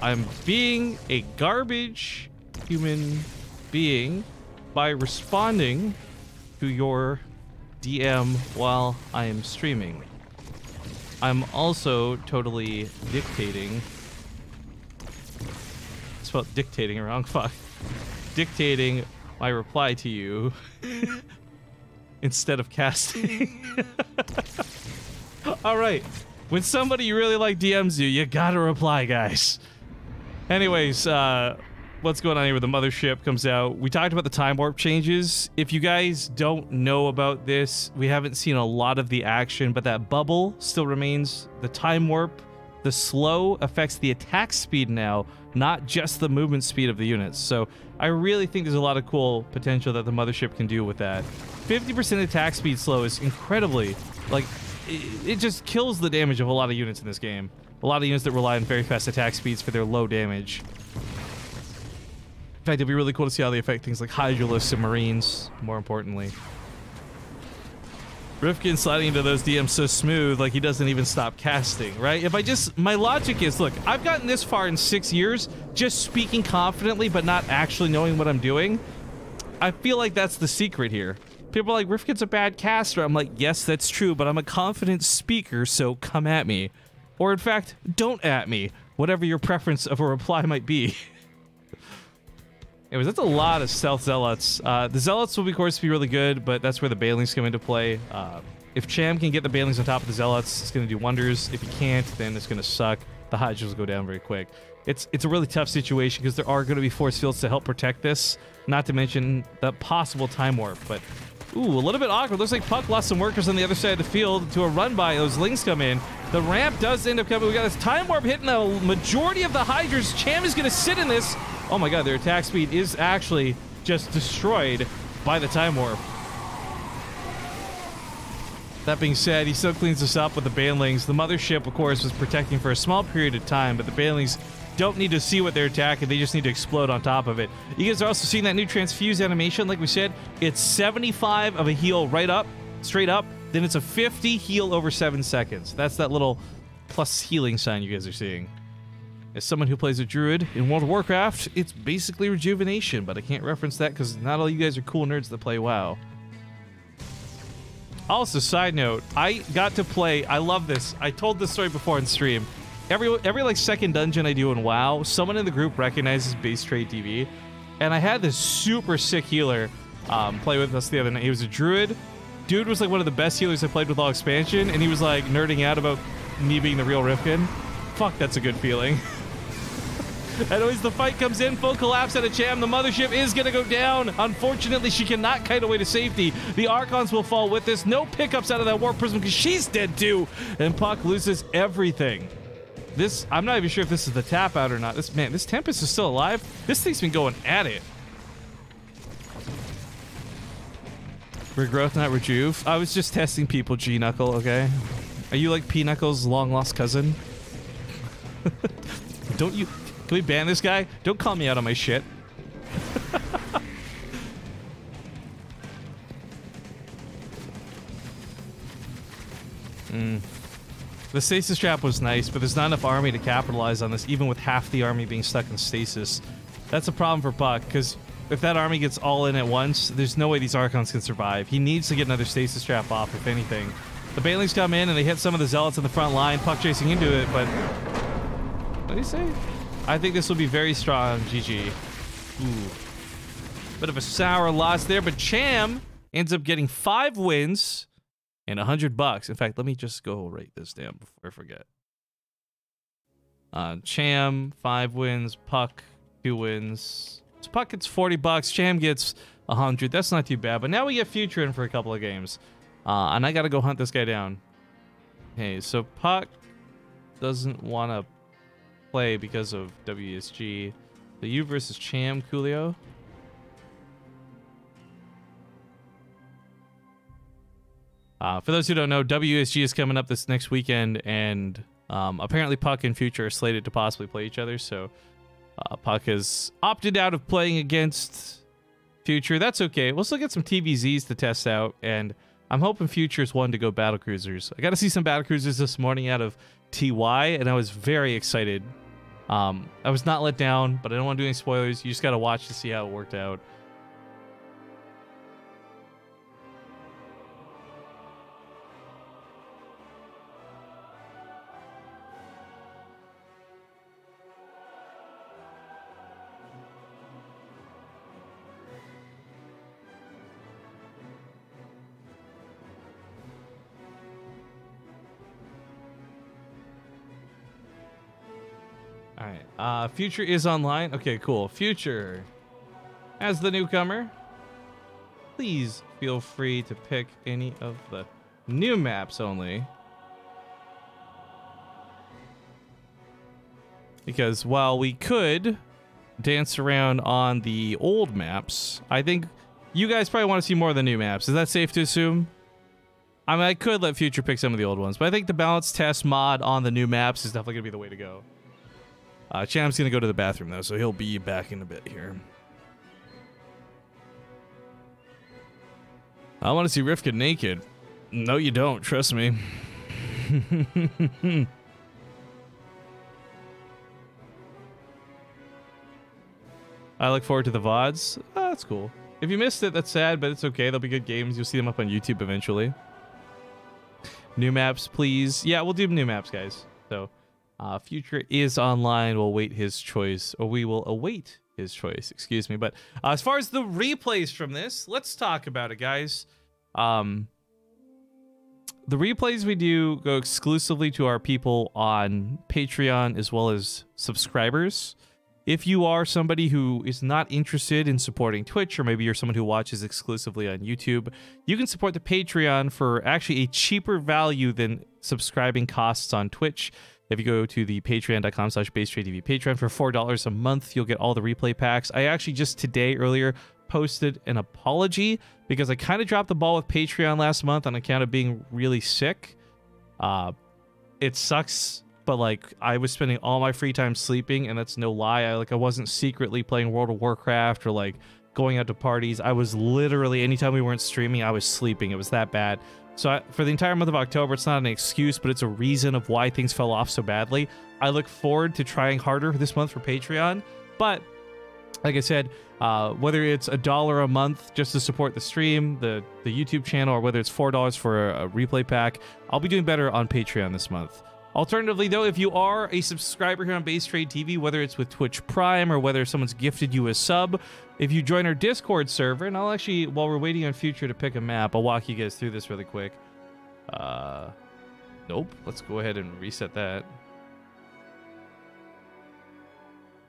I'm being a garbage human being by responding to your DM while I am streaming. I'm also totally dictating. I spelled dictating wrong. Fuck. Dictating my reply to you instead of casting. All right. When somebody you really like DMs you, you gotta reply, guys. Anyways, what's going on here with the mothership comes out. We talked about the time warp changes. If you guys don't know about this, we haven't seen a lot of the action, but that bubble still remains. The time warp, the slow affects the attack speed now, not just the movement speed of the units. So I really think there's a lot of cool potential that the mothership can do with that. 50% attack speed slow is incredibly, like, it just kills the damage of a lot of units in this game. A lot of units that rely on very fast attack speeds for their low damage. In fact, it'd be really cool to see how they affect things like Hydralisks and Marines, more importantly. Rifkin sliding into those DMs so smooth, like he doesn't even stop casting, right? If I just... My logic is, look, I've gotten this far in 6 years, just speaking confidently but not actually knowing what I'm doing. I feel like that's the secret here. People are like, Rifkin's a bad caster. I'm like, yes, that's true, but I'm a confident speaker, so come at me. Or in fact, don't at me, whatever your preference of a reply might be. Anyways, that's a lot of stealth zealots. The zealots will, of course, be really good, but that's where the Bailings come into play. If Cham can get the Bailings on top of the zealots, it's going to do wonders. If he can't, then it's going to suck. The Hydras will go down very quick. It's a really tough situation because there are going to be force fields to help protect this, not to mention the possible time warp. But, ooh, a little bit awkward. Looks like Puck lost some workers on the other side of the field to a run by. Those Lings come in. The ramp does end up coming. We got this time warp hitting the majority of the Hydras. Cham is going to sit in this. Oh my god, their attack speed is actually just destroyed by the time warp. That being said, he still cleans us up with the Banelings. The mothership, of course, was protecting for a small period of time, but the Banelings don't need to see what they're attacking. They just need to explode on top of it. You guys are also seeing that new transfuse animation. Like we said, it's 75 of a heal right up, straight up. Then it's a 50 heal over 7 seconds. That's that little plus healing sign you guys are seeing. As someone who plays a druid in World of Warcraft, it's basically rejuvenation, but I can't reference that because not all you guys are cool nerds that play WoW. Also, side note, I got to play, I love this. I told this story before on stream. Every like second dungeon I do in WoW, someone in the group recognizes BaseTradeTV, and I had this super sick healer play with us the other night. He was a druid. Dude was like one of the best healers I played with all expansion, and he was like nerding out about me being the real Rifkin. Fuck, that's a good feeling. Anyways, the fight comes in, full collapse at a Cham. The mothership is going to go down. Unfortunately, she cannot kite away to safety. The Archons will fall with this. No pickups out of that Warp Prism because she's dead too. And Puck loses everything. This, I'm not even sure if this is the tap out or not. This, man, this Tempest is still alive. This thing's been going at it. Regrowth, not rejuve. I was just testing people, G-Knuckle, okay? Are you like P-Knuckle's long-lost cousin? Don't you... Can we ban this guy? Don't call me out on my shit. The stasis trap was nice, but there's not enough army to capitalize on this, even with half the army being stuck in stasis. That's a problem for Puck, because if that army gets all in at once, there's no way these Archons can survive. He needs to get another stasis trap off, if anything. The Banelings come in, and they hit some of the Zealots in the front line, Puck chasing into it, but... What did he say? I think this will be very strong, GG. Ooh. Bit of a sour loss there, but Cham ends up getting 5 wins and $100. In fact, let me just go write this down before I forget. Cham, 5 wins. Puck, 2 wins. So Puck gets $40. Cham gets 100. That's not too bad, but now we get Future in for a couple of games. And I gotta go hunt this guy down. Okay, so Puck doesn't want to play because of WSG. The U versus Cham, Coolio. For those who don't know, WSG is coming up this next weekend, and apparently Puck and Future are slated to possibly play each other, so Puck has opted out of playing against Future. That's okay. We'll still get some TVZs to test out, and I'm hoping Future's one to go battlecruisers. I got to see some battlecruisers this morning out of TY, and I was very excited I was not let down, but I don't want to do any spoilers. You just got to watch to see how it worked out. Alright, Future is online. Okay, cool. Future, as the newcomer, please feel free to pick any of the new maps only. Because while we could dance around on the old maps, I think you guys probably want to see more of the new maps. Is that safe to assume? I mean, I could let Future pick some of the old ones, but I think the balance test mod on the new maps is definitely going to be the way to go. Cham's going to go to the bathroom, though, so he'll be back in a bit here. I want to see Rivka naked. No, you don't. Trust me. I look forward to the VODs. Oh, that's cool. If you missed it, that's sad, but it's okay. They'll be good games. You'll see them up on YouTube eventually. New maps, please. Yeah, we'll do new maps, guys. So... Future is online. We'll wait his choice, or we will await his choice, excuse me. But as far as the replays from this, let's talk about it, guys. The replays we do go exclusively to our people on Patreon as well as subscribers. If you are somebody who is not interested in supporting Twitch, or maybe you're someone who watches exclusively on YouTube, you can support the Patreon for actually a cheaper value than subscribing costs on Twitch. If you go to the patreon.com/BaseTradeTV Patreon for $4 a month, you'll get all the replay packs. I actually just today, earlier, posted an apology because I kind of dropped the ball with Patreon last month on account of being really sick. It sucks, but like I was spending all my free time sleeping, and that's no lie. I wasn't secretly playing World of Warcraft or like going out to parties. I was literally, anytime we weren't streaming, I was sleeping. It was that bad. So for the entire month of October, it's not an excuse, but it's a reason of why things fell off so badly. I look forward to trying harder this month for Patreon, but like I said, whether it's $1 a month just to support the stream, the YouTube channel, or whether it's $4 for a replay pack, I'll be doing better on Patreon this month. Alternatively, though, if you are a subscriber here on BaseTradeTV, whether it's with Twitch Prime or whether someone's gifted you a sub, if you join our Discord server, and I'll actually, while we're waiting on Future to pick a map, I'll walk you guys through this really quick. Nope. Let's go ahead and reset that.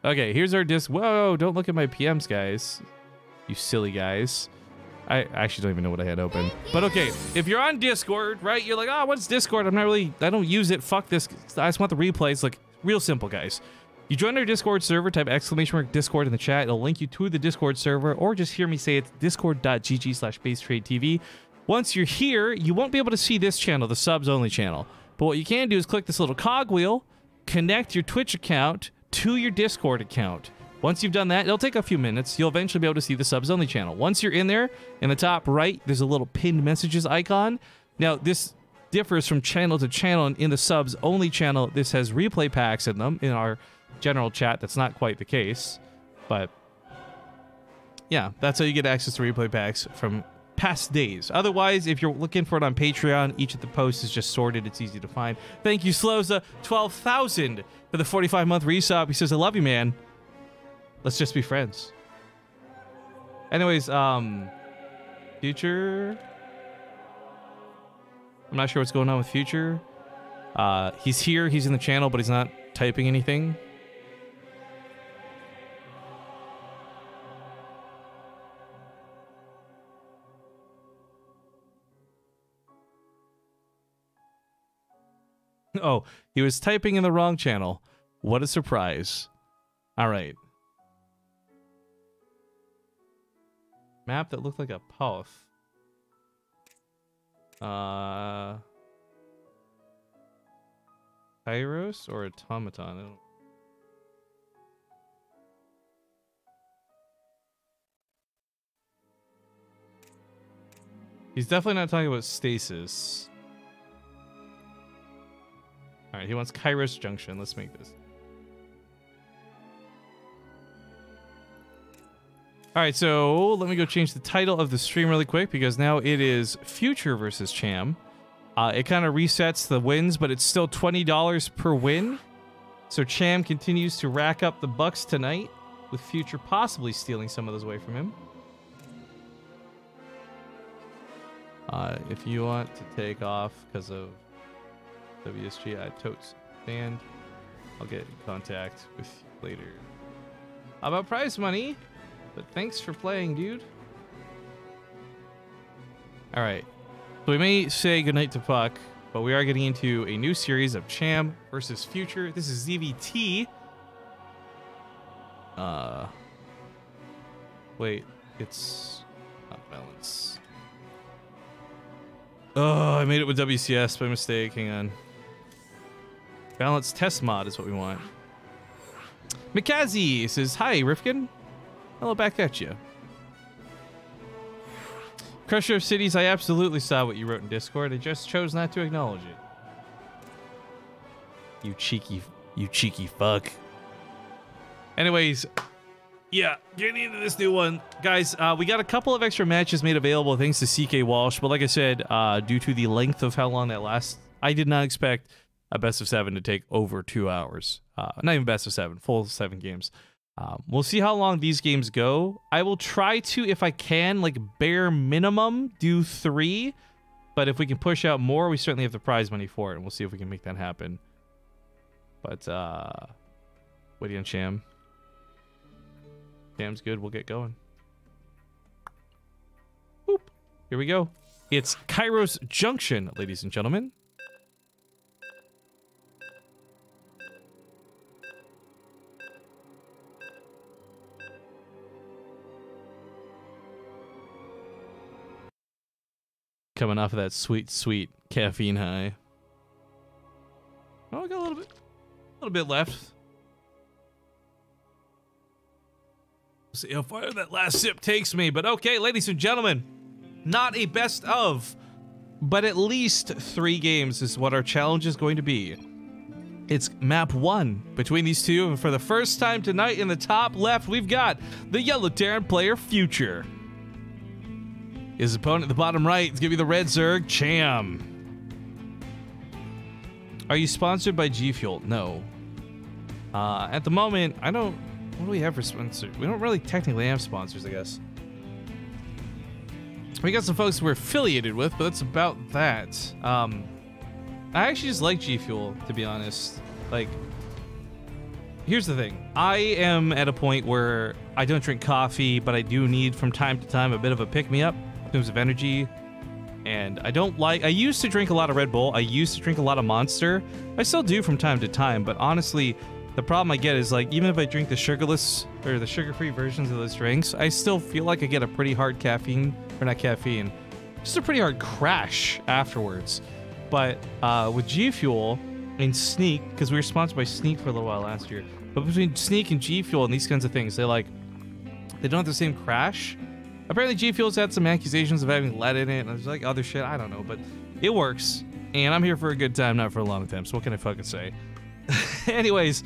Okay, here's our Whoa, don't look at my PMs, guys. You silly guys. I actually don't even know what I had open. But okay, if you're on Discord, right, you're like, oh, what's Discord? I don't use it. Fuck this. I just want the replays. Like, real simple, guys. You join our Discord server, type !Discord in the chat. It'll link you to the Discord server, or just hear me say it's discord.gg/BaseTradeTV. Once you're here, you won't be able to see this channel, the subs only channel. But what you can do is click this little cogwheel, connect your Twitch account to your Discord account. Once you've done that, it'll take a few minutes. You'll eventually be able to see the subs only channel. Once you're in there, in the top right, there's a little pinned messages icon. Now, this differs from channel to channel, and in the subs only channel, this has replay packs in them. In our general chat, that's not quite the case. But yeah, that's how you get access to replay packs from past days. Otherwise, if you're looking for it on Patreon, each of the posts is just sorted. It's easy to find. Thank you, Sloza, 12,000 for the 45-month resub. He says, I love you, man. Let's just be friends. Anyways, Future. I'm not sure what's going on with Future. He's here, he's in the channel, but he's not typing anything. Oh, he was typing in the wrong channel. What a surprise. All right. Map that looked like a path. Kairos or Automaton? I don't... He's definitely not talking about Stasis. Alright, he wants Kairos Junction. Let's make this. All right, so let me go change the title of the stream really quick because now it is Future versus Cham. It kind of resets the wins, but it's still $20 per win. So Cham continues to rack up the bucks tonight, with Future possibly stealing some of those away from him. If you want to take off because of WSG, I totes banned. I'll get in contact with you later. How about prize money? But thanks for playing, dude. All right. So we may say goodnight to Puck, but we are getting into a new series of Cham versus Future. This is ZVT. Wait, it's not balance. Oh, I made it with WCS by mistake. Hang on. Balance test mod is what we want. Mikazi says, hi, Rifkin. Hello back at you. Crusher of Cities, I absolutely saw what you wrote in Discord. I just chose not to acknowledge it. You cheeky fuck. Anyways, yeah, getting into this new one. Guys, we got a couple of extra matches made available thanks to CK Walsh, but like I said, due to the length of how long that lasts, I did not expect a best of 7 to take over 2 hours. Not even best of 7, full 7 games. We'll see how long these games go. I will try to, if I can, like bare minimum, do 3. But if we can push out more, we certainly have the prize money for it. And we'll see if we can make that happen. But, waiting on Cham. Cham's good. We'll get going. Boop. Here we go. It's Kairos Junction, ladies and gentlemen. Coming off of that sweet, sweet caffeine high. Oh, I got a little bit left. See how far that last sip takes me. But okay, ladies and gentlemen, not a best of, but at least 3 games is what our challenge is going to be. It's map 1 between these two, and for the first time tonight in the top left, we've got the yellow Terran player Future. His opponent at the bottom right is going to be the red Zerg, Cham. Are you sponsored by G Fuel? No. At the moment, I don't... What do we have for sponsors? We don't really technically have sponsors, I guess. We got some folks we're affiliated with, but that's about that. I actually just like G Fuel, to be honest. Like, here's the thing. I am at a point where I don't drink coffee, but I do need from time to time a bit of a pick-me-up in terms of energy. And I don't like... I used to drink a lot of Red Bull. I used to drink a lot of Monster. I still do from time to time, but honestly... The problem I get is, like, even if I drink the sugarless or the sugar-free versions of those drinks, I still feel like I get a pretty hard caffeine, or not caffeine, just a pretty hard crash afterwards. But with G Fuel and Sneak, because we were sponsored by Sneak for a little while last year, but between Sneak and G Fuel and these kinds of things, they don't have the same crash. Apparently G Fuel's had some accusations of having lead in it, and there's like other shit, I don't know, but it works. And I'm here for a good time, not for a long time, so what can I fucking say? Anyways,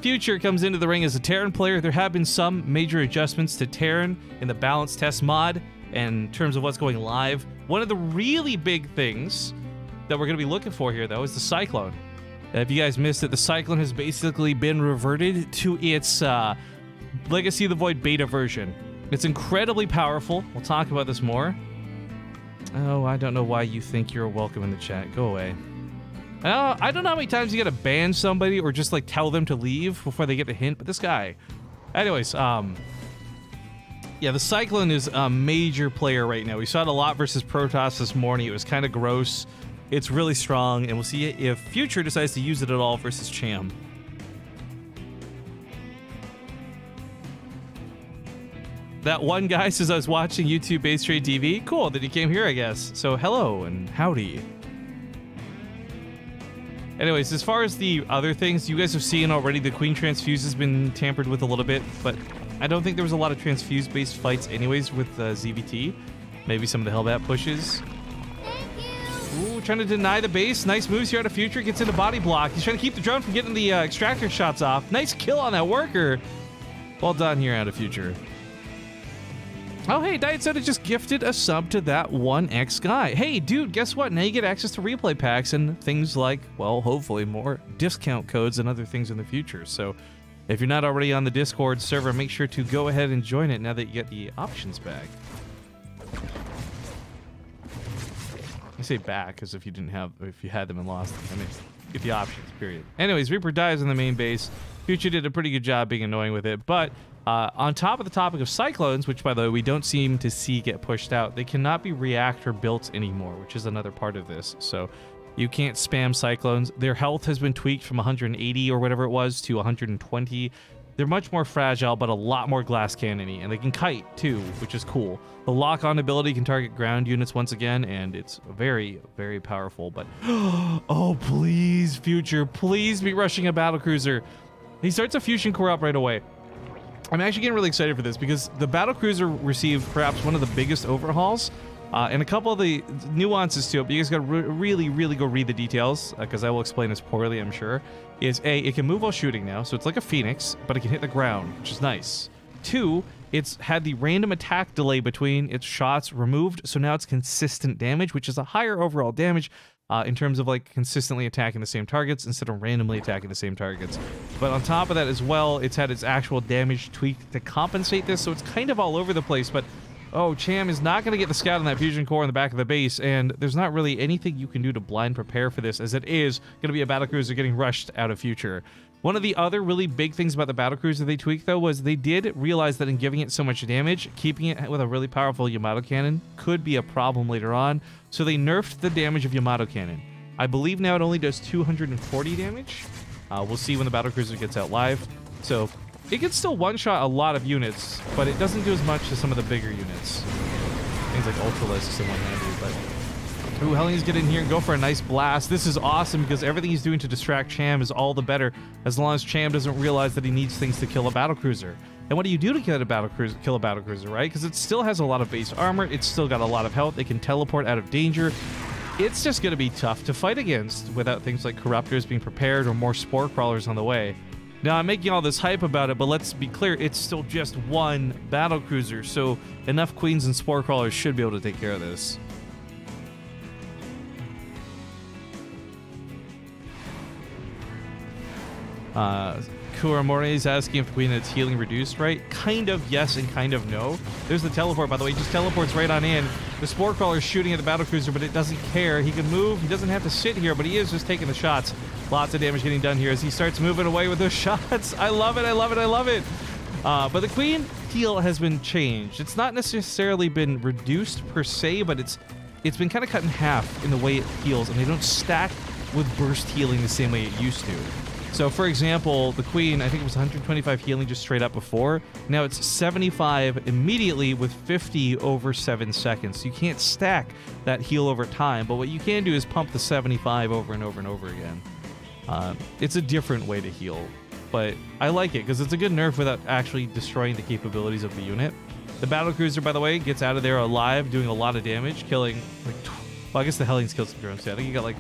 Future comes into the ring as a Terran player. There have been some major adjustments to Terran in the balance test mod in terms of what's going live. One of the really big things that we're going to be looking for here, though, is the Cyclone. If you guys missed it, the Cyclone has basically been reverted to its Legacy of the Void beta version. It's incredibly powerful. We'll talk about this more. Oh, I don't know why you think you're welcome in the chat. Go away. I don't know how many times you gotta ban somebody or just like tell them to leave before they get the hint, but this guy. Anyways, yeah, the Cyclone is a major player right now. We saw it a lot versus Protoss this morning. It was kind of gross. It's really strong, and we'll see if Future decides to use it at all versus Cham. That one guy says I was watching YouTube BaseTradeTV. Cool, that he came here, I guess. So hello and howdy. Anyways, as far as the other things, you guys have seen already the Queen Transfuse has been tampered with a little bit, but I don't think there was a lot of Transfuse-based fights anyways with ZVT. Maybe some of the Hellbat pushes. Ooh, trying to deny the base. Nice moves here out of Future. Gets into body block. He's trying to keep the drone from getting the extractor shots off. Nice kill on that worker. Well done here out of Future. Oh, hey, Diet Soda just gifted a sub to that 1X guy. Hey, dude, guess what? Now you get access to replay packs and things like, well, hopefully more discount codes and other things in the future. So if you're not already on the Discord server, make sure to go ahead and join it now that you get the options back. I say back because if you had them and lost them, I mean, get the options, period. Anyways, Reaper dies in the main base. Future did a pretty good job being annoying with it, but on top of the topic of cyclones, which by the way we don't seem to see get pushed out, they cannot be reactor built anymore, which is another part of this. So you can't spam cyclones. Their health has been tweaked from 180 or whatever it was to 120. They're much more fragile, but a lot more glass cannony, and they can kite too, which is cool. The lock-on ability can target ground units once again, and it's very, very powerful. But oh, please, Future, please be rushing a battlecruiser. He starts a fusion core up right away. I'm actually getting really excited for this because the battlecruiser received perhaps one of the biggest overhauls and a couple of the nuances to it, but you guys got to really, really go read the details because I will explain this poorly, I'm sure. Is A, it can move while shooting now, so it's like a Phoenix, but it can hit the ground, which is nice. 2, it's had the random attack delay between its shots removed, so now it's consistent damage, which is a higher overall damage in terms of like consistently attacking the same targets instead of randomly attacking the same targets. But on top of that as well, it's had its actual damage tweaked to compensate this, so it's kind of all over the place. But oh, Cham is not going to get the scout on that fusion core in the back of the base, and there's not really anything you can do to blind prepare for this, as it is going to be a battlecruiser getting rushed out of Future. One of the other really big things about the battlecruiser they tweaked, though, was they did realize that in giving it so much damage, keeping it with a really powerful Yamato cannon could be a problem later on, so they nerfed the damage of Yamato cannon. I believe now it only does 240 damage. We'll see when the battlecruiser gets out live. So it can still one-shot a lot of units, but it doesn't do as much as some of the bigger units. Things like Ultralisks and what have you, but... Ooh, Hellings get in here and go for a nice blast. This is awesome because everything he's doing to distract Cham is all the better as long as Cham doesn't realize that he needs things to kill a battlecruiser. And what do you do to kill a battlecruiser, right? Because it still has a lot of base armor. It's still got a lot of health. It can teleport out of danger. It's just going to be tough to fight against without things like Corruptors being prepared or more Spore Crawlers on the way. Now, I'm making all this hype about it, but let's be clear, it's still just one battlecruiser, so enough Queens and Spore Crawlers should be able to take care of this. Kuramori is asking if Queen its healing reduced, right? Kind of yes and kind of no. There's the teleport, by the way. He just teleports right on in. The Spore Crawler is shooting at the battlecruiser, but it doesn't care. He can move. He doesn't have to sit here, but he is just taking the shots. Lots of damage getting done here as he starts moving away with those shots. I love it. I love it. I love it. But the Queen heal has been changed. It's not necessarily been reduced per se, but it's been kind of cut in half in the way it heals, and they don't stack with burst healing the same way it used to. So, for example, the Queen, I think it was 125 healing just straight up before. Now it's 75 immediately with 50 over 7 seconds. You can't stack that heal over time, but what you can do is pump the 75 over and over and over again. It's a different way to heal, but I like it because it's a good nerf without actually destroying the capabilities of the unit. The battlecruiser, by the way, gets out of there alive, doing a lot of damage, killing, like, well, I guess the Hellings killed some drones too. I think you got like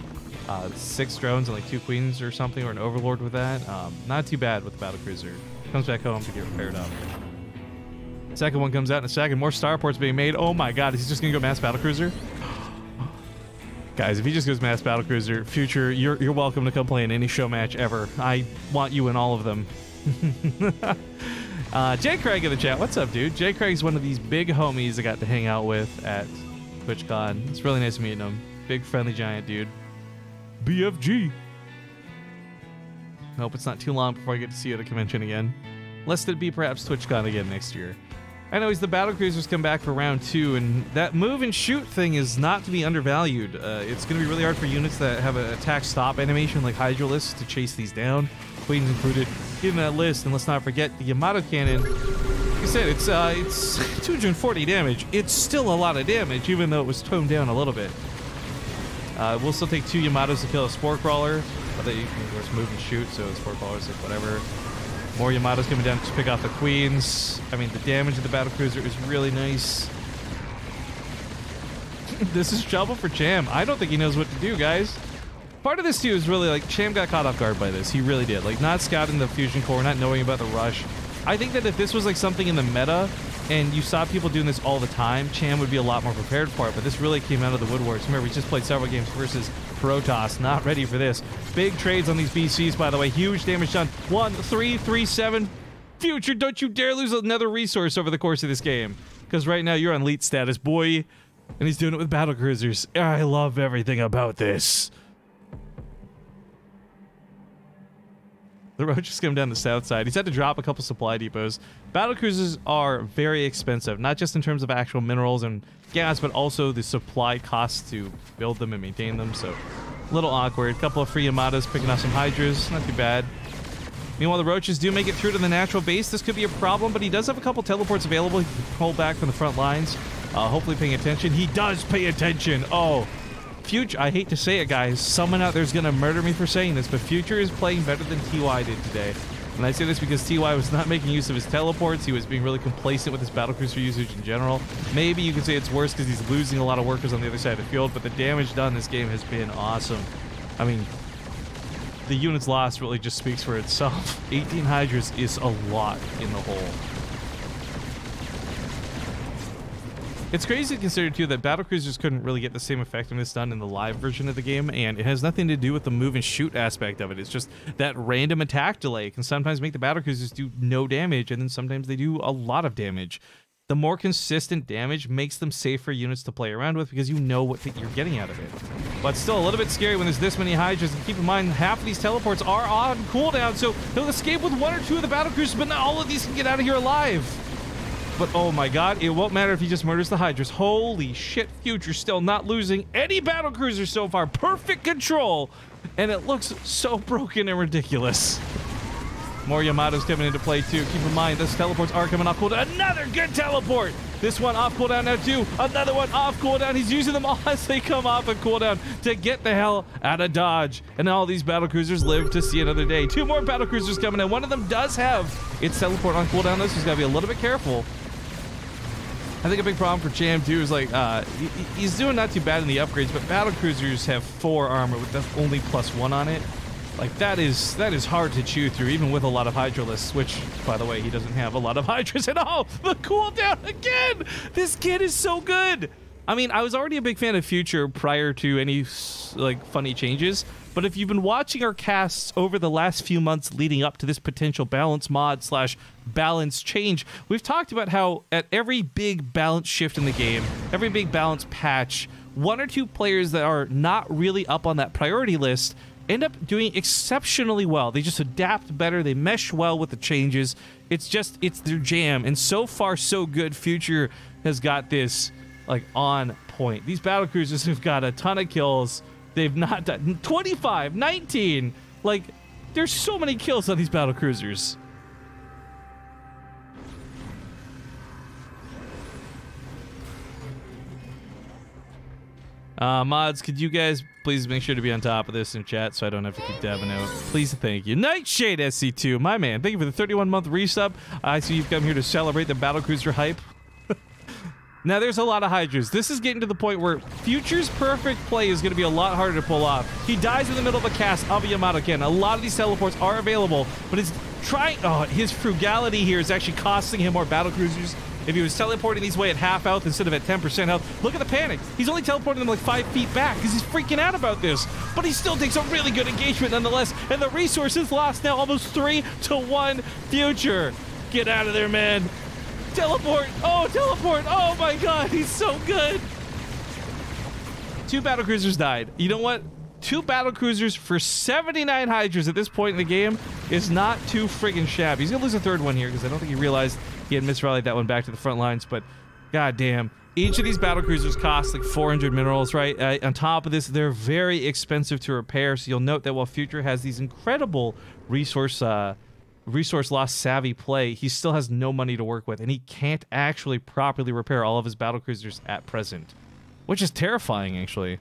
6 drones and like 2 queens or something, or an overlord with that. Not too bad with the battlecruiser. Comes back home to get repaired up. Second one comes out in a second. More starports being made. Oh my god, is he just gonna go mass battlecruiser? Guys, if he just goes mass battlecruiser, Future, you're welcome to come play in any show match ever. I want you in all of them. Jay Craig in the chat. What's up, dude? Jay Craig's one of these big homies I got to hang out with at TwitchCon. It's really nice meeting him. Big friendly giant dude. BFG. Hope it's not too long before I get to see you at a convention again. Lest it be perhaps TwitchCon again next year. Anyways, the battlecruisers come back for round 2, and that move and shoot thing is not to be undervalued. It's going to be really hard for units that have an attack stop animation like Hydralisks to chase these down. Queens included in that list, and let's not forget the Yamato cannon. Like I said, it's 240 damage. It's still a lot of damage, even though it was toned down a little bit. We'll still take 2 Yamatos to kill a Spore Crawler, but that you can, of course, move and shoot, so Spore Crawler's like whatever. More Yamatos coming down to pick off the Queens. I mean, the damage of the battlecruiser is really nice. This is trouble for Cham. I don't think he knows what to do, guys. Part of this, too, is really, like, Cham got caught off guard by this. He really did. Like, not scouting the fusion core, not knowing about the rush. I think that if this was, like, something in the meta and you saw people doing this all the time, Cham would be a lot more prepared for it, but this really came out of the woodworks. Remember, we just played several games versus Protoss, not ready for this. Big trades on these BCs, by the way. Huge damage done. 1, 3, 3, 7. Future, don't you dare lose another resource over the course of this game, because right now you're on elite status, boy. And he's doing it with battlecruisers. I love everything about this. The road just came down the south side. He's had to drop a couple supply depots. Battlecruisers are very expensive, not just in terms of actual minerals and gas, but also the supply costs to build them and maintain them. So, a little awkward. A couple of free Yamatas picking off some Hydras. Not too bad. Meanwhile, the Roaches do make it through to the natural base. This could be a problem, but he does have a couple teleports available. He can pull back from the front lines. Hopefully paying attention. He does pay attention. Oh, Future, I hate to say it, guys. Someone out there is going to murder me for saying this, but Future is playing better than TY did today. And I say this because TY was not making use of his teleports. He was being really complacent with his battlecruiser usage in general. Maybe you could say it's worse because he's losing a lot of workers on the other side of the field, but the damage done this game has been awesome. I mean, the units lost really just speaks for itself. 18 Hydras is a lot in the hole. It's crazy to consider, too, that battlecruisers couldn't really get the same effectiveness done in the live version of the game, and it has nothing to do with the move and shoot aspect of it. It's just that random attack delay can sometimes make the battlecruisers do no damage, and then sometimes they do a lot of damage. The more consistent damage makes them safer units to play around with because you know what you're getting out of it. But still a little bit scary when there's this many Hydras, and keep in mind half of these teleports are on cooldown, so he'll escape with 1 or 2 of the battlecruisers, but not all of these can get out of here alive. But oh my god, it won't matter if he just murders the Hydras. Holy shit, Future still not losing any battlecruisers so far. Perfect control, and it looks so broken and ridiculous. More Yamatos coming into play too. Keep in mind, those teleports are coming off cooldown. Another good teleport! This one off cooldown now too. Another one off cooldown. He's using them all as they come off of cooldown to get the hell out of dodge. And all these battlecruisers live to see another day. 2 more battlecruisers coming in. One of them does have its teleport on cooldown, though, so he's got to be a little bit careful. I think a big problem for Cham too is like he's doing not too bad in the upgrades, but battlecruisers have 4 armor with only +1 on it. Like that is hard to chew through, even with a lot of Hydralists, which, by the way, he doesn't have a lot of Hydras at all. The cooldown again! This kid is so good! I mean, I was already a big fan of Future prior to any, like, funny changes, but if you've been watching our casts over the last few months leading up to this potential balance mod / balance change, we've talked about how at every big balance shift in the game, every big balance patch, 1 or 2 players that are not really up on that priority list end up doing exceptionally well. They just adapt better. They mesh well with the changes. It's their jam. And so far, so good. Future has got this, like, on point. These battlecruisers have got a ton of kills. They've not done 25, 19. Like, there's so many kills on these battlecruisers. Mods, could you guys please make sure to be on top of this in chat so I don't have to keep dabbing out? Please, thank you. Nightshade SC2, my man. Thank you for the 31-month resub. I see you've come here to celebrate the battlecruiser hype. Now, there's a lot of Hydras. This is getting to the point where Future's perfect play is going to be a lot harder to pull off. He dies in the middle of a cast of a Yamato again. A lot of these teleports are available, but his frugality here is actually costing him more battlecruisers. If he was teleporting these way at half health instead of at 10% health, look at the panic. He's only teleporting them like 5 feet back because he's freaking out about this. But he still takes a really good engagement nonetheless. And the resources lost now almost 3-1 Future. Get out of there, man. Teleport. Oh, teleport. Oh my god, he's so good. 2 battlecruisers died. You know what? 2 battlecruisers for 79 Hydras at this point in the game is not too friggin' shabby. He's gonna lose a 3rd one here because I don't think he realized he had misrallied that one back to the front lines, but goddamn. Each of these battlecruisers costs like 400 minerals, right? On top of this, they're very expensive to repair, so you'll note that while Future has these incredible resource loss savvy play, he still has no money to work with, and he can't actually properly repair all of his battlecruisers at present, which is terrifying, actually.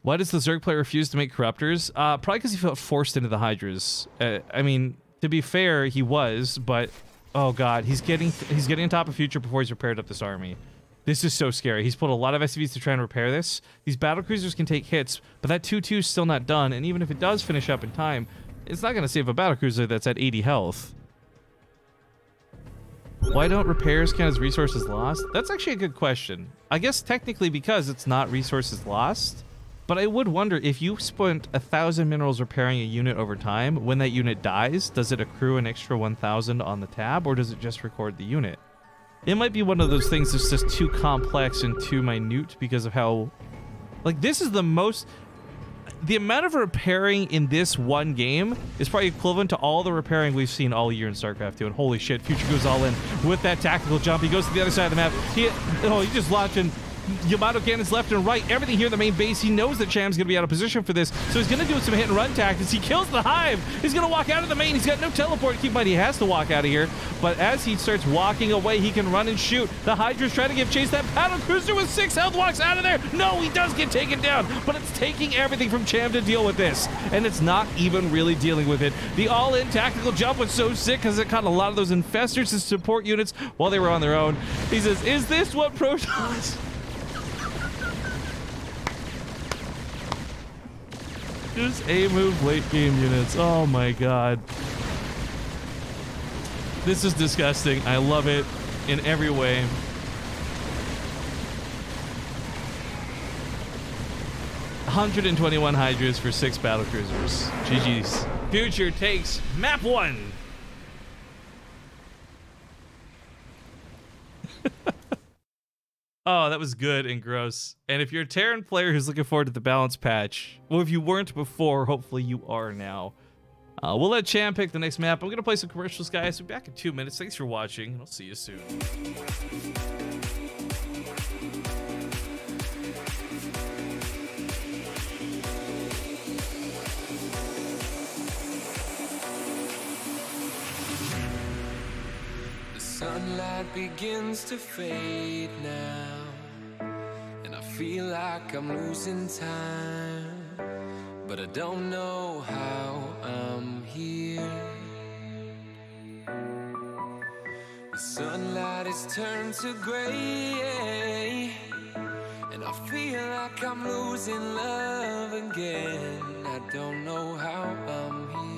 Why does the Zerg player refuse to make corruptors? Probably because he felt forced into the Hydras. I mean, to be fair, he was, but oh god, he's getting on top of Future before he's repaired up this army. This is so scary. He's pulled a lot of SCVs to try and repair this. These battlecruisers can take hits, but that 2-2 is still not done, and even if it does finish up in time, it's not going to save a battlecruiser that's at 80 health. Why don't repairs count as resources lost? That's actually a good question. I guess technically because it's not resources lost, but I would wonder if you spent 1,000 minerals repairing a unit over time, when that unit dies, does it accrue an extra 1,000 on the tab, or does it just record the unit? It might be one of those things that's just too complex and too minute because of how... Like, this is the most... The amount of repairing in this one game is probably equivalent to all the repairing we've seen all year in StarCraft 2. And holy shit, Future goes all in with that tactical jump. He goes to the other side of the map. He just launching Yamato cannons left and right. Everything here in the main base. He knows that Cham's going to be out of position for this. So he's going to do some hit and run tactics. He kills the Hive. He's going to walk out of the main. He's got no teleport. Keep in mind, he has to walk out of here. But as he starts walking away, he can run and shoot. The Hydra's trying to give chase. That battle cruiser with 6 health walks out of there. No, he does get taken down. But it's taking everything from Cham to deal with this. And it's not even really dealing with it. The all-in tactical jump was so sick because it caught a lot of those infestors and support units while they were on their own. He says, is this what Protoss... Just A-move late game units. Oh my god. This is disgusting. I love it in every way. $121 Hydras for 6 battle cruisers. GG's. Future takes map 1. Oh, that was good and gross. And if you're a Terran player who's looking forward to the balance patch, well, if you weren't before, hopefully you are now. We'll let Cham pick the next map. I'm going to play some commercials, guys. We'll be back in 2 minutes. Thanks for watching, and I'll see you soon. Sunlight begins to fade now, and I feel like I'm losing time, but I don't know how I'm here. The sunlight has turned to gray, and I feel like I'm losing love again. I don't know how I'm here.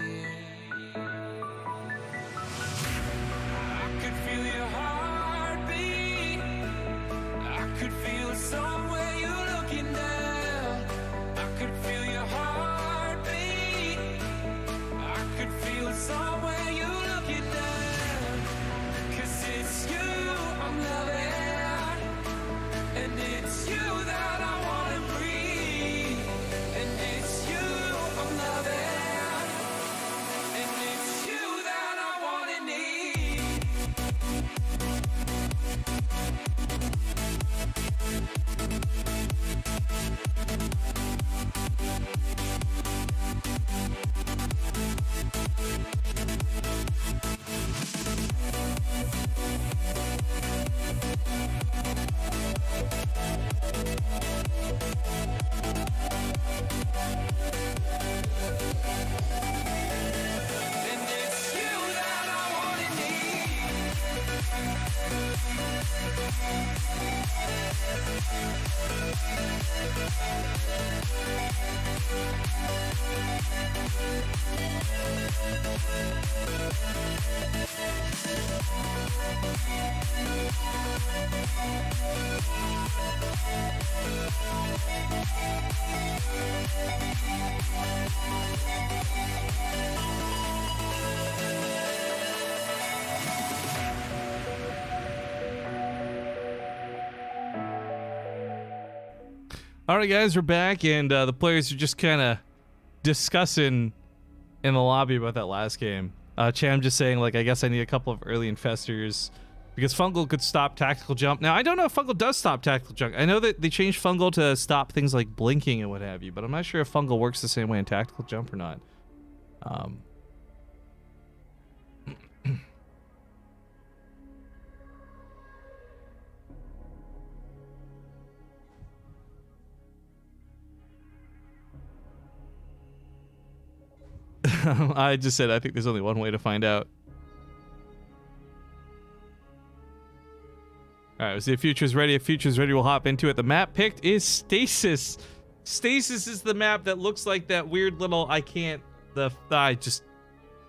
Feel your heartbeat. I could feel somewhere you're looking down. I could feel your heartbeat. I could feel somewhere you're looking down. 'Cause it's you I'm loving, and it's you that I wanna breathe. And it's you I'm loving, and it's you that I wanna need. All right, guys, we're back, and the players are just kind of discussing in the lobby about that last game. Cham just saying, like, I guess I need a couple of early infestors because Fungal could stop tactical jump. Now, I don't know if Fungal does stop tactical jump. I know that they changed Fungal to stop things like blinking and what have you, but I'm not sure if Fungal works the same way in tactical jump or not. I just said I think there's only one way to find out. Alright, we'll see if Future's ready. If Future's ready, we'll hop into it. The map picked is Stasis. Stasis is the map that looks like that weird little...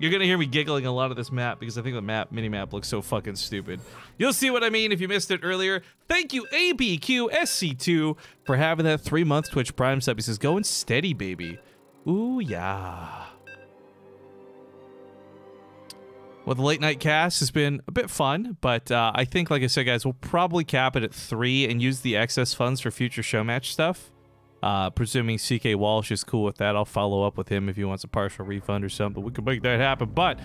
You're going to hear me giggling a lot of this map because I think the mini-map looks so fucking stupid. You'll see what I mean if you missed it earlier. Thank you, ABQSC2, for having that 3-month Twitch Prime sub. He says, going steady, baby. Ooh, yeah. Well, the late night cast has been a bit fun, but I think, like I said, guys, we'll probably cap it at 3 and use the excess funds for future Showmatch stuff. Presuming CK Walsh is cool with that, I'll follow up with him if he wants a partial refund or something. We can make that happen, but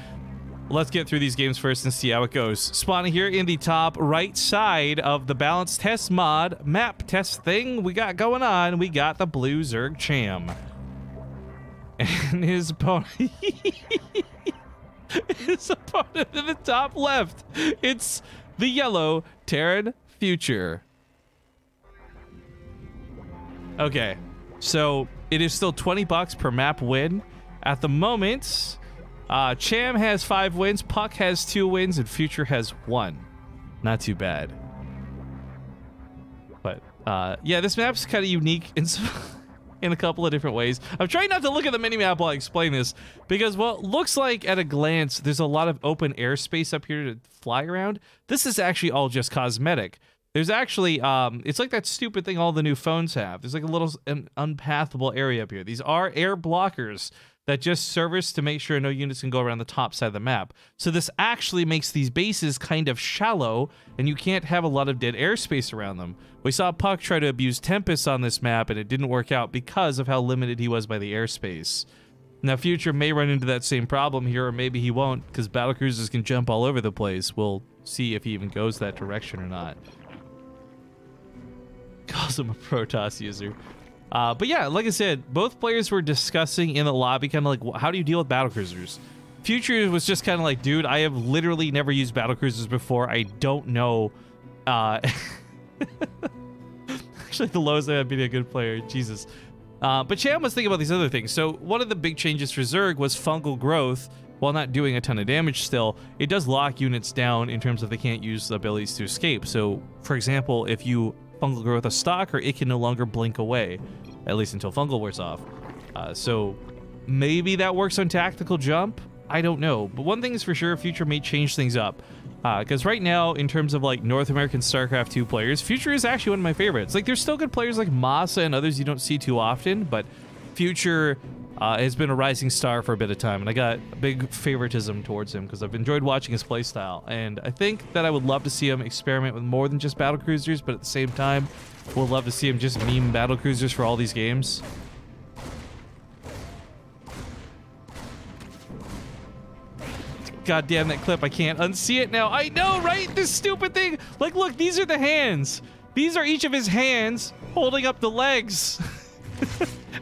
let's get through these games first and see how it goes. Spawning here in the top right side of the balance test mod map test thing we got going on, we got the blue Zerg Cham. And his opponent... his opponent in the top left, it's the yellow Terran Future. Okay, so it is still $20 per map win. At the moment, Cham has 5 wins, Puck has 2 wins, and Future has 1. Not too bad. But, yeah, this map's kind of unique in a couple of different ways. I'm trying not to look at the minimap while I explain this, because, well, it looks like at a glance, there's a lot of open airspace up here to fly around. This is actually all just cosmetic. There's actually, it's like that stupid thing all the new phones have. There's like a little unpathable area up here. These are air blockers that just service to make sure no units can go around the top side of the map. So this actually makes these bases kind of shallow, and you can't have a lot of dead airspace around them. We saw Puck try to abuse Tempest on this map, and it didn't work out because of how limited he was by the airspace. Now, Future may run into that same problem here, or maybe he won't, because battlecruisers can jump all over the place. We'll see if he even goes that direction or not. Calls him a Protoss user. But yeah, like I said, both players were discussing in the lobby kind of like, how do you deal with battlecruisers? Future was just kind of like, dude, I have literally never used battlecruisers before. I don't know. Actually, the lowest I have being a good player. Jesus. But Cham was thinking about these other things. So one of the big changes for Zerg was fungal growth. While not doing a ton of damage still, it does lock units down in terms of they can't use the abilities to escape. So, for example, if you fungal growth a stalker, it can no longer blink away, at least until fungal wears off. So maybe that works on tactical jump. I don't know. But one thing is for sure, Future may change things up. Because right now, in terms of like North American StarCraft 2 players, Future is actually one of my favorites. Like, there's still good players like Masa and others you don't see too often, but Future has been a rising star for a bit of time, and I got a big favoritism towards him because I've enjoyed watching his playstyle. And I think that I would love to see him experiment with more than just battlecruisers, but at the same time, we'll love to see him just meme battlecruisers for all these games. God damn that clip, I can't unsee it now. I know, right? This stupid thing. Like, look, these are the hands. These are each of his hands holding up the legs.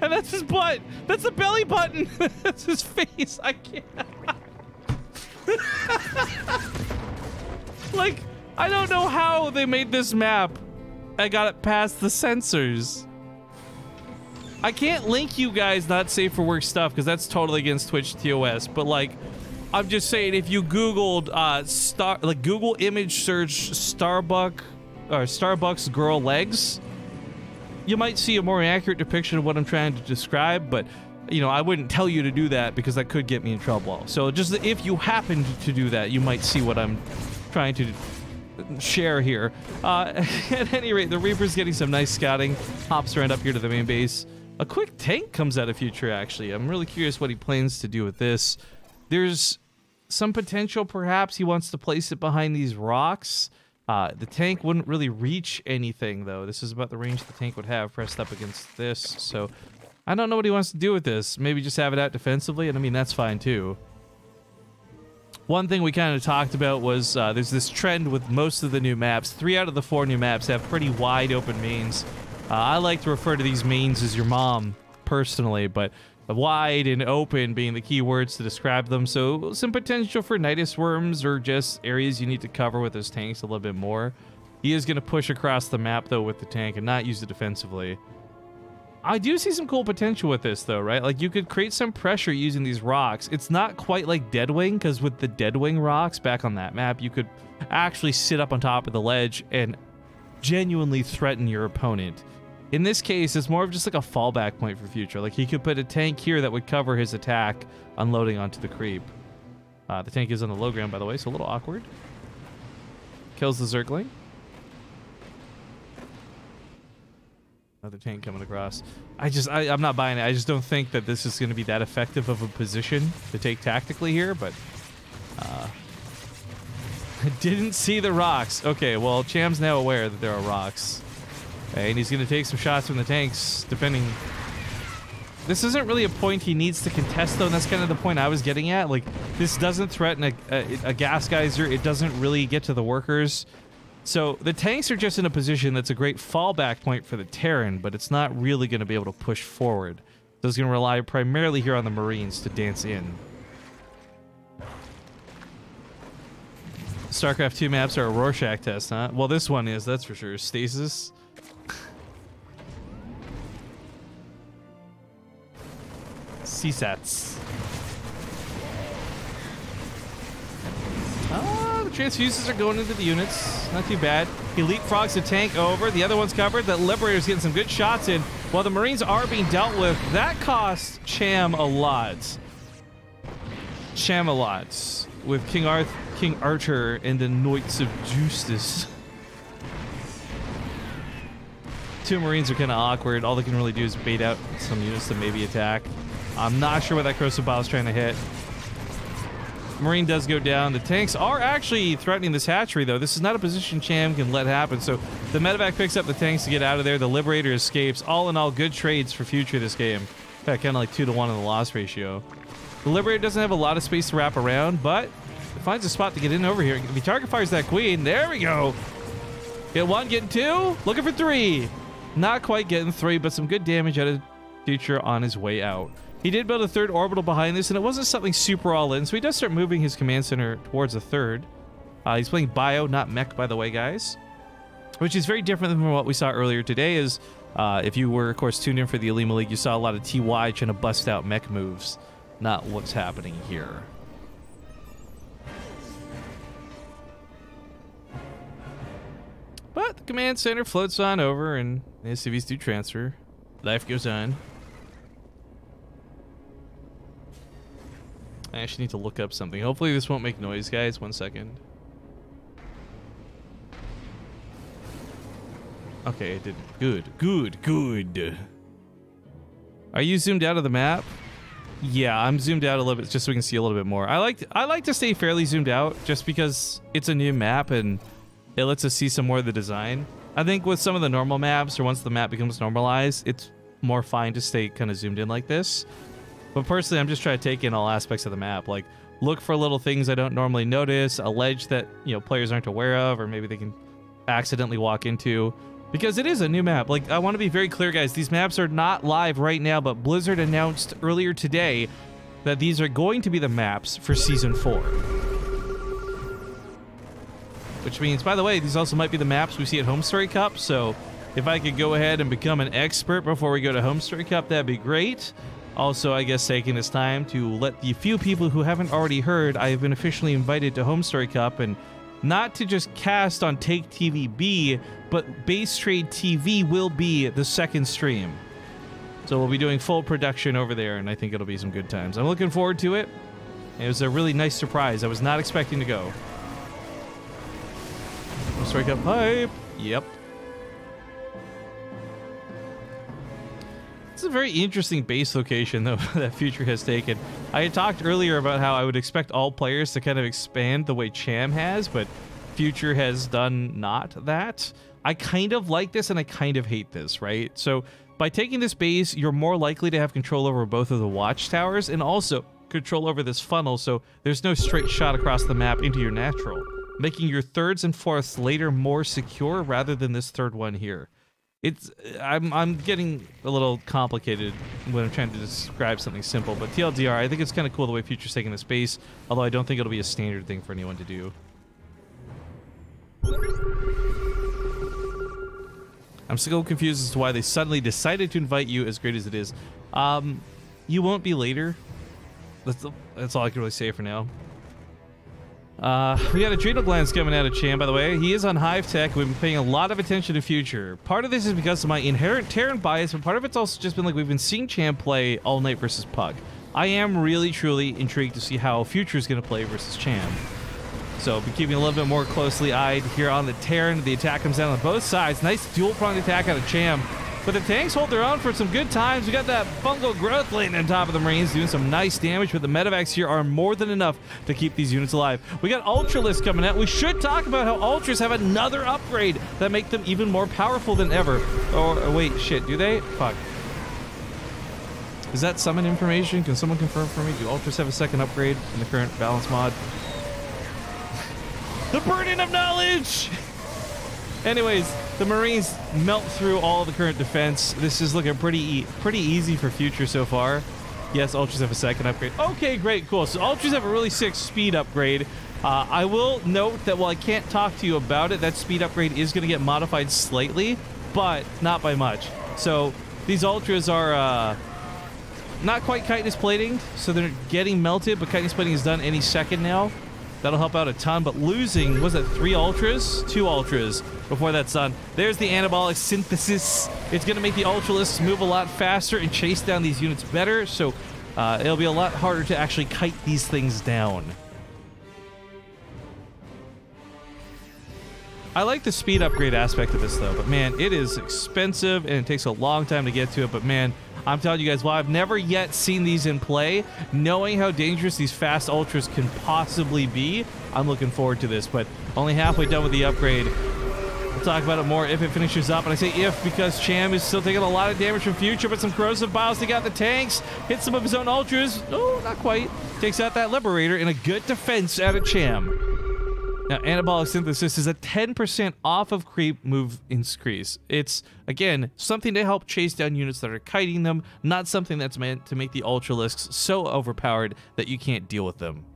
And that's his butt. That's the belly button. That's his face. I can't. Like, I don't know how they made this map. I got it past the sensors. I can't link you guys not safe for work stuff because that's totally against Twitch TOS. But like, I'm just saying, if you Googled Google image search Starbucks girl legs, you might see a more accurate depiction of what I'm trying to describe, but, you know, I wouldn't tell you to do that because that could get me in trouble. So just if you happen to do that, you might see what I'm trying to share here. At any rate, the Reaper's getting some nice scouting, hops around up here to the main base. A quick tank comes out of Future, actually. I'm really curious what he plans to do with this. There's some potential, perhaps, he wants to place it behind these rocks. The tank wouldn't really reach anything, though. This is about the range the tank would have pressed up against this, so I don't know what he wants to do with this. Maybe just have it out defensively, and I mean, that's fine, too. One thing we kind of talked about was there's this trend with most of the new maps. 3 out of the 4 new maps have pretty wide open mains. I like to refer to these mains as your mom, personally, but wide and open being the key words to describe them, so some potential for Nidus worms or just areas you need to cover with those tanks a little bit more. He is going to push across the map, though, with the tank and not use it defensively. I do see some cool potential with this, though, right? Like, you could create some pressure using these rocks. It's not quite like Deadwing, because with the Deadwing rocks back on that map, you could actually sit up on top of the ledge and genuinely threaten your opponent. In this case, it's more of just like a fallback point for Future. Like, he could put a tank here that would cover his attack unloading onto the creep. The tank is on the low ground, by the way, so a little awkward. Kills the Zergling. Another tank coming across. I'm not buying it. I just don't think that this is going to be that effective of a position to take tactically here, but I didn't see the rocks. Okay, well, Cham's now aware that there are rocks. And he's going to take some shots from the tanks, depending... This isn't really a point he needs to contest, though, and that's kind of the point I was getting at. Like, this doesn't threaten a gas geyser. It doesn't really get to the workers. So the tanks are just in a position that's a great fallback point for the Terran, but it's not really going to be able to push forward. So it's going to rely primarily here on the Marines to dance in. StarCraft 2 maps are a Rorschach test, huh? Well, this one is, that's for sure. Stasis. CSATs. The transfuses are going into the units. Not too bad. He leapfrogs the tank over. The other one's covered. That Liberator's getting some good shots in. While the Marines are being dealt with, that costs Cham a lot. Cham a lot. With King Archer and the Knights of Justice. Two Marines are kind of awkward. All they can really do is bait out some units to maybe attack. I'm not sure what that corrosive bile is trying to hit. Marine does go down. The tanks are actually threatening this hatchery, though. This is not a position Cham can let happen. So the medevac picks up the tanks to get out of there. The Liberator escapes. All in all, good trades for future this game. In fact, kind of like 2-to-1 in the loss ratio. The Liberator doesn't have a lot of space to wrap around, but it finds a spot to get in over here. If he target fires that queen, there we go. Get one, getting two, looking for three. Not quite getting three, but some good damage out of Future on his way out. He did build a third orbital behind this, and it wasn't something super all-in, so he does start moving his command center towards a third. He's playing bio, not mech, by the way, guys. Which is very different than what we saw earlier today, is if you were, of course, tuned in for the Alima League, you saw a lot of TY trying to bust out mech moves. Not what's happening here. But the command center floats on over, and the SCVs do transfer. Life goes on. I actually need to look up something. Hopefully this won't make noise, guys. 1 second. Okay, it didn't. Good. Are you zoomed out of the map? Yeah, I'm zoomed out a little bit just so we can see a little bit more. I like to stay fairly zoomed out just because it's a new map and it lets us see some more of the design. I think with some of the normal maps, or once the map becomes normalized, it's more fine to stay kind of zoomed in like this. But personally, I'm just trying to take in all aspects of the map. Like, look for little things I don't normally notice, a ledge that, you know, players aren't aware of, or maybe they can accidentally walk into. Because it is a new map. Like, I want to be very clear, guys. These maps are not live right now, but Blizzard announced earlier today that these are going to be the maps for Season 4. Which means, by the way, these also might be the maps we see at Home Story Cup, so if I could go ahead and become an expert before we go to Home Story Cup, that'd be great. Also, I guess taking this time to let the few people who haven't already heard, I have been officially invited to Home Story Cup, and not to just cast on Take TV B, but BaseTradeTV will be the second stream. So we'll be doing full production over there, and I think it'll be some good times. I'm looking forward to it. It was a really nice surprise. I was not expecting to go. Home Story Cup hype. Yep. It's a very interesting base location, though, that Future has taken. I had talked earlier about how I would expect all players to kind of expand the way Cham has, but Future has done not that. I kind of like this and I kind of hate this, right? So by taking this base, you're more likely to have control over both of the watchtowers and also control over this funnel, so there's no straight shot across the map into your natural, making your thirds and fourths later more secure rather than this third one here. I'm getting a little complicated when I'm trying to describe something simple, but TLDR, I think it's kind of cool the way Future's taking the space, although I don't think it'll be a standard thing for anyone to do. I'm still confused as to why they suddenly decided to invite you, as great as it is. You won't be later. That's all I can really say for now. We got adrenal glands coming out of Cham, by the way. He is on Hive Tech. We've been paying a lot of attention to Future. Part of this is because of my inherent Terran bias, but part of it's also just been like we've been seeing Cham play all night versus Pug. I am really, truly intrigued to see how Future is going to play versus Cham. So be keeping a little bit more closely eyed here on the Terran. The attack comes down on both sides. Nice dual-pronged attack out of Cham. But the tanks hold their own for some good times. We got that fungal growth laying on top of the Marines doing some nice damage, but the medevacs here are more than enough to keep these units alive. We got Ultralists coming out. We should talk about how Ultras have another upgrade that make them even more powerful than ever. Or wait, shit, do they? Fuck. Is that summon information? Can someone confirm for me? Do Ultras have a second upgrade in the current balance mod? The burden of knowledge! Anyways, the Marines melt through all the current defense. This is looking pretty easy for Future so far. Yes, Ultras have a second upgrade. Okay, great, cool. So Ultras have a really sick speed upgrade. I will note that while I can't talk to you about it, that speed upgrade is going to get modified slightly, but not by much. So these Ultras are not quite chitinous plating, so they're getting melted, but chitinous plating is done any second now. That'll help out a ton, but losing, was it 3 Ultras? 2 Ultras before that's done. There's the anabolic synthesis. It's going to make the Ultralists move a lot faster and chase down these units better, so it'll be a lot harder to actually kite these things down. I like the speed upgrade aspect of this, though, but man, it is expensive, and it takes a long time to get to it, but man, I'm telling you guys, while I've never yet seen these in play, knowing how dangerous these fast Ultras can possibly be, I'm looking forward to this, but only halfway done with the upgrade. We'll talk about it more if it finishes up, and I say if because Cham is still taking a lot of damage from Future, but some corrosive bios to get out the tanks, hits some of his own Ultras, oh, not quite, takes out that Liberator, and a good defense out of Cham. Now, anabolic synthesis is a 10% off of creep move increase. It's, again, something to help chase down units that are kiting them, not something that's meant to make the Ultralisks so overpowered that you can't deal with them.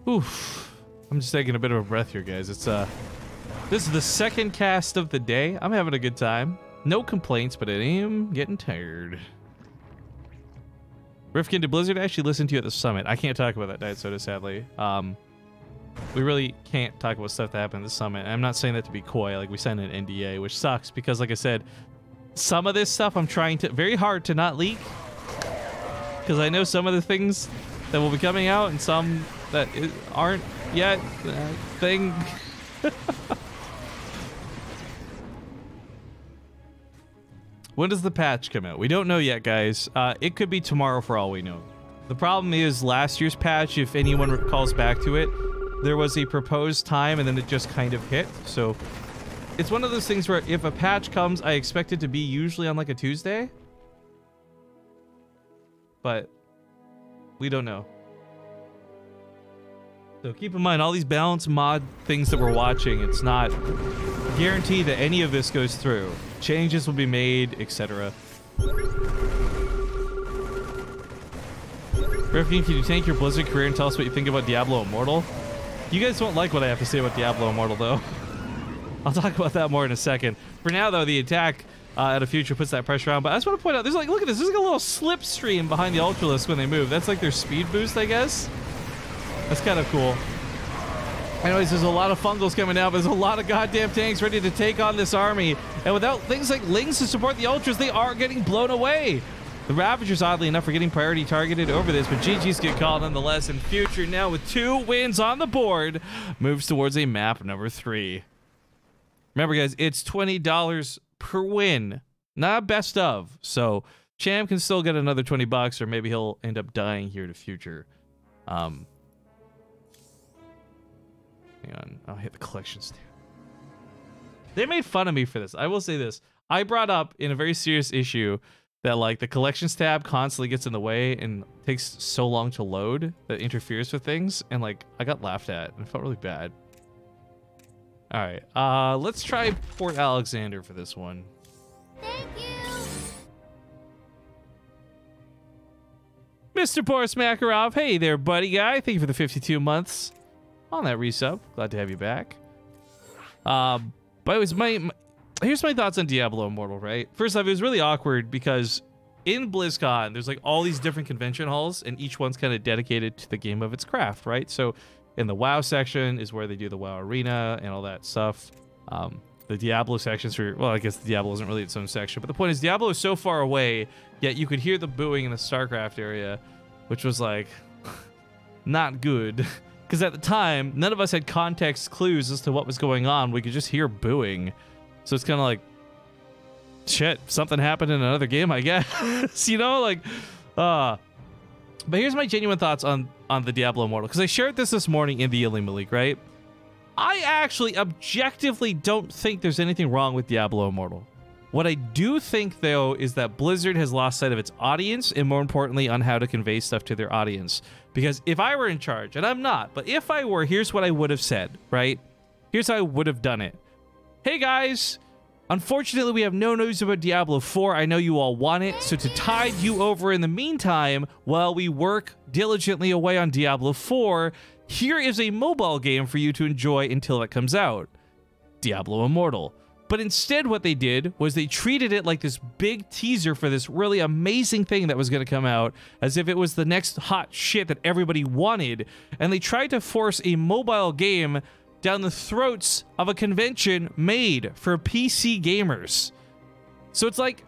Oof. I'm just taking a bit of a breath here, guys. It's, this is the second cast of the day. I'm having a good time. No complaints, but I am getting tired. Rifkin, did Blizzard actually listen to you at the summit? I can't talk about that Diet Soda, sadly. We really can't talk about stuff that happened at the summit. I'm not saying that to be coy. Like, we signed an NDA, which sucks because, like I said, some of this stuff I'm trying to... Very hard to not leak. Because I know some of the things that will be coming out and some that aren't yet thing... When does the patch come out? We don't know yet, guys. It could be tomorrow for all we know. The problem is last year's patch, if anyone recalls back to it, there was a proposed time and then it just kind of hit. So it's one of those things where if a patch comes, I expect it to be usually on like a Tuesday. But we don't know. So keep in mind, all these balance mod things that we're watching, it's not guaranteed that any of this goes through. Changes will be made, etc. Rifkin, can you tank your Blizzard career and tell us what you think about Diablo Immortal? You guys won't like what I have to say about Diablo Immortal, though. I'll talk about that more in a second. For now, though, the attack at a Future puts that pressure on. But I just want to point out, there's like, look at this. There's like a little slipstream behind the Ultralisk when they move. That's like their speed boost, I guess. That's kind of cool. Anyways, there's a lot of fungals coming out, but there's a lot of goddamn tanks ready to take on this army. And without things like Lings to support the Ultras, they are getting blown away. The Ravagers, oddly enough, are getting priority targeted over this, but GG's get called nonetheless. And Future, now with 2 wins on the board, moves towards a map number 3. Remember, guys, it's $20 per win, not best of. So Cham can still get another $20, or maybe he'll end up dying here to Future. Hang on, I'll hit the collections tab. They made fun of me for this. I will say this. I brought up in a very serious issue that like the collections tab constantly gets in the way and takes so long to load that it interferes with things, and like I got laughed at and it felt really bad. All right, let's try Port Alexander for this one. Thank you. Mr. Boris Makarov, hey there, buddy guy. Thank you for the 52 months on that resub. Glad to have you back. But it was here's my thoughts on Diablo Immortal, right? First off, it was really awkward because in BlizzCon, there's like all these different convention halls, and each one's kind of dedicated to the game of its craft, right? So in the WoW section is where they do the WoW arena and all that stuff. The Diablo sections for, well, I guess Diablo isn't really its own section, but the point is Diablo is so far away, yet you could hear the booing in the StarCraft area, which was like not good. Because at the time, none of us had context clues as to what was going on. We could just hear booing. So it's kind of like, shit, something happened in another game, I guess. You know, like, but here's my genuine thoughts on the Diablo Immortal. Because I shared this morning in the Elima League, right? I actually objectively don't think there's anything wrong with Diablo Immortal. What I do think, though, is that Blizzard has lost sight of its audience, and more importantly, on how to convey stuff to their audience. Because if I were in charge, and I'm not, but if I were, here's what I would have said, right? Here's how I would have done it. Hey, guys, unfortunately, we have no news about Diablo 4. I know you all want it, so to tide you over in the meantime, while we work diligently away on Diablo 4, here is a mobile game for you to enjoy until it comes out. Diablo Immortal. But instead what they did was they treated it like this big teaser for this really amazing thing that was going to come out, as if it was the next hot shit that everybody wanted, and they tried to force a mobile game down the throats of a convention made for PC gamers. So it's like,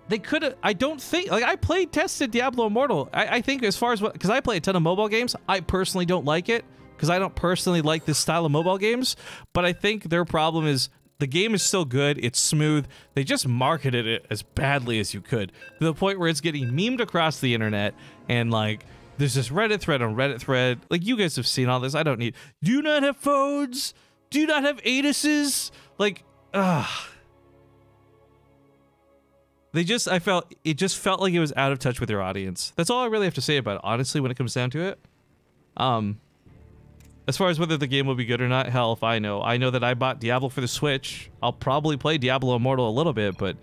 they could have, I don't think, like, I tested Diablo Immortal. I think as far as what, because I play a ton of mobile games, I personally don't like it, because I don't personally like this style of mobile games, but I think their problem is the game is still good, it's smooth, they just marketed it as badly as you could, to the point where it's getting memed across the internet, and like, there's this Reddit thread on Reddit thread, like you guys have seen all this, I don't need, do you not have phones? Do you not have anuses? Like, it just felt like it was out of touch with their audience. That's all I really have to say about it, honestly, when it comes down to it. As far as whether the game will be good or not, hell if I know. I know that I bought Diablo for the Switch. I'll probably play Diablo Immortal a little bit, but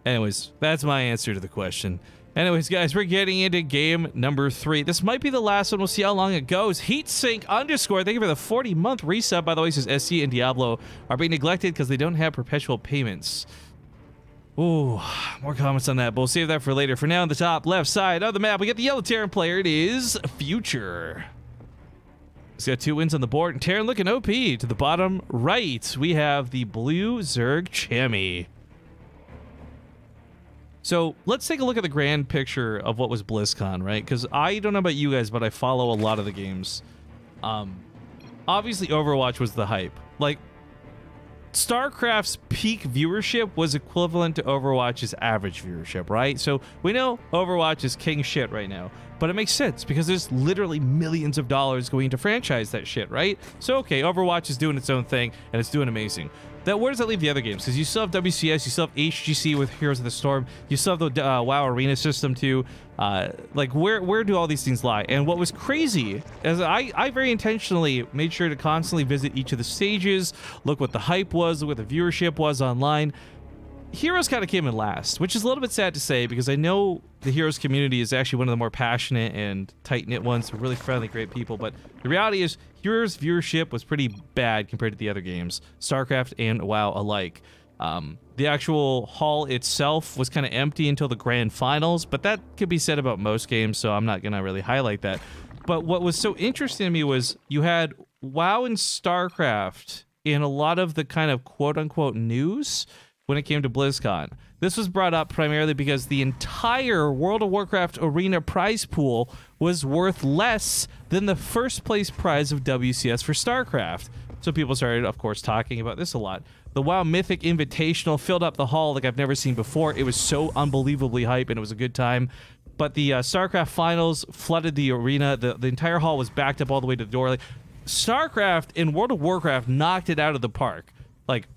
anyways, that's my answer to the question. Anyways, guys, we're getting into game number 3. This might be the last one. We'll see how long it goes. Heatsink _ thank you for the 40-month resub. By the way, says SC and Diablo are being neglected because they don't have perpetual payments. Ooh, more comments on that, but we'll save that for later. For now, on the top left side of the map, we get the yellow Terran player. It is Future. He's got 2 wins on the board, and Terran looking OP. To the bottom right, we have the blue Zerg Cham. So let's take a look at the grand picture of what was BlizzCon, right? Because I don't know about you guys, but I follow a lot of the games. Obviously, Overwatch was the hype. Like, StarCraft's peak viewership was equivalent to Overwatch's average viewership, right? So we know Overwatch is king shit right now, but it makes sense because there's literally millions of dollars going to franchise that shit, right? So okay, Overwatch is doing its own thing and it's doing amazing. Where does that leave the other games? Because you still have WCS, you still have HGC with Heroes of the Storm, you still have the WoW Arena system too. Like, where do all these things lie? And what was crazy is I very intentionally made sure to constantly visit each of the stages, look what the hype was, look what the viewership was online. Heroes kind of came in last, which is a little bit sad to say because I know the Heroes community is actually one of the more passionate and tight-knit ones. They're really friendly, great people, but the reality is Heroes viewership was pretty bad compared to the other games, StarCraft and WoW alike. The actual hall itself was kind of empty until the grand finals, but that could be said about most games, so I'm not going to really highlight that. But what was so interesting to me was you had WoW and StarCraft in a lot of the kind of quote-unquote news when it came to BlizzCon. This was brought up primarily because the entire World of Warcraft Arena prize pool was worth less than the first place prize of WCS for StarCraft. So people started, of course, talking about this a lot. The WoW Mythic Invitational filled up the hall like I've never seen before. It was so unbelievably hype and it was a good time. But the StarCraft finals flooded the arena. The entire hall was backed up all the way to the door. Like, StarCraft and World of Warcraft knocked it out of the park. Like,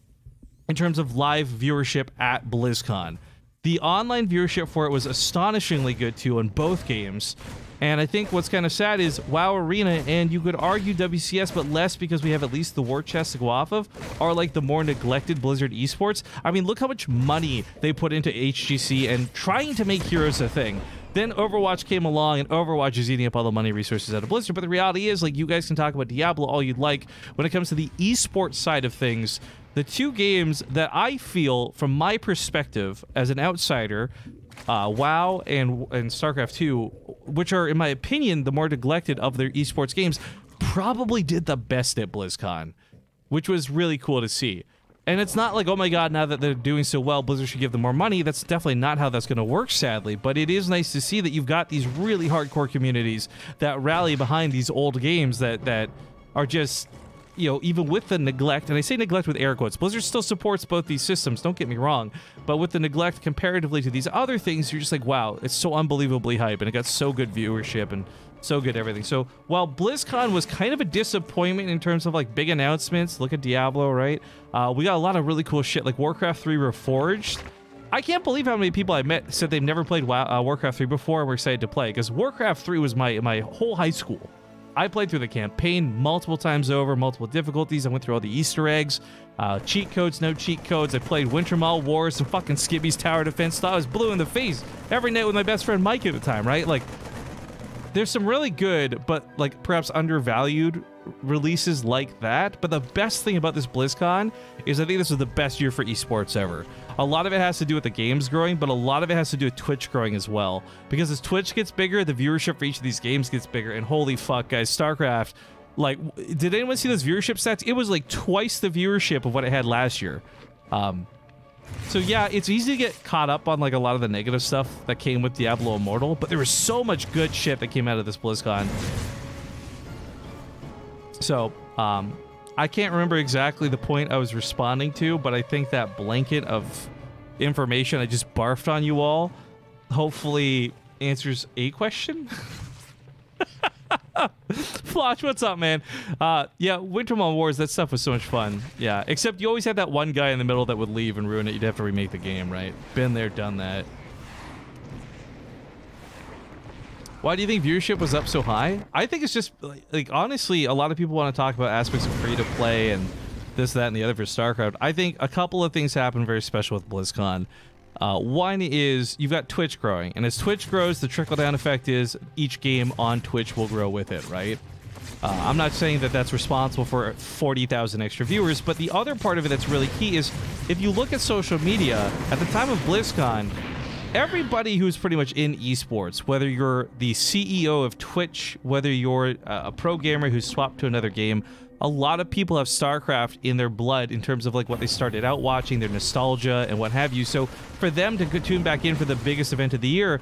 in terms of live viewership at BlizzCon. The online viewership for it was astonishingly good too on both games. And I think what's kind of sad is WoW Arena, and you could argue WCS, but less because we have at least the war chest to go off of, are like the more neglected Blizzard esports. I mean, look how much money they put into HGC and trying to make Heroes a thing. Then Overwatch came along, and Overwatch is eating up all the money resources out of Blizzard. But the reality is, like, you guys can talk about Diablo all you'd like. When it comes to the esports side of things, the two games that I feel, from my perspective as an outsider, WoW and StarCraft 2, which are, in my opinion, the more neglected of their esports games, probably did the best at BlizzCon, which was really cool to see. And it's not like, oh my god, now that they're doing so well, Blizzard should give them more money. That's definitely not how that's going to work, sadly. But it is nice to see that you've got these really hardcore communities that rally behind these old games that are just, you know, even with the neglect, and I say neglect with air quotes, Blizzard still supports both these systems, don't get me wrong, but with the neglect comparatively to these other things, you're just like, wow, it's so unbelievably hype, and it got so good viewership, and so good everything. So while BlizzCon was kind of a disappointment in terms of like big announcements, look at Diablo, right? We got a lot of really cool shit, like Warcraft 3 Reforged. I can't believe how many people I met said they've never played Warcraft 3 before and were excited to play, because Warcraft 3 was my whole high school. I played through the campaign multiple times over, multiple difficulties. I went through all the Easter eggs, cheat codes, no cheat codes. I played Wintermall Wars and fucking Skibby's Tower Defense. Thought I was blue in the face every night with my best friend Mike at the time, right? Like, there's some really good, but like perhaps undervalued releases like that. But the best thing about this BlizzCon is I think this was the best year for esports ever. A lot of it has to do with the games growing, but a lot of it has to do with Twitch growing as well. Because as Twitch gets bigger, the viewership for each of these games gets bigger. And holy fuck, guys, StarCraft, like, did anyone see those viewership stats? It was like twice the viewership of what it had last year. So yeah, it's easy to get caught up on like a lot of the negative stuff that came with Diablo Immortal, but there was so much good shit that came out of this BlizzCon. So, I can't remember exactly the point I was responding to, but I think that blanket of information I just barfed on you all hopefully answers a question. Flosh, what's up, man? Yeah, Wintermall Wars, that stuff was so much fun. Yeah, except you always had that one guy in the middle that would leave and ruin it. You'd have to remake the game, right? Been there, done that. Why do you think viewership was up so high? I think it's just, like, honestly, a lot of people want to talk about aspects of free-to-play and this, that, and the other for StarCraft. I think a couple of things happened very special with BlizzCon. One is you've got Twitch growing, and as Twitch grows, the trickle-down effect is each game on Twitch will grow with it, right? I'm not saying that that's responsible for 40,000 extra viewers, but the other part of it that's really key is if you look at social media, at the time of BlizzCon, everybody who's pretty much in esports, whether you're the CEO of Twitch, whether you're a pro gamer who's swapped to another game, a lot of people have StarCraft in their blood in terms of like what they started out watching, their nostalgia and what have you. So for them to tune back in for the biggest event of the year,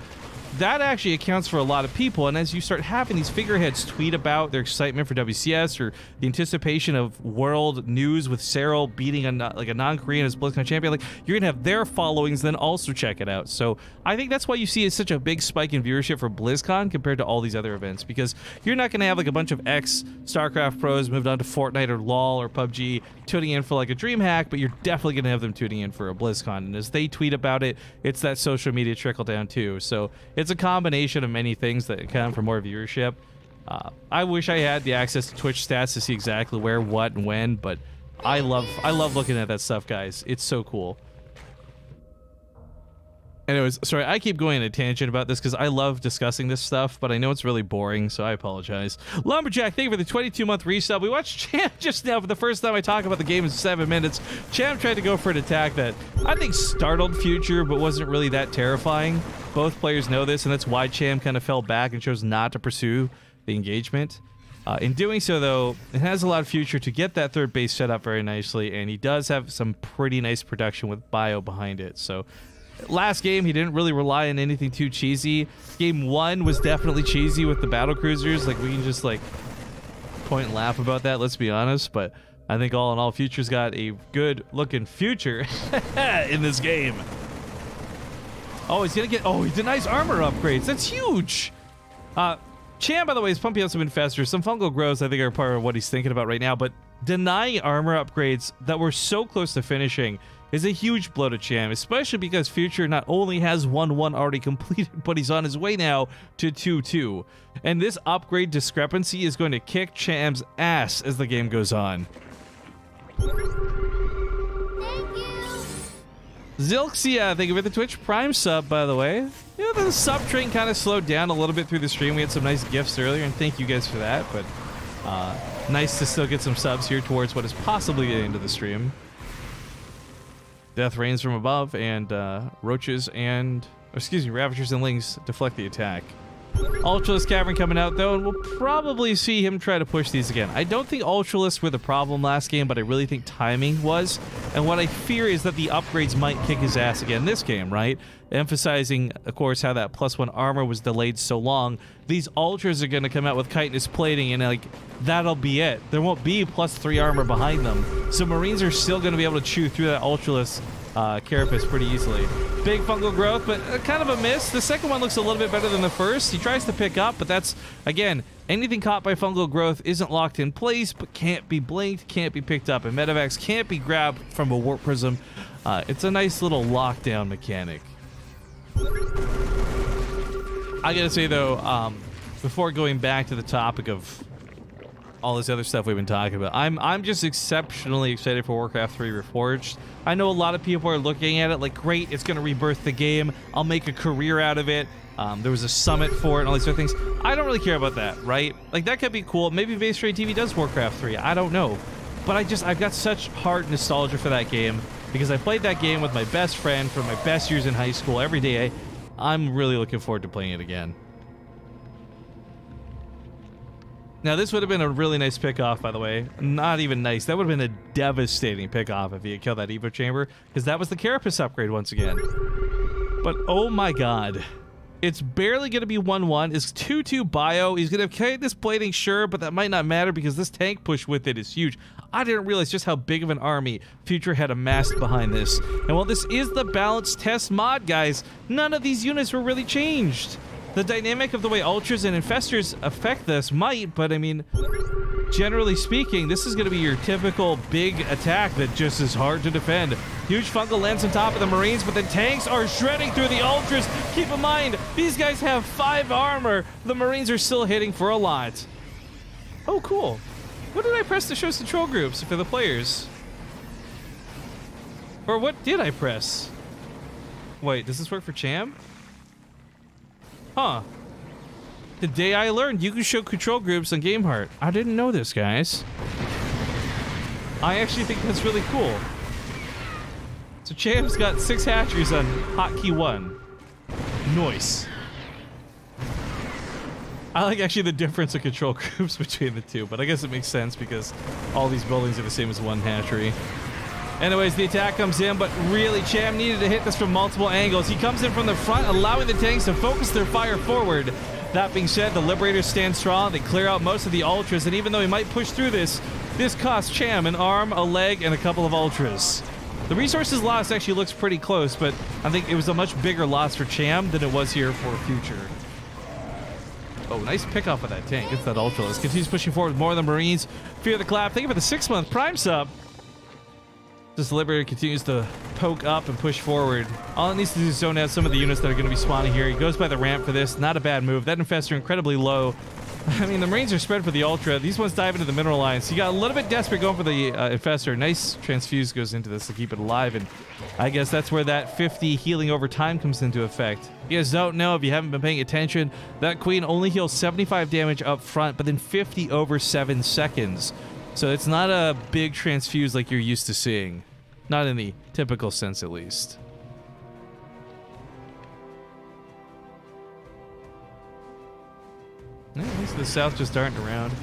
that actually accounts for a lot of people. And as you start having these figureheads tweet about their excitement for WCS or the anticipation of world news with Cyril beating a non-Korean as BlizzCon champion, like, you're gonna have their followings then also check it out. So I think that's why you see such a big spike in viewership for BlizzCon compared to all these other events, because you're not gonna have like a bunch of ex-StarCraft pros moved on to Fortnite or LoL or PUBG tuning in for like a DreamHack, but you're definitely gonna have them tuning in for a BlizzCon. And as they tweet about it, it's that social media trickle down too. So it's a combination of many things that account for more viewership. I wish I had the access to Twitch stats to see exactly where, what, and when, but I love looking at that stuff, guys. It's so cool. Anyways, sorry, I keep going on a tangent about this because I love discussing this stuff, but I know it's really boring, so I apologize. Lumberjack, thank you for the 22-month resub. We watched Cham just now for the first time I talk about the game in 7 minutes. Cham tried to go for an attack that I think startled Future, but wasn't really that terrifying. Both players know this, and that's why Cham kind of fell back and chose not to pursue the engagement. In doing so, though, it has allowed Future to get that third base set up very nicely, and he does have some pretty nice production with Bio behind it, so... Last game, he didn't really rely on anything too cheesy. Game 1 was definitely cheesy with the battle cruisers. Like, we can just, like, point and laugh about that, let's be honest. But I think all in all, Future's got a good-looking future in this game. Oh, he's gonna get... Oh, he denies armor upgrades. That's huge! Cham, by the way, is pumping out some infestors. Some fungal growths, I think, are part of what he's thinking about right now. But denying armor upgrades that were so close to finishing is a huge blow to Cham, especially because Future not only has 1-1 already completed, but he's on his way now to 2-2. And this upgrade discrepancy is going to kick Cham's ass as the game goes on. Thank you. Zilxia, thank you for the Twitch Prime sub, by the way. You know, the sub train kind of slowed down a little bit through the stream. We had some nice gifts earlier, and thank you guys for that. But nice to still get some subs here towards what is possibly the end of the stream. Death rains from above, and roaches and Or excuse me, Ravagers and Lings deflect the attack. Ultralisk Cavern coming out though, and we'll probably see him try to push these again. I don't think Ultralisks were the problem last game, but I really think timing was. And what I fear is that the upgrades might kick his ass again this game, right? Emphasizing, of course, how that +1 armor was delayed so long. These Ultras are going to come out with chitinous plating, and like that'll be it. There won't be +3 armor behind them. So Marines are still going to be able to chew through that Ultralisk carapace pretty easily. Big fungal growth, but kind of a miss. The second one looks a little bit better than the first. He tries to pick up, but that's, again, anything caught by fungal growth isn't locked in place, but can't be blinked, can't be picked up, and Medivacs can't be grabbed from a warp prism. It's a nice little lockdown mechanic. I gotta say though, before going back to the topic of all this other stuff we've been talking about, I'm just exceptionally excited for Warcraft 3 Reforged. I know a lot of people are looking at it like, great, it's gonna rebirth the game, I'll make a career out of it. There was a summit for it and all these other things. I don't really care about that, right? Like, that could be cool. Maybe BaseTradeTV does Warcraft 3, I don't know. But I've got such heart nostalgia for that game because I played that game with my best friend for my best years in high school every day. I'm really looking forward to playing it again. Now, this would have been a really nice pickoff, by the way. Not even nice. That would have been a devastating pickoff if he had killed that Evo Chamber, because that was the Carapace upgrade once again. But, oh my god. It's barely going to be 1-1. It's 2-2 bio. He's going to carry this plating, sure, but that might not matter because this tank push with it is huge. I didn't realize just how big of an army Future had amassed behind this. And while this is the balance test mod, guys, none of these units were really changed. The dynamic of the way Ultras and Infestors affect this might, but I mean, generally speaking, this is going to be your typical big attack that just is hard to defend. Huge fungal lands on top of the Marines, but the tanks are shredding through the Ultras. Keep in mind, these guys have 5 armor. The Marines are still hitting for a lot. Oh, cool. What did I press to show control groups for the players? Or what did I press? Wait, does this work for Cham? Huh. The day I learned you can show control groups on GameHeart. I didn't know this, guys. I actually think that's really cool. So Cham's got 6 hatcheries on hotkey 1. Nice. I like actually the difference of control groups between the two, but I guess it makes sense because all these buildings are the same as 1 hatchery. Anyways, the attack comes in, but really, Cham needed to hit this from multiple angles. He comes in from the front, allowing the tanks to focus their fire forward. That being said, the Liberators stand strong. They clear out most of the Ultras, and even though he might push through this costs Cham an arm, a leg, and a couple of Ultras. The resources loss actually looks pretty close, but I think it was a much bigger loss for Cham than it was here for Future. Oh, nice pickoff of that tank. It's that Ultralisk. Continues pushing forward with more of the Marines. Fear the Clap. Thank you for the 6-month Prime sub. This Liberator continues to poke up and push forward. All it needs to do is zone out some of the units that are going to be spawning here. He goes by the ramp for this. Not a bad move. That Infestor incredibly low. I mean, the Marines are spread for the Ultra. These ones dive into the mineral lines. He got a little bit desperate going for the Infestor. Nice transfuse goes into this to keep it alive. And I guess that's where that 50 healing over time comes into effect. You guys don't know if you haven't been paying attention. That Queen only heals 75 damage up front, but then 50 over 7 seconds. So it's not a big transfuse like you're used to seeing. Not in the typical sense, at least. Yeah, at least the South just darting around.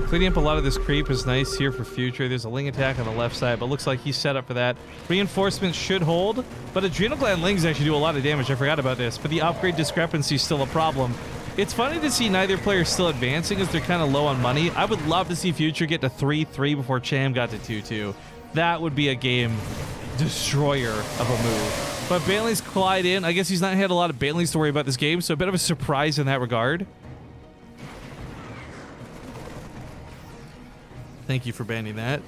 Cleaning up a lot of this creep is nice here for Future. There's a Ling attack on the left side, but looks like he's set up for that. Reinforcements should hold, but Adrenal Gland Lings actually do a lot of damage. I forgot about this, but the upgrade discrepancy is still a problem. It's funny to see neither player still advancing as they're kind of low on money. I would love to see Future get to 3-3 before Cham got to 2-2. That would be a game destroyer of a move. But Baneling's collide in. I guess he's not had a lot of Banelings to worry about this game, so a bit of a surprise in that regard. Thank you for banning that.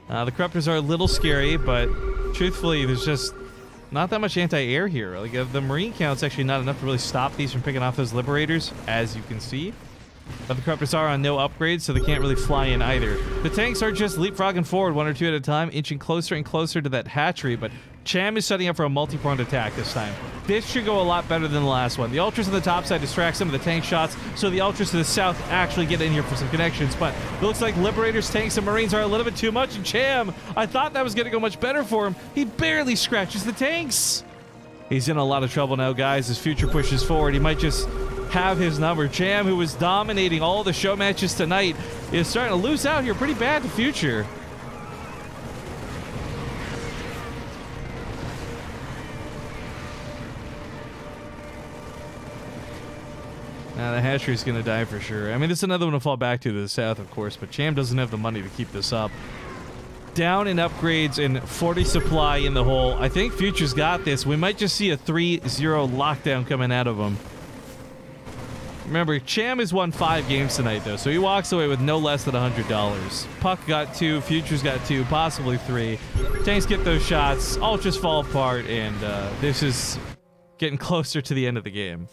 The Corruptors are a little scary, but truthfully, there's just not that much anti-air here. Like, the Marine count's actually not enough to really stop these from picking off those Liberators, as you can see. But the Corruptors are on no upgrades, so they can't really fly in either. The tanks are just leapfrogging forward 1 or 2 at a time, inching closer and closer to that hatchery, but Cham is setting up for a multi-pronged attack this time. this should go a lot better than the last one. The Ultras on the top side distract some of the tank shots, so the Ultras to the south actually get in here for some connections, but it looks like Liberators, tanks, and Marines are a little bit too much, and Cham, I thought that was going to go much better for him. He barely scratches the tanks. He's in a lot of trouble now, guys. His future pushes forward. He might just have his number. Cham, who was dominating all the show matches tonight, is starting to lose out here pretty bad to future. Now the hatchery's going to die for sure. I mean, this is another one to fall back to the south, of course, but Cham doesn't have the money to keep this up. Down in upgrades and 40 supply in the hole. I think Future's got this. We might just see a 3-0 lockdown coming out of him. Remember, Cham has won 5 games tonight, though, so he walks away with no less than $100. Puck got 2, Future's got 2, possibly 3. Tanks get those shots, Ultras fall apart, and this is getting closer to the end of the game.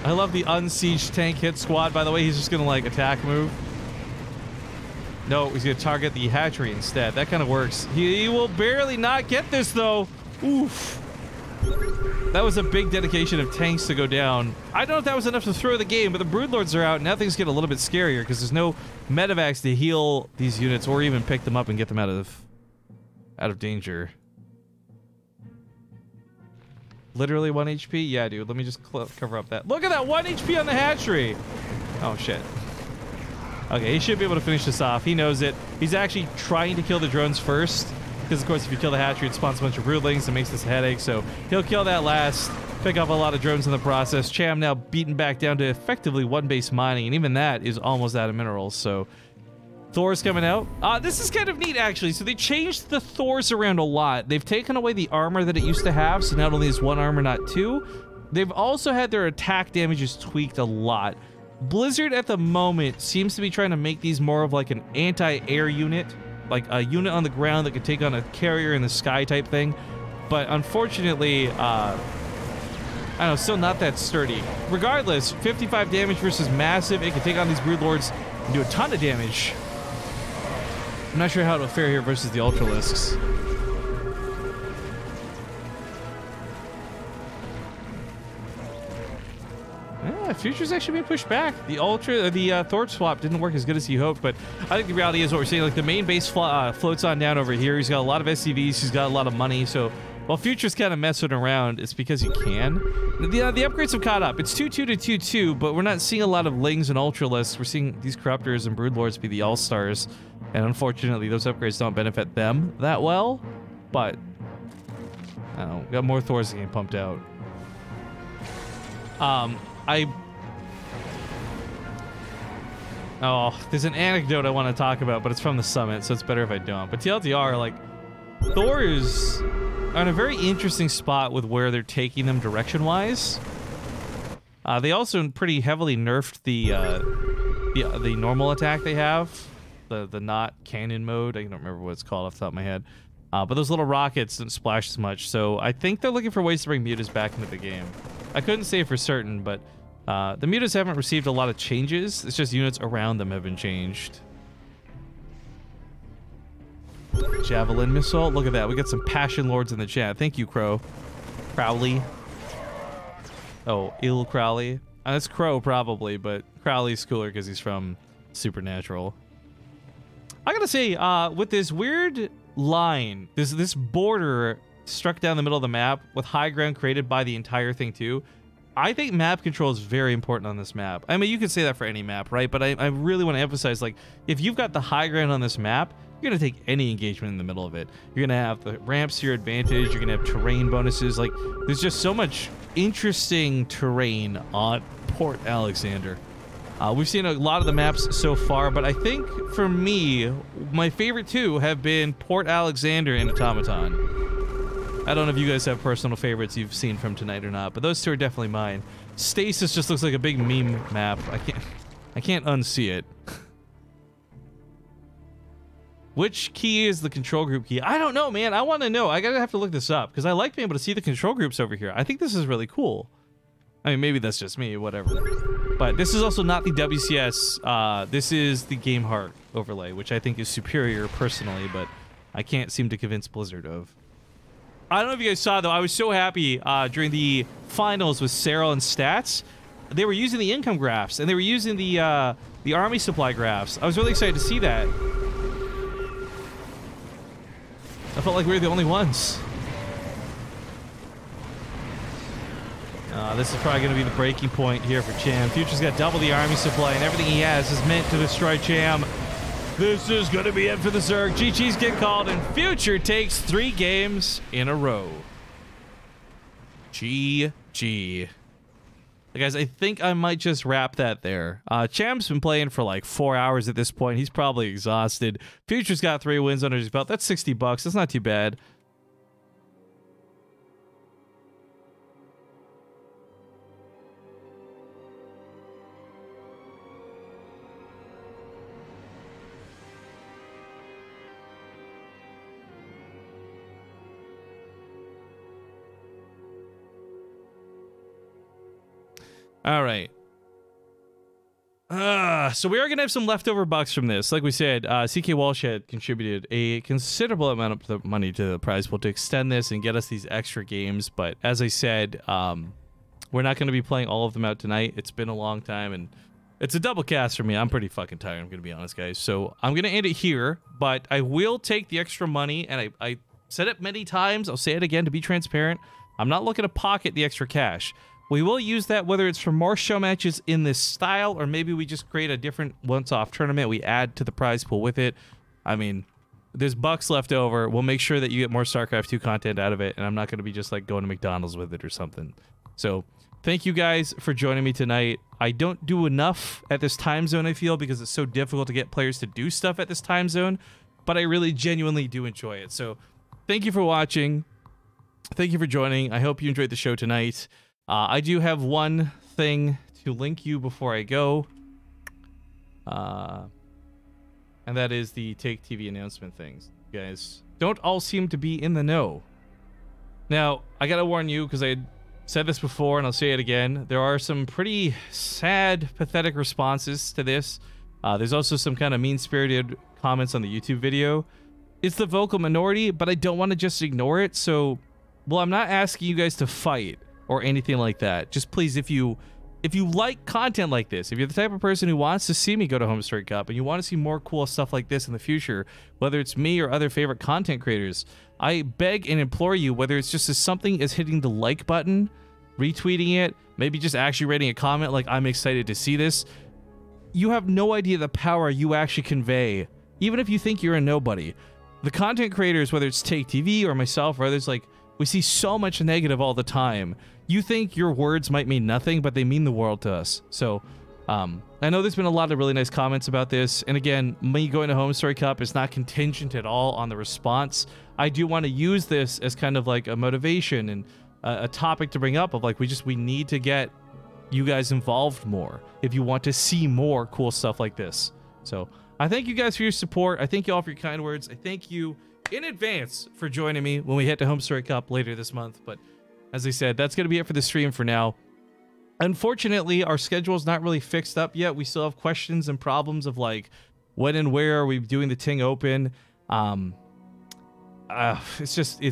I love the unsieged tank hit squad. By the way, he's just going to, like, attack move. No, he's going to target the hatchery instead. That kind of works. He will barely not get this, though. Oof. That was a big dedication of tanks to go down. I don't know if that was enough to throw the game, but the Broodlords are out. Now things get a little bit scarier because there's no medevacs to heal these units or even pick them up and get them out of danger. Literally 1 HP? Yeah, dude. Let me just cover up that. Look at that 1 HP on the hatchery. Oh, shit. Okay, he should be able to finish this off. He knows it. He's actually trying to kill the drones first. Because, of course, if you kill the hatchery, it spawns a bunch of broodlings and makes this a headache. So he'll kill that last, pick up a lot of drones in the process. Cham now beaten back down to effectively 1 base mining. And even that is almost out of minerals. So Thor's coming out. This is kind of neat, actually. So they changed the Thors around a lot. They've taken away the armor that it used to have. So not only is 1 armor, not 2. They've also had their attack damages tweaked a lot. Blizzard at the moment seems to be trying to make these more of like an anti-air unit. Like a unit on the ground that could take on a carrier in the sky type thing. But unfortunately, I don't know, still not that sturdy. Regardless, 55 damage versus massive. It can take on these Broodlords and do a ton of damage. I'm not sure how it'll fare here versus the Ultralisks. Yeah, Future's actually being pushed back. The Thor swap didn't work as good as he hoped, but I think the reality is what we're seeing. Like the main base floats on down over here. He's got a lot of SCVs. He's got a lot of money. So while Future's kind of messing around, it's because he can. The upgrades have caught up. It's 2-2 to 2-2, but we're not seeing a lot of Lings and Ultralisks. We're seeing these Corruptors and Broodlords be the All-Stars, and unfortunately, those upgrades don't benefit them that well. But I don't know, we got more Thors getting pumped out. There's an anecdote I want to talk about, but it's from the summit, so it's better if I don't. But TLDR, like, Thors are in a very interesting spot with where they're taking them direction-wise. They also pretty heavily nerfed the normal attack they have, the not cannon mode. I don't remember what it's called off the top of my head. But those little rockets don't splash as much, so I think they're looking for ways to bring mutas back into the game. I couldn't say for certain, but the mutas haven't received a lot of changes. It's just units around them have been changed. Javelin missile. Look at that. We got some Passion Lords in the chat. Thank you, Crow. Crowley. Oh, Il Crowley. That's Crow probably, but Crowley's cooler because he's from Supernatural. I gotta say, with this weird line, this border struck down the middle of the map with high ground created by the entire thing too, I think map control is very important on this map. I mean, you could say that for any map, right? But I really want to emphasize, like, if you've got the high ground on this map, you're going to take any engagement in the middle of it. You're going to have the ramps to your advantage. You're going to have terrain bonuses. Like, there's just so much interesting terrain on Port Alexander. We've seen a lot of the maps so far, but I think, for me, my favorite two have been Port Alexander and Automaton. I don't know if you guys have personal favorites you've seen from tonight or not, but those two are definitely mine. Stasis just looks like a big meme map. I can't unsee it. Which key is the control group key? I don't know, man. I want to know. I gotta have to look this up because I like being able to see the control groups over here. I think this is really cool. I mean, maybe that's just me, whatever. But this is also not the WCS. This is the Game Heart overlay, which I think is superior personally, but I can't seem to convince Blizzard of. I don't know if you guys saw, though. I was so happy during the finals with Cyril and Stats. They were using the income graphs, and they were using the army supply graphs. I was really excited to see that. I felt like we were the only ones. This is probably going to be the breaking point here for Cham. Future's got double the army supply, and everything he has is meant to destroy Cham. This is going to be it for the Zerg. GG's get called, and Future takes 3 games in a row. GG. Guys, I think I might just wrap that there. Cham's been playing for like 4 hours at this point. He's probably exhausted. Future's got 3 wins under his belt. That's $60. That's not too bad. All right. So we are going to have some leftover bucks from this. Like we said, CK Walsh had contributed a considerable amount of money to the prize pool to extend this and get us these extra games. But as I said, we're not going to be playing all of them out tonight. It's been a long time, and it's a double cast for me. I'm pretty fucking tired, I'm going to be honest, guys. So I'm going to end it here, but I will take the extra money, and I said it many times. I'll say it again to be transparent. I'm not looking to pocket the extra cash. We will use that whether it's for more show matches in this style, or maybe we just create a different once-off tournament we add to the prize pool with it. I mean, there's bucks left over. We'll make sure that you get more StarCraft 2 content out of it, and I'm not going to be just like going to McDonald's with it or something. So thank you guys for joining me tonight. I don't do enough at this time zone, I feel, because it's so difficult to get players to do stuff at this time zone, but I really genuinely do enjoy it. So thank you for watching. Thank you for joining. I hope you enjoyed the show tonight. I do have one thing to link you before I go, and that is the Take TV announcement things. You guys don't all seem to be in the know. Now, I gotta warn you, because I had said this before and I'll say it again, there are some pretty sad, pathetic responses to this. There's also some kind of mean-spirited comments on the YouTube video. It's the vocal minority, but I don't want to just ignore it, so, well, I'm not asking you guys to fight or anything like that. Just please, if you like content like this, if you're the type of person who wants to see me go to Home Story Cup and you want to see more cool stuff like this in the future, whether it's me or other favorite content creators, I beg and implore you, whether it's just as something as hitting the like button, retweeting it, maybe just actually writing a comment like I'm excited to see this, you have no idea the power you actually convey, even if you think you're a nobody. The content creators, whether it's Take TV or myself or others, like, we see so much negative all the time. You think your words might mean nothing, but they mean the world to us. So, I know there's been a lot of really nice comments about this. And again, me going to Home Story Cup is not contingent at all on the response. I do want to use this as kind of like a motivation and a topic to bring up of like, we need to get you guys involved more if you want to see more cool stuff like this. So I thank you guys for your support. I thank you all for your kind words. I thank you in advance for joining me when we head to Home Story Cup later this month. But as I said, that's going to be it for the stream for now. Unfortunately, our schedule is not really fixed up yet. We still have questions and problems of like when and where are we doing the Ting Open. It's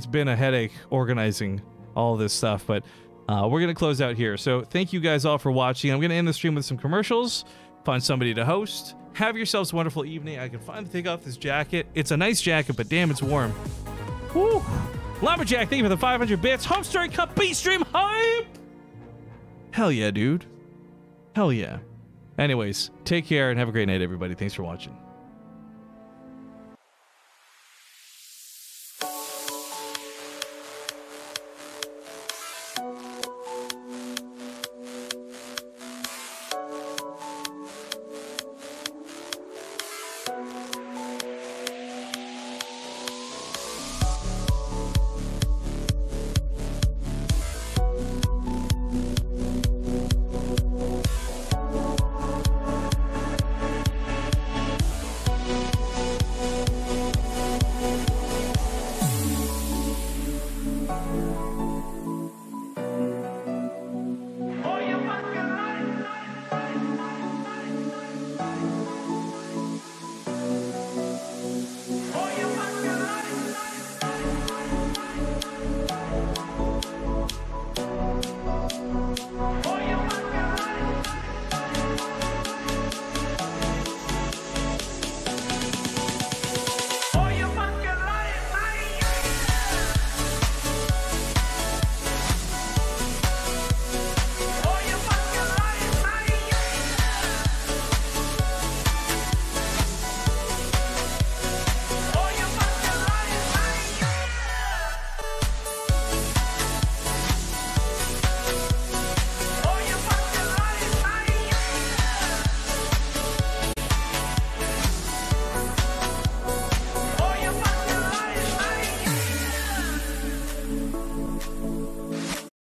been a headache organizing all this stuff, but we're going to close out here. So thank you guys all for watching. I'm going to end the stream with some commercials, find somebody to host. Have yourselves a wonderful evening. I can finally take off this jacket. It's a nice jacket, but damn, it's warm. Woo! Lumberjack, thank you for the 500 bits. Home Story Cup B-Stream hype! Hell yeah, dude. Hell yeah. Anyways, take care and have a great night, everybody. Thanks for watching.